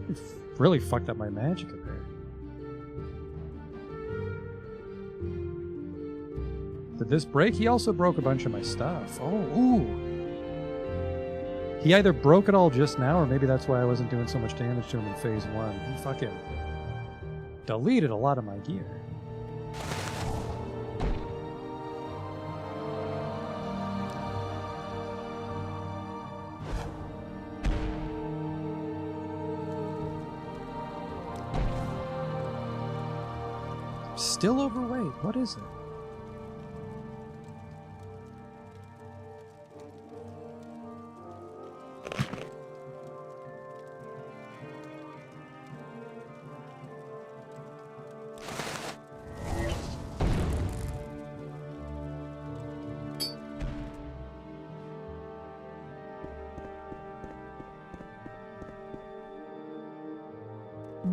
You've really fucked up my magic up there. Did this break? He also broke a bunch of my stuff. Oh, ooh. He either broke it all just now, or maybe that's why I wasn't doing so much damage to him in phase 1. He fucking deleted a lot of my gear. Still overweight. What is it?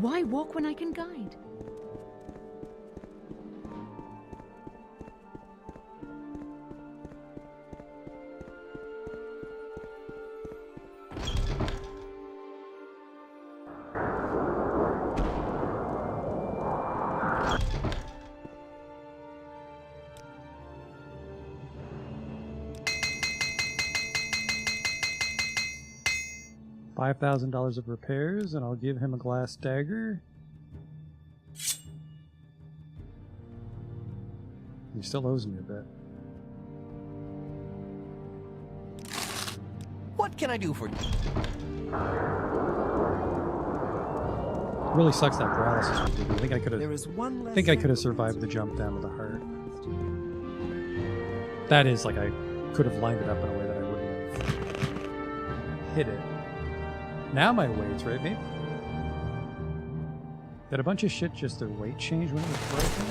Why walk when I can guide? $5,000 of repairs, and I'll give him a glass dagger. He still owes me a bit. What can I do for you? Really sucks that paralysis. I think I could have. There is one less think I could have survived the jump down to the heart. That is, like, I could have lined it up in a way that I wouldn't have hit it. Now my weight's right, maybe? Did a bunch of shit just their weight change when it was broken?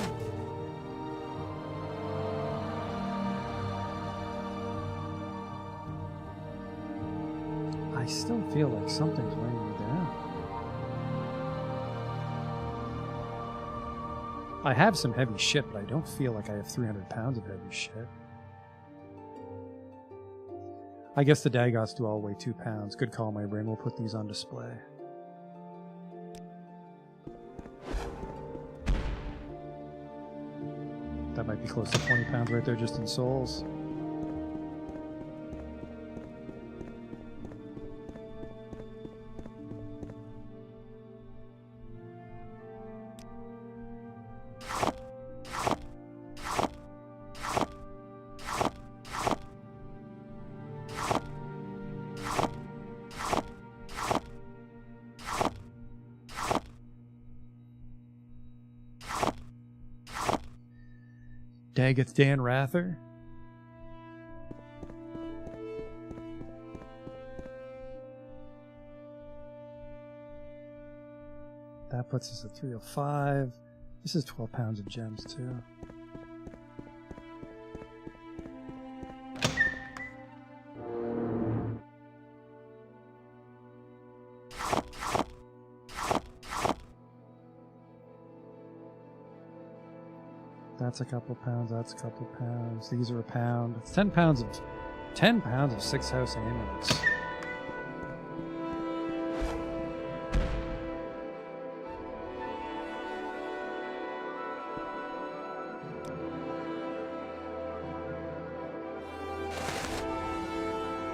I still feel like something's weighing me down. I have some heavy shit, but I don't feel like I have 300 pounds of heavy shit. I guess the Dagots do all weigh 2 pounds. Good call, my brain. We'll put these on display. That might be close to 20 pounds right there just in souls. Daggeth Dan Rather. That puts us at 305. This is 12 pounds of gems too. That's a couple pounds, that's a couple pounds. These are a pound. It's 10 pounds of 6 house amulets.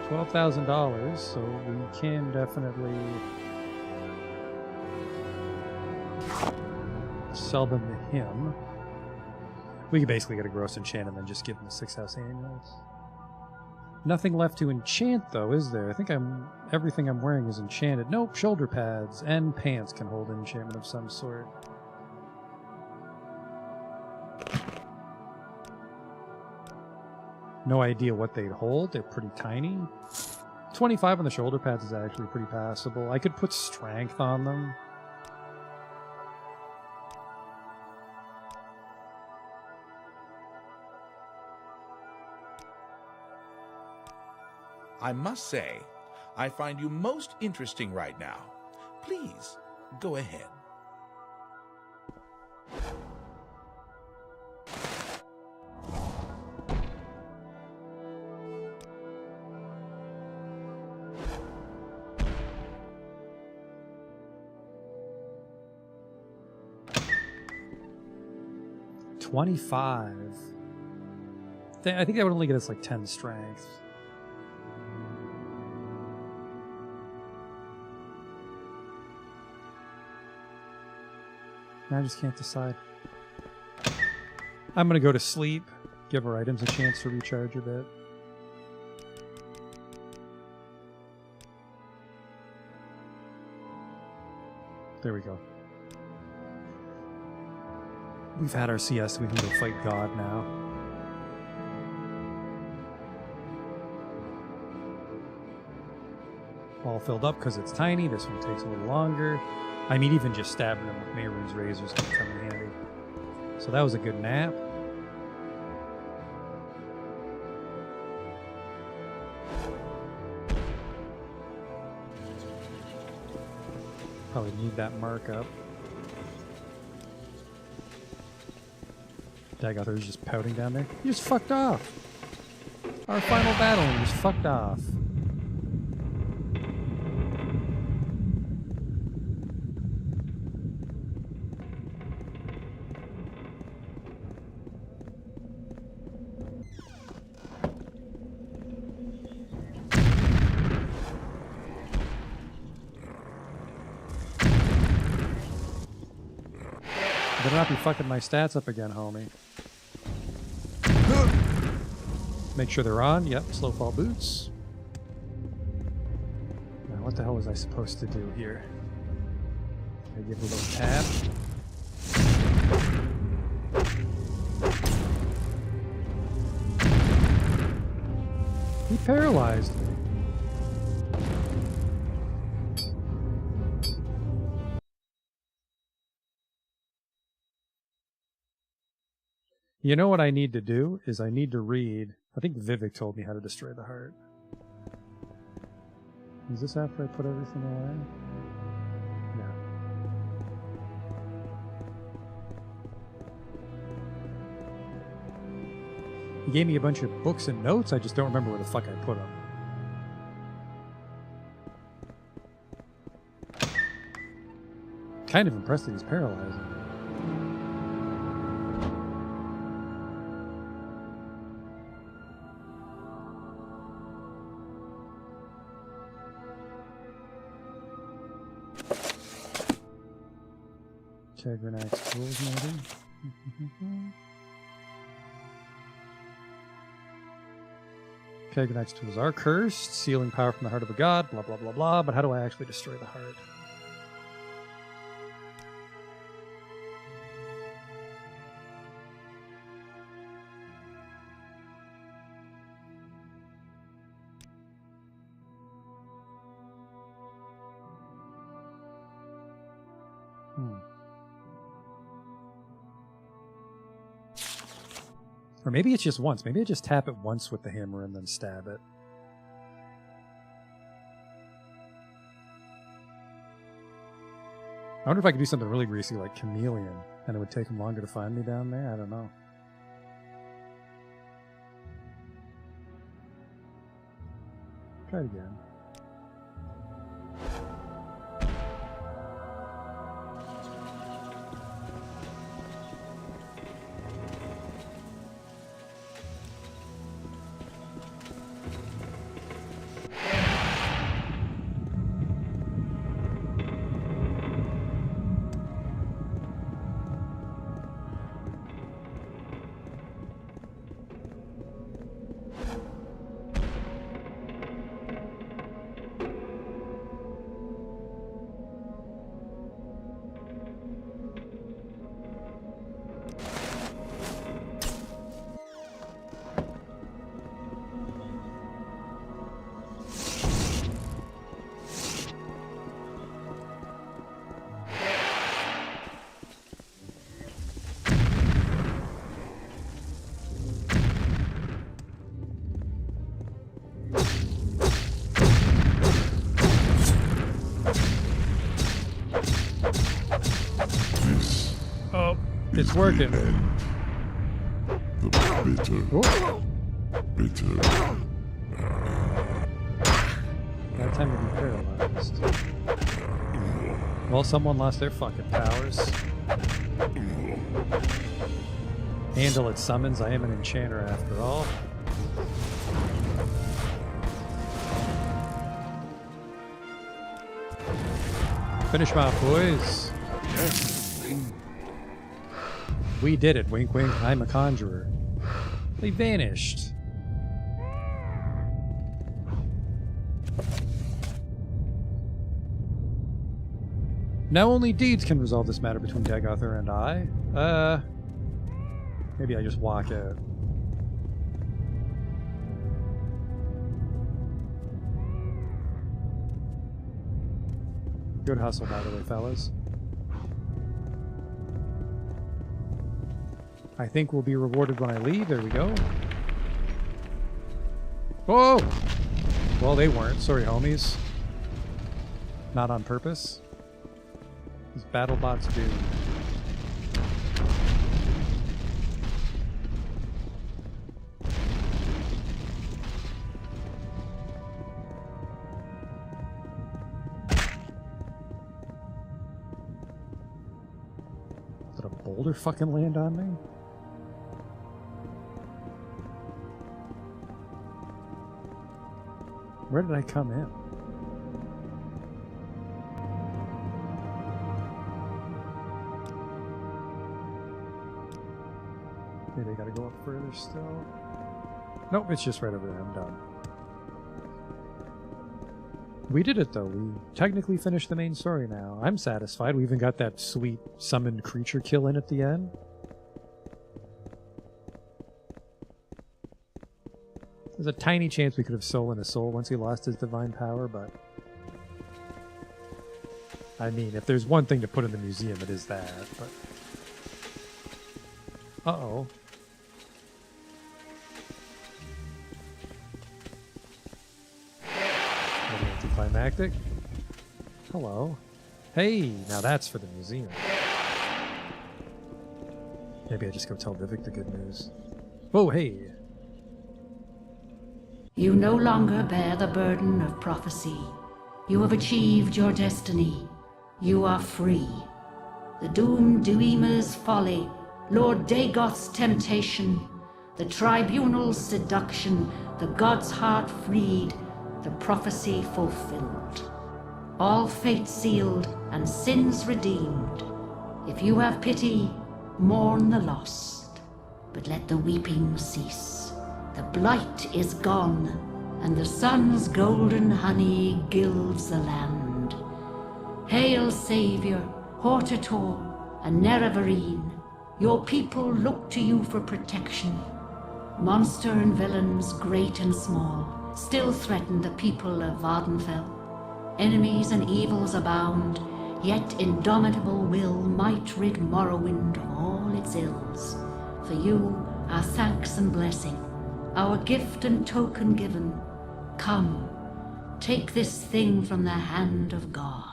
$12,000, so we can definitely sell them to him. We could basically get a gross enchant and then just give him the 6 house amulets. Nothing left to enchant though, is there? I think everything I'm wearing is enchanted. Nope, shoulder pads and pants can hold enchantment of some sort. No idea what they'd hold. They're pretty tiny. 25 on the shoulder pads is actually pretty passable. I could put strength on them. I must say, I find you most interesting right now. Please, go ahead. $25. I think that would only get us like 10 strength. I just can't decide. I'm gonna go to sleep, give our items a chance to recharge a bit. There we go. We've had our CS, we can go fight God now. All filled up because it's tiny. This one takes a little longer. I mean, even just stabbing him with Mehru's razors can come in handy. So that was a good nap. Probably need that markup. Dagothor's just pouting down there. He just fucked off. Our final battle, and he just fucked off. Better not be fucking my stats up again, homie. Make sure they're on. Yep, slow fall boots. Now, what the hell was I supposed to do here? I give a little tap. He paralyzed me. You know what I need to do is I need to read. I think Vivek told me how to destroy the heart. Is this after I put everything away? Yeah. He gave me a bunch of books and notes. I just don't remember where the fuck I put them. Kind of impressed that he's paralyzing. Tegrenax tools, maybe? Tegrenax tools are cursed, sealing power from the heart of a god, blah blah blah blah, but how do I actually destroy the heart? Or maybe it's just once. Maybe I just tap it once with the hammer and then stab it. I wonder if I could do something really greasy like Chameleon, and it would take him longer to find me down there. I don't know. Try it again. It's working. The bitter. Oh. Bitter. That time to be paralyzed. Well, someone lost their fucking powers. Handle its summons. I am an enchanter after all. Finish my boys. We did it. Wink, wink. I'm a conjurer. They vanished. Now only deeds can resolve this matter between Dagothar and I. Maybe I just walk out. Good hustle, by the way, fellas. I think we'll be rewarded when I leave. There we go. Whoa! Well, they weren't. Sorry, homies. Not on purpose. These battle bots do. Did a boulder fucking land on me? Where did I come in? Maybe I gotta go up further still. Nope, it's just right over there. I'm done. We did it though. We technically finished the main story now. I'm satisfied. We even got that sweet summoned creature kill in at the end. There's a tiny chance we could have stolen his soul once he lost his divine power, but... I mean, if there's one thing to put in the museum, it is that, but... Uh-oh. Anticlimactic. Hello. Hey, now that's for the museum. Maybe I just go tell Vivek the good news. Oh, hey. You no longer bear the burden of prophecy. You have achieved your destiny. You are free. The doomed Duima's folly, Lord Dagoth's temptation, the tribunal's seduction, the god's heart freed, the prophecy fulfilled. All fate sealed and sins redeemed. If you have pity, mourn the lost, but let the weeping cease. The blight is gone, and the sun's golden honey gilds the land. Hail, Saviour, Hortator, and Nerevarine. Your people look to you for protection. Monster and villains, great and small, still threaten the people of Vardenfell. Enemies and evils abound, yet indomitable will might rid Morrowind of all its ills. For you, our thanks and blessing, our gift and token given. Come, take this thing from the hand of God.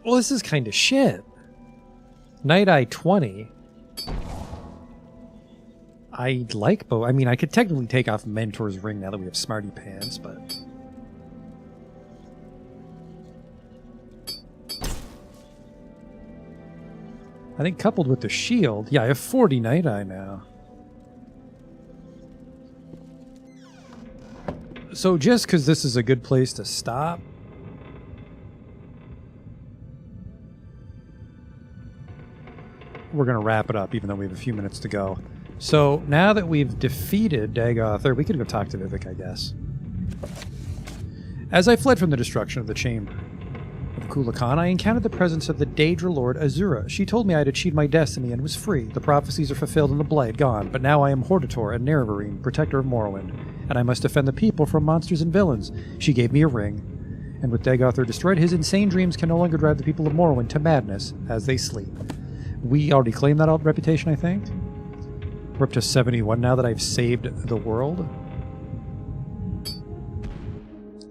Well, this is kind of shit. Night Eye 20. I like bow. I mean, I could technically take off Mentor's ring now that we have Smarty Pants, but... I think coupled with the shield... Yeah, I have 40 Night Eye now. So just because this is a good place to stop... We're going to wrap it up, even though we have a few minutes to go. So, now that we've defeated Dagothar, we can go talk to Vivek, I guess. As I fled from the destruction of the chamber of Kulakan, I encountered the presence of the Daedra Lord Azura. She told me I had achieved my destiny and was free. The prophecies are fulfilled and the blight gone, but now I am Hortator and Nerevarine, protector of Morrowind, and I must defend the people from monsters and villains. She gave me a ring, and with Dagothar destroyed, his insane dreams can no longer drive the people of Morrowind to madness as they sleep. We already claimed that reputation, I think. We're up to 71 now that I've saved the world.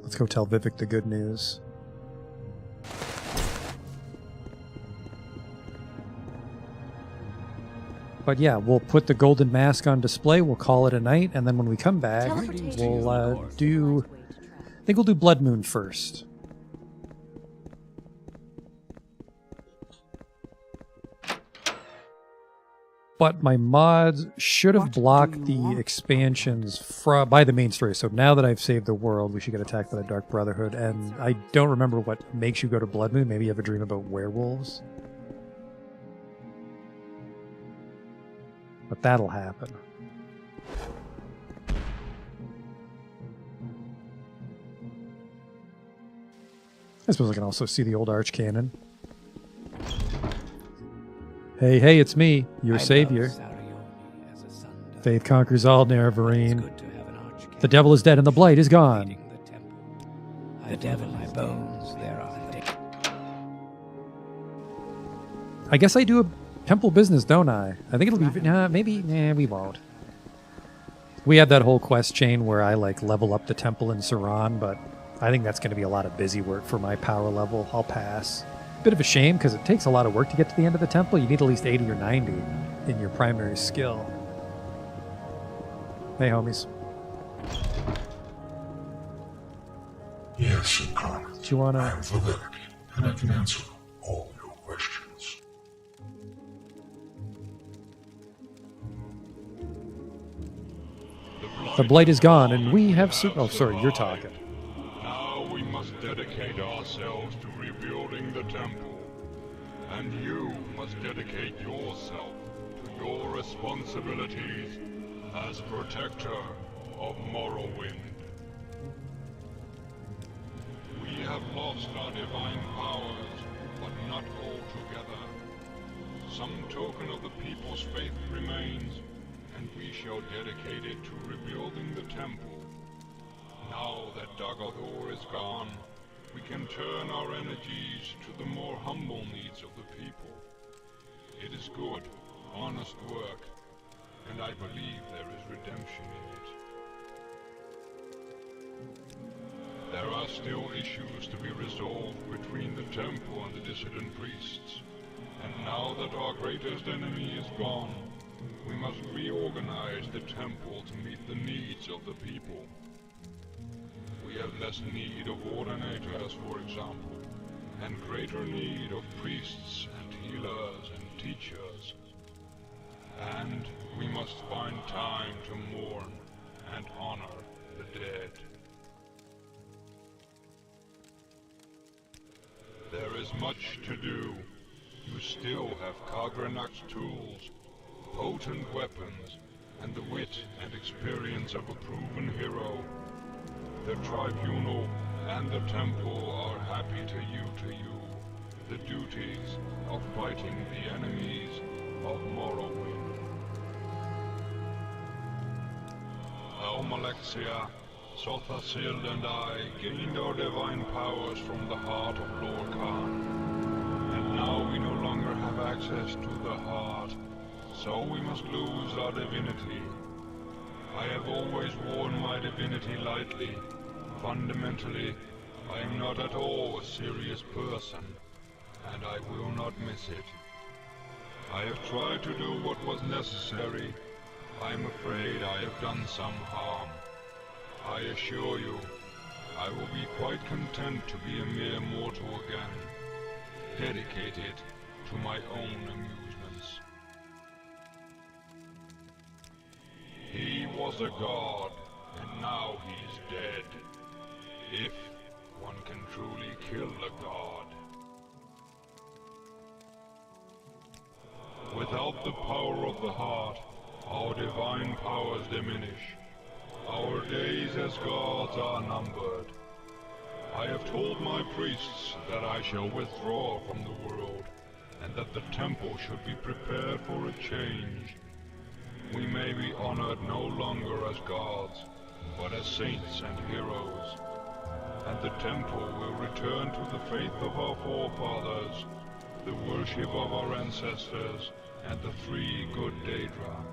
Let's go tell Vivek the good news. But yeah, we'll put the golden mask on display. We'll call it a night, and then when we come back, we'll do. I think we'll do Blood Moon first. But my mods should have blocked the expansions by the main story. So now that I've saved the world, we should get attacked by the Dark Brotherhood. And I don't remember what makes you go to Blood Moon. Maybe you have a dream about werewolves. But that'll happen. I suppose I can also see the old Archcanon. Hey, hey, it's me, your savior. Faith conquers all, Nerevarine. The devil is dead and the blight is gone. The devil in my bones, there are I guess I do a temple business, don't I? I think it'll be... maybe... we won't. We had that whole quest chain where I, like, level up the temple in Saran, but I think that's going to be a lot of busy work for my power level. I'll pass. Bit of a shame, because it takes a lot of work to get to the end of the temple. You need at least 80 or 90 in your primary skill. Hey, homies. Yes, Incarnate. Do you want to... I am Valeric, and I can answer all your questions. The blight is gone, and we have... Oh, sorry, you're talking. Now we must dedicate ourselves to rebuilding the temple. And you must dedicate yourself to your responsibilities as protector of Morrowind. We have lost our divine powers, but not altogether. Some token of the people's faith remains, and we shall dedicate it to rebuilding the temple. Now that Dagorthor is gone, we can turn our energies to the more humble needs of the people. It is good, honest work, and I believe there is redemption in it. There are still issues to be resolved between the temple and the dissident priests, and now that our greatest enemy is gone, we must reorganize the temple to meet the needs of the people. We have less need of ordinators, for example, and greater need of priests and healers and teachers. And we must find time to mourn and honor the dead. There is much to do. You still have Kagranak's tools, potent weapons, and the wit and experience of a proven hero. The Tribunal and the Temple are happy to you the duties of fighting the enemies of Morrowind. Almalexia, Sothasil and I gained our divine powers from the heart of Lord Khan. And now we no longer have access to the heart, so we must lose our divinity. I have always worn my divinity lightly. Fundamentally, I am not at all a serious person, and I will not miss it. I have tried to do what was necessary. I am afraid I have done some harm. I assure you, I will be quite content to be a mere mortal again, dedicated to my own amusements. He was a god, and now he is dead. If one can truly kill a god. Without the power of the heart, our divine powers diminish. Our days as gods are numbered. I have told my priests that I shall withdraw from the world, and that the temple should be prepared for a change. We may be honored no longer as gods, but as saints and heroes. And the temple will return to the faith of our forefathers, the worship of our ancestors, and the three good Daedra,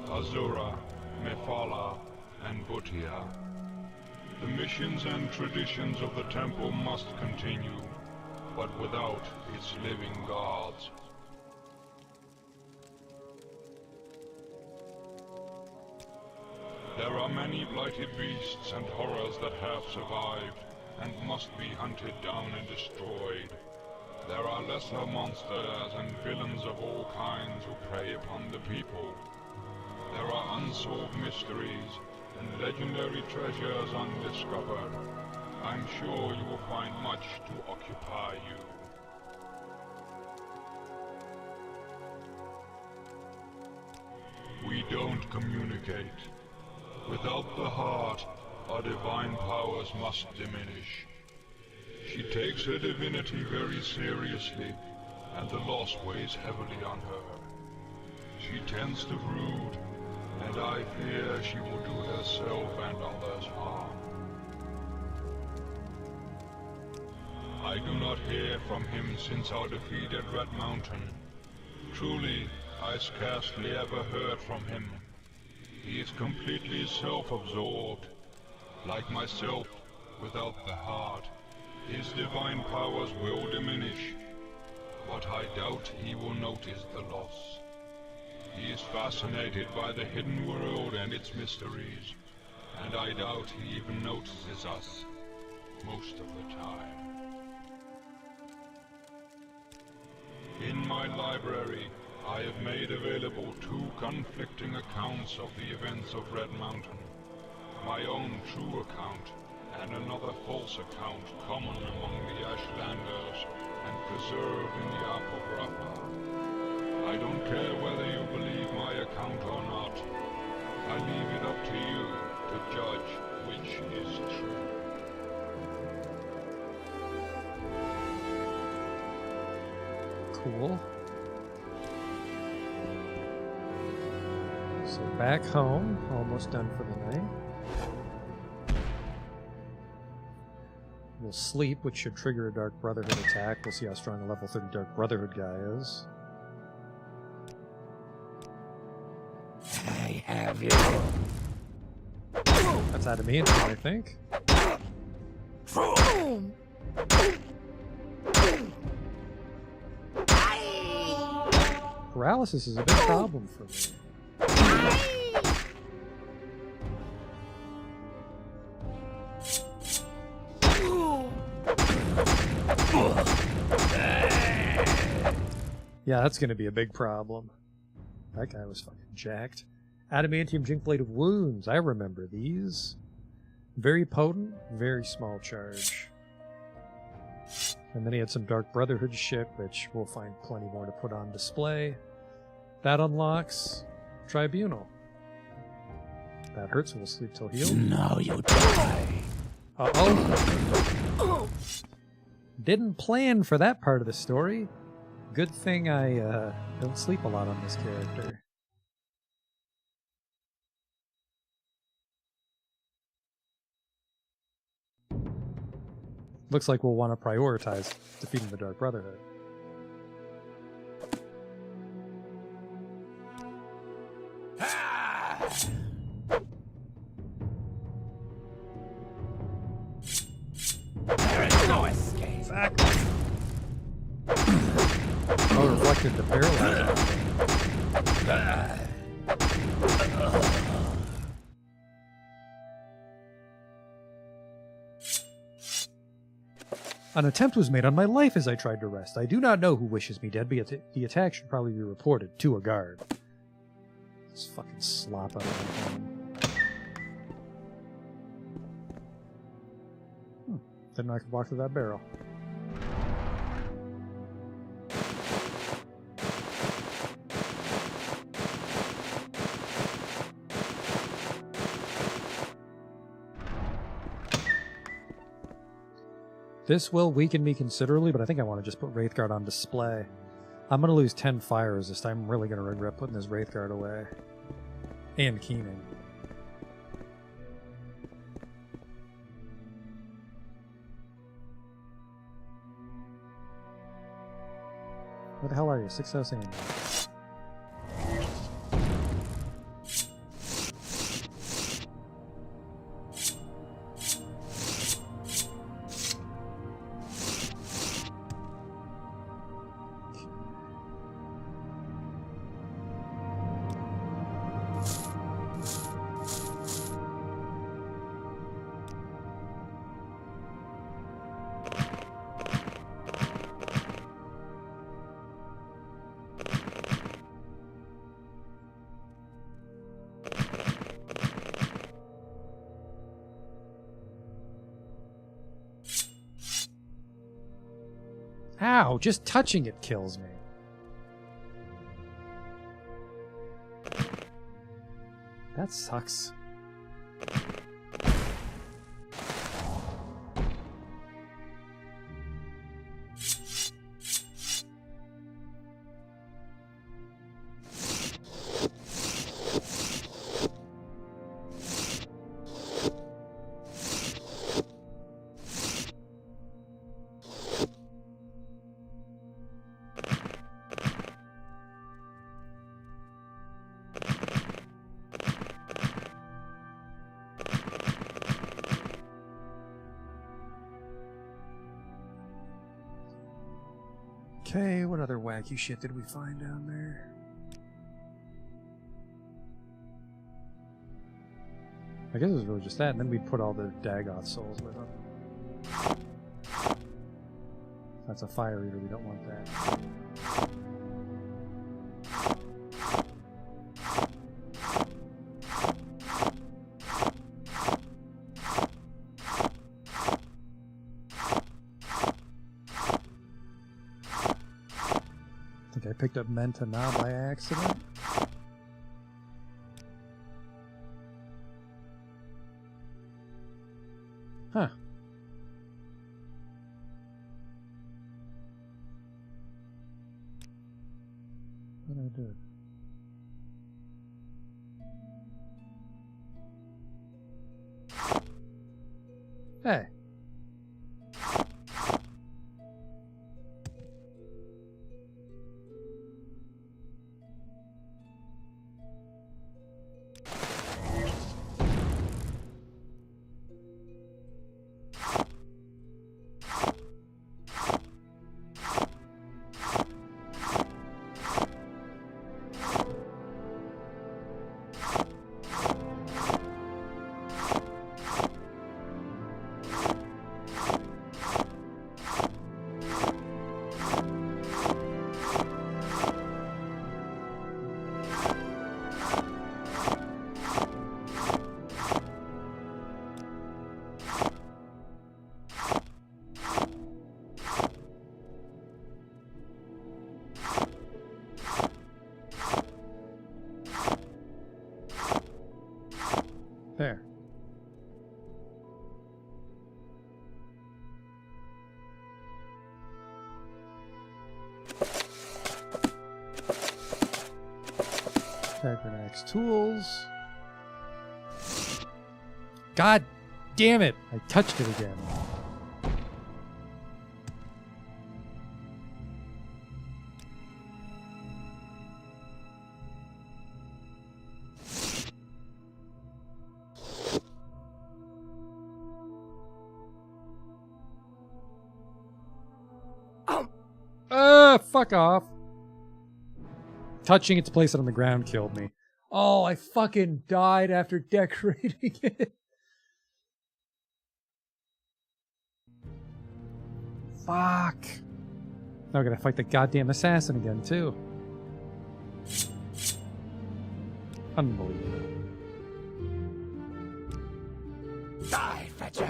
Azura, Mephala, and Bhutia. The missions and traditions of the temple must continue, but without its living gods. There are many blighted beasts and horrors that have survived, and must be hunted down and destroyed. There are lesser monsters and villains of all kinds who prey upon the people. There are unsolved mysteries and legendary treasures undiscovered. I'm sure you will find much to occupy you. We don't communicate. Without the heart, our divine powers must diminish. She takes her divinity very seriously, and the loss weighs heavily on her. She tends to brood, and I fear she will do herself and others harm. I do not hear from him since our defeat at Red Mountain. Truly, I scarcely ever heard from him. He is completely self-absorbed. Like myself, without the heart, his divine powers will diminish. But I doubt he will notice the loss. He is fascinated by the hidden world and its mysteries, and I doubt he even notices us most of the time. In my library, I have made available 2 conflicting accounts of the events of Red Mountain. My own true account, and another false account common among the Ashlanders and preserved in the Apocrypha. I don't care whether you believe my account or not. I leave it up to you to judge which is true. Cool. So back home, almost done for the night. We'll sleep, which should trigger a Dark Brotherhood attack. We'll see how strong a level 30 Dark Brotherhood guy is. I have you. That's adamantium, I think. Paralysis is a big problem for me. Yeah, that's going to be a big problem. That guy was fucking jacked. Adamantium Jink Blade of Wounds. I remember these. Very potent, very small charge. And then he had some Dark Brotherhood shit, which we'll find plenty more to put on display. That unlocks Tribunal. That hurts, we'll sleep till healed. Now you die. Uh-oh. Didn't plan for that part of the story. Good thing I don't sleep a lot on this character. Looks like we'll want to prioritize defeating the Dark Brotherhood. There is no escape. Exactly. Oh, reflected the paralyzer. An attempt was made on my life as I tried to rest. I do not know who wishes me dead, but the attack should probably be reported to a guard. This fucking slop out of my home. Didn't I could walk through that barrel. This will weaken me considerably, but I think I want to just put Wraithguard on display. I'm going to lose 10 fire resist. I'm really going to regret putting this Wraithguard away. And Keening. What the hell are you? 6 house aim. Ow, just touching it kills me. That sucks. Okay, what other wacky shit did we find down there? I guess it was really just that, and then we put all the Dagoth souls with them. That's a fire eater, we don't want that. I think I picked up Menta Na by accident. Huh. What did I do? Hey. There. Axe tools. God damn it! I touched it again. Fuck off. Touching it to place it on the ground killed me. Oh, I fucking died after decorating it. Fuck. Now I gotta fight the goddamn assassin again, too. Unbelievable. Die, fetcher!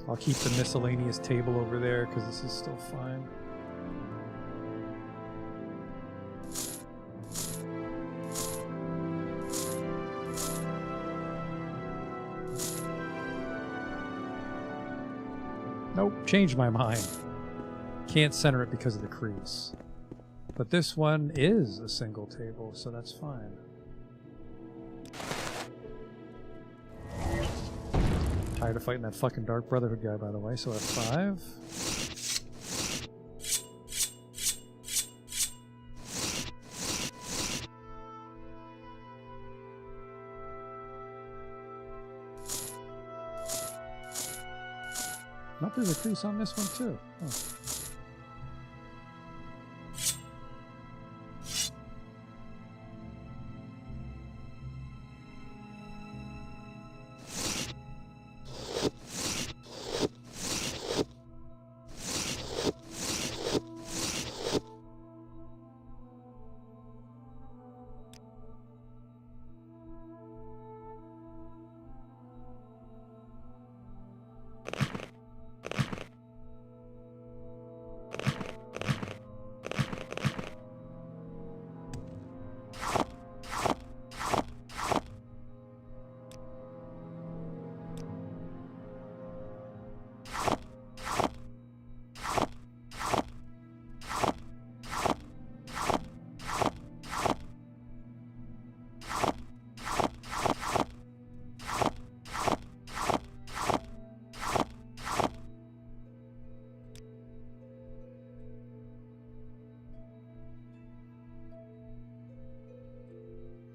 I'll keep the miscellaneous table over there because this is still fine. Nope, changed my mind. Can't center it because of the crease. But this one is a single table, so that's fine. Tired of fighting that fucking Dark Brotherhood guy, by the way, so that's 5. Nope, there's a crease on this one too. Oh.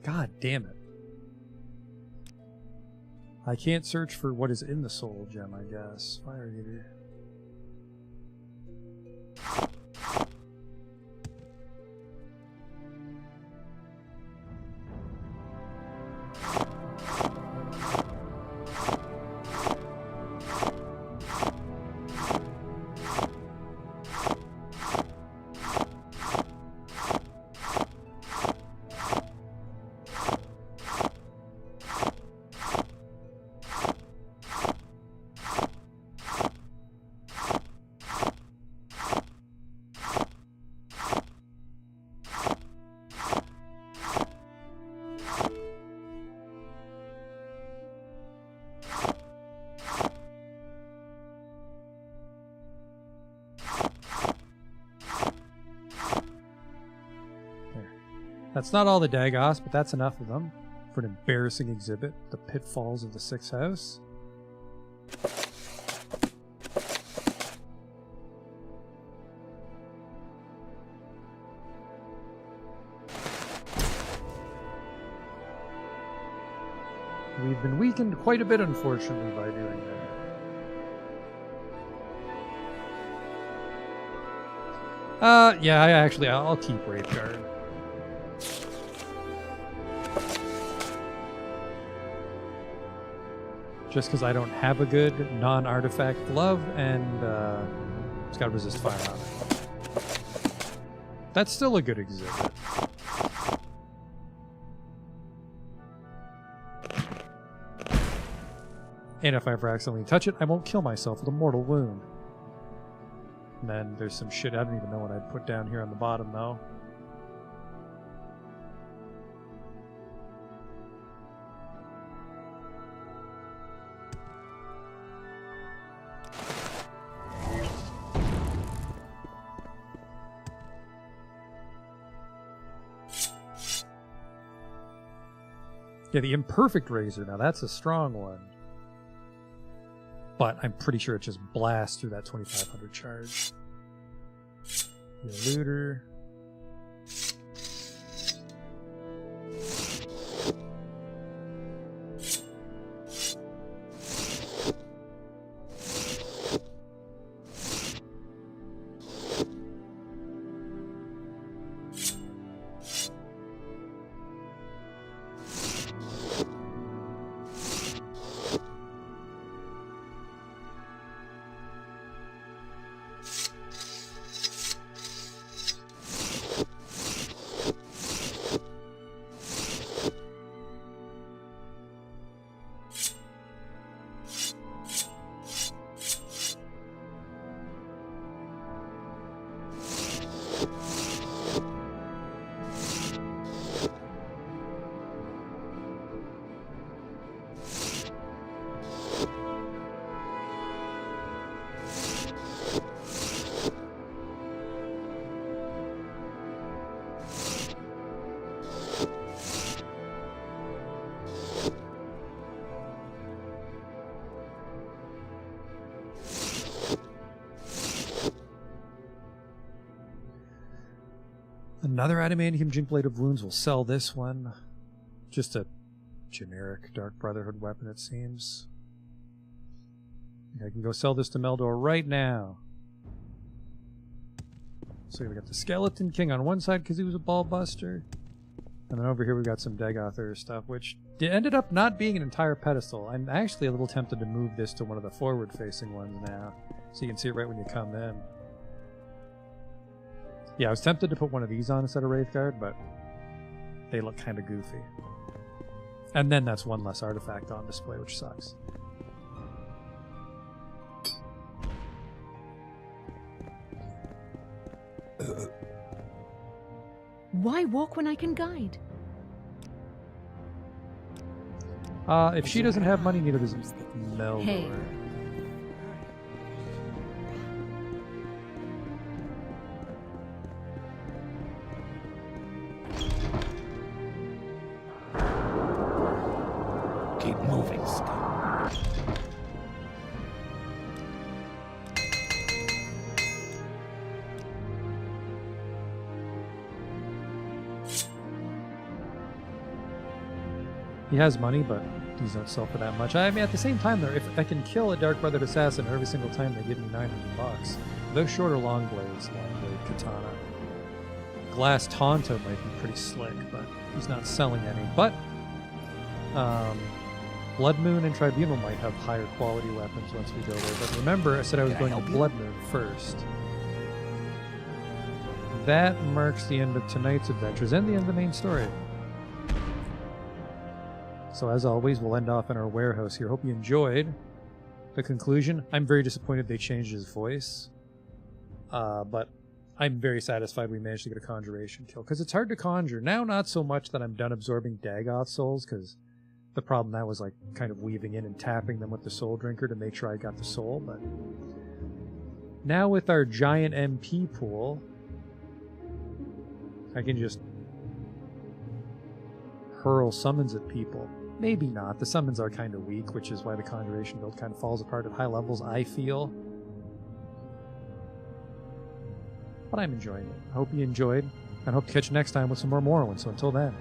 God damn it. I can't search for what is in the soul gem, I guess. Fire eater. That's not all the Dagos, but that's enough of them for an embarrassing exhibit, The Pitfalls of the Sixth House. We've been weakened quite a bit, unfortunately, by doing that. Yeah, I'll keep Wraith Guard. Just because I don't have a good non-artifact glove, and it's got to resist fire on it. That's still a good exhibit. And if I ever accidentally touch it, I won't kill myself with a mortal wound. And then there's some shit I don't even know what I'd put down here on the bottom, though. Yeah, the Imperfect Razor. Now, that's a strong one. But I'm pretty sure it just blasts through that 2500 charge. The Looter. Another adamantium Jink Blade of Wounds will sell this one. Just a generic Dark Brotherhood weapon, it seems. I can go sell this to Meldor right now. So we got the Skeleton King on one side because he was a ball buster. And then over here we got some Dagoth stuff, which ended up not being an entire pedestal. I'm actually a little tempted to move this to one of the forward-facing ones now, so you can see it right when you come in. Yeah, I was tempted to put one of these on instead of Wraithguard, but they look kind of goofy. And then that's one less artifact on display, which sucks. Why walk when I can guide? If she doesn't have money, neither does Meldor. Hey. Keep moving, Scott. He has money, but he's not sell for that much. I mean, at the same time, though, if I can kill a Dark Brothered Assassin every single time they give me 900 bucks, those shorter long blades, long blade katana, Glass Tonto might be pretty slick, but he's not selling any. But Blood Moon and Tribunal might have higher quality weapons once we go there. But remember, I said I was going to Blood Moon first. That marks the end of tonight's adventures and the end of the main story. So as always, we'll end off in our warehouse here. Hope you enjoyed the conclusion. I'm very disappointed they changed his voice. But I'm very satisfied we managed to get a conjuration kill. Because it's hard to conjure. Now not so much that I'm done absorbing Dagoth souls, because the problem now was like kind of weaving in and tapping them with the soul drinker to make sure I got the soul. But now with our giant MP pool, I can just hurl summons at people. Maybe not. The summons are kind of weak, which is why the conjuration build kind of falls apart at high levels, I feel. But I'm enjoying it. I hope you enjoyed, and hope to catch you next time with some more Morrowind. So until then,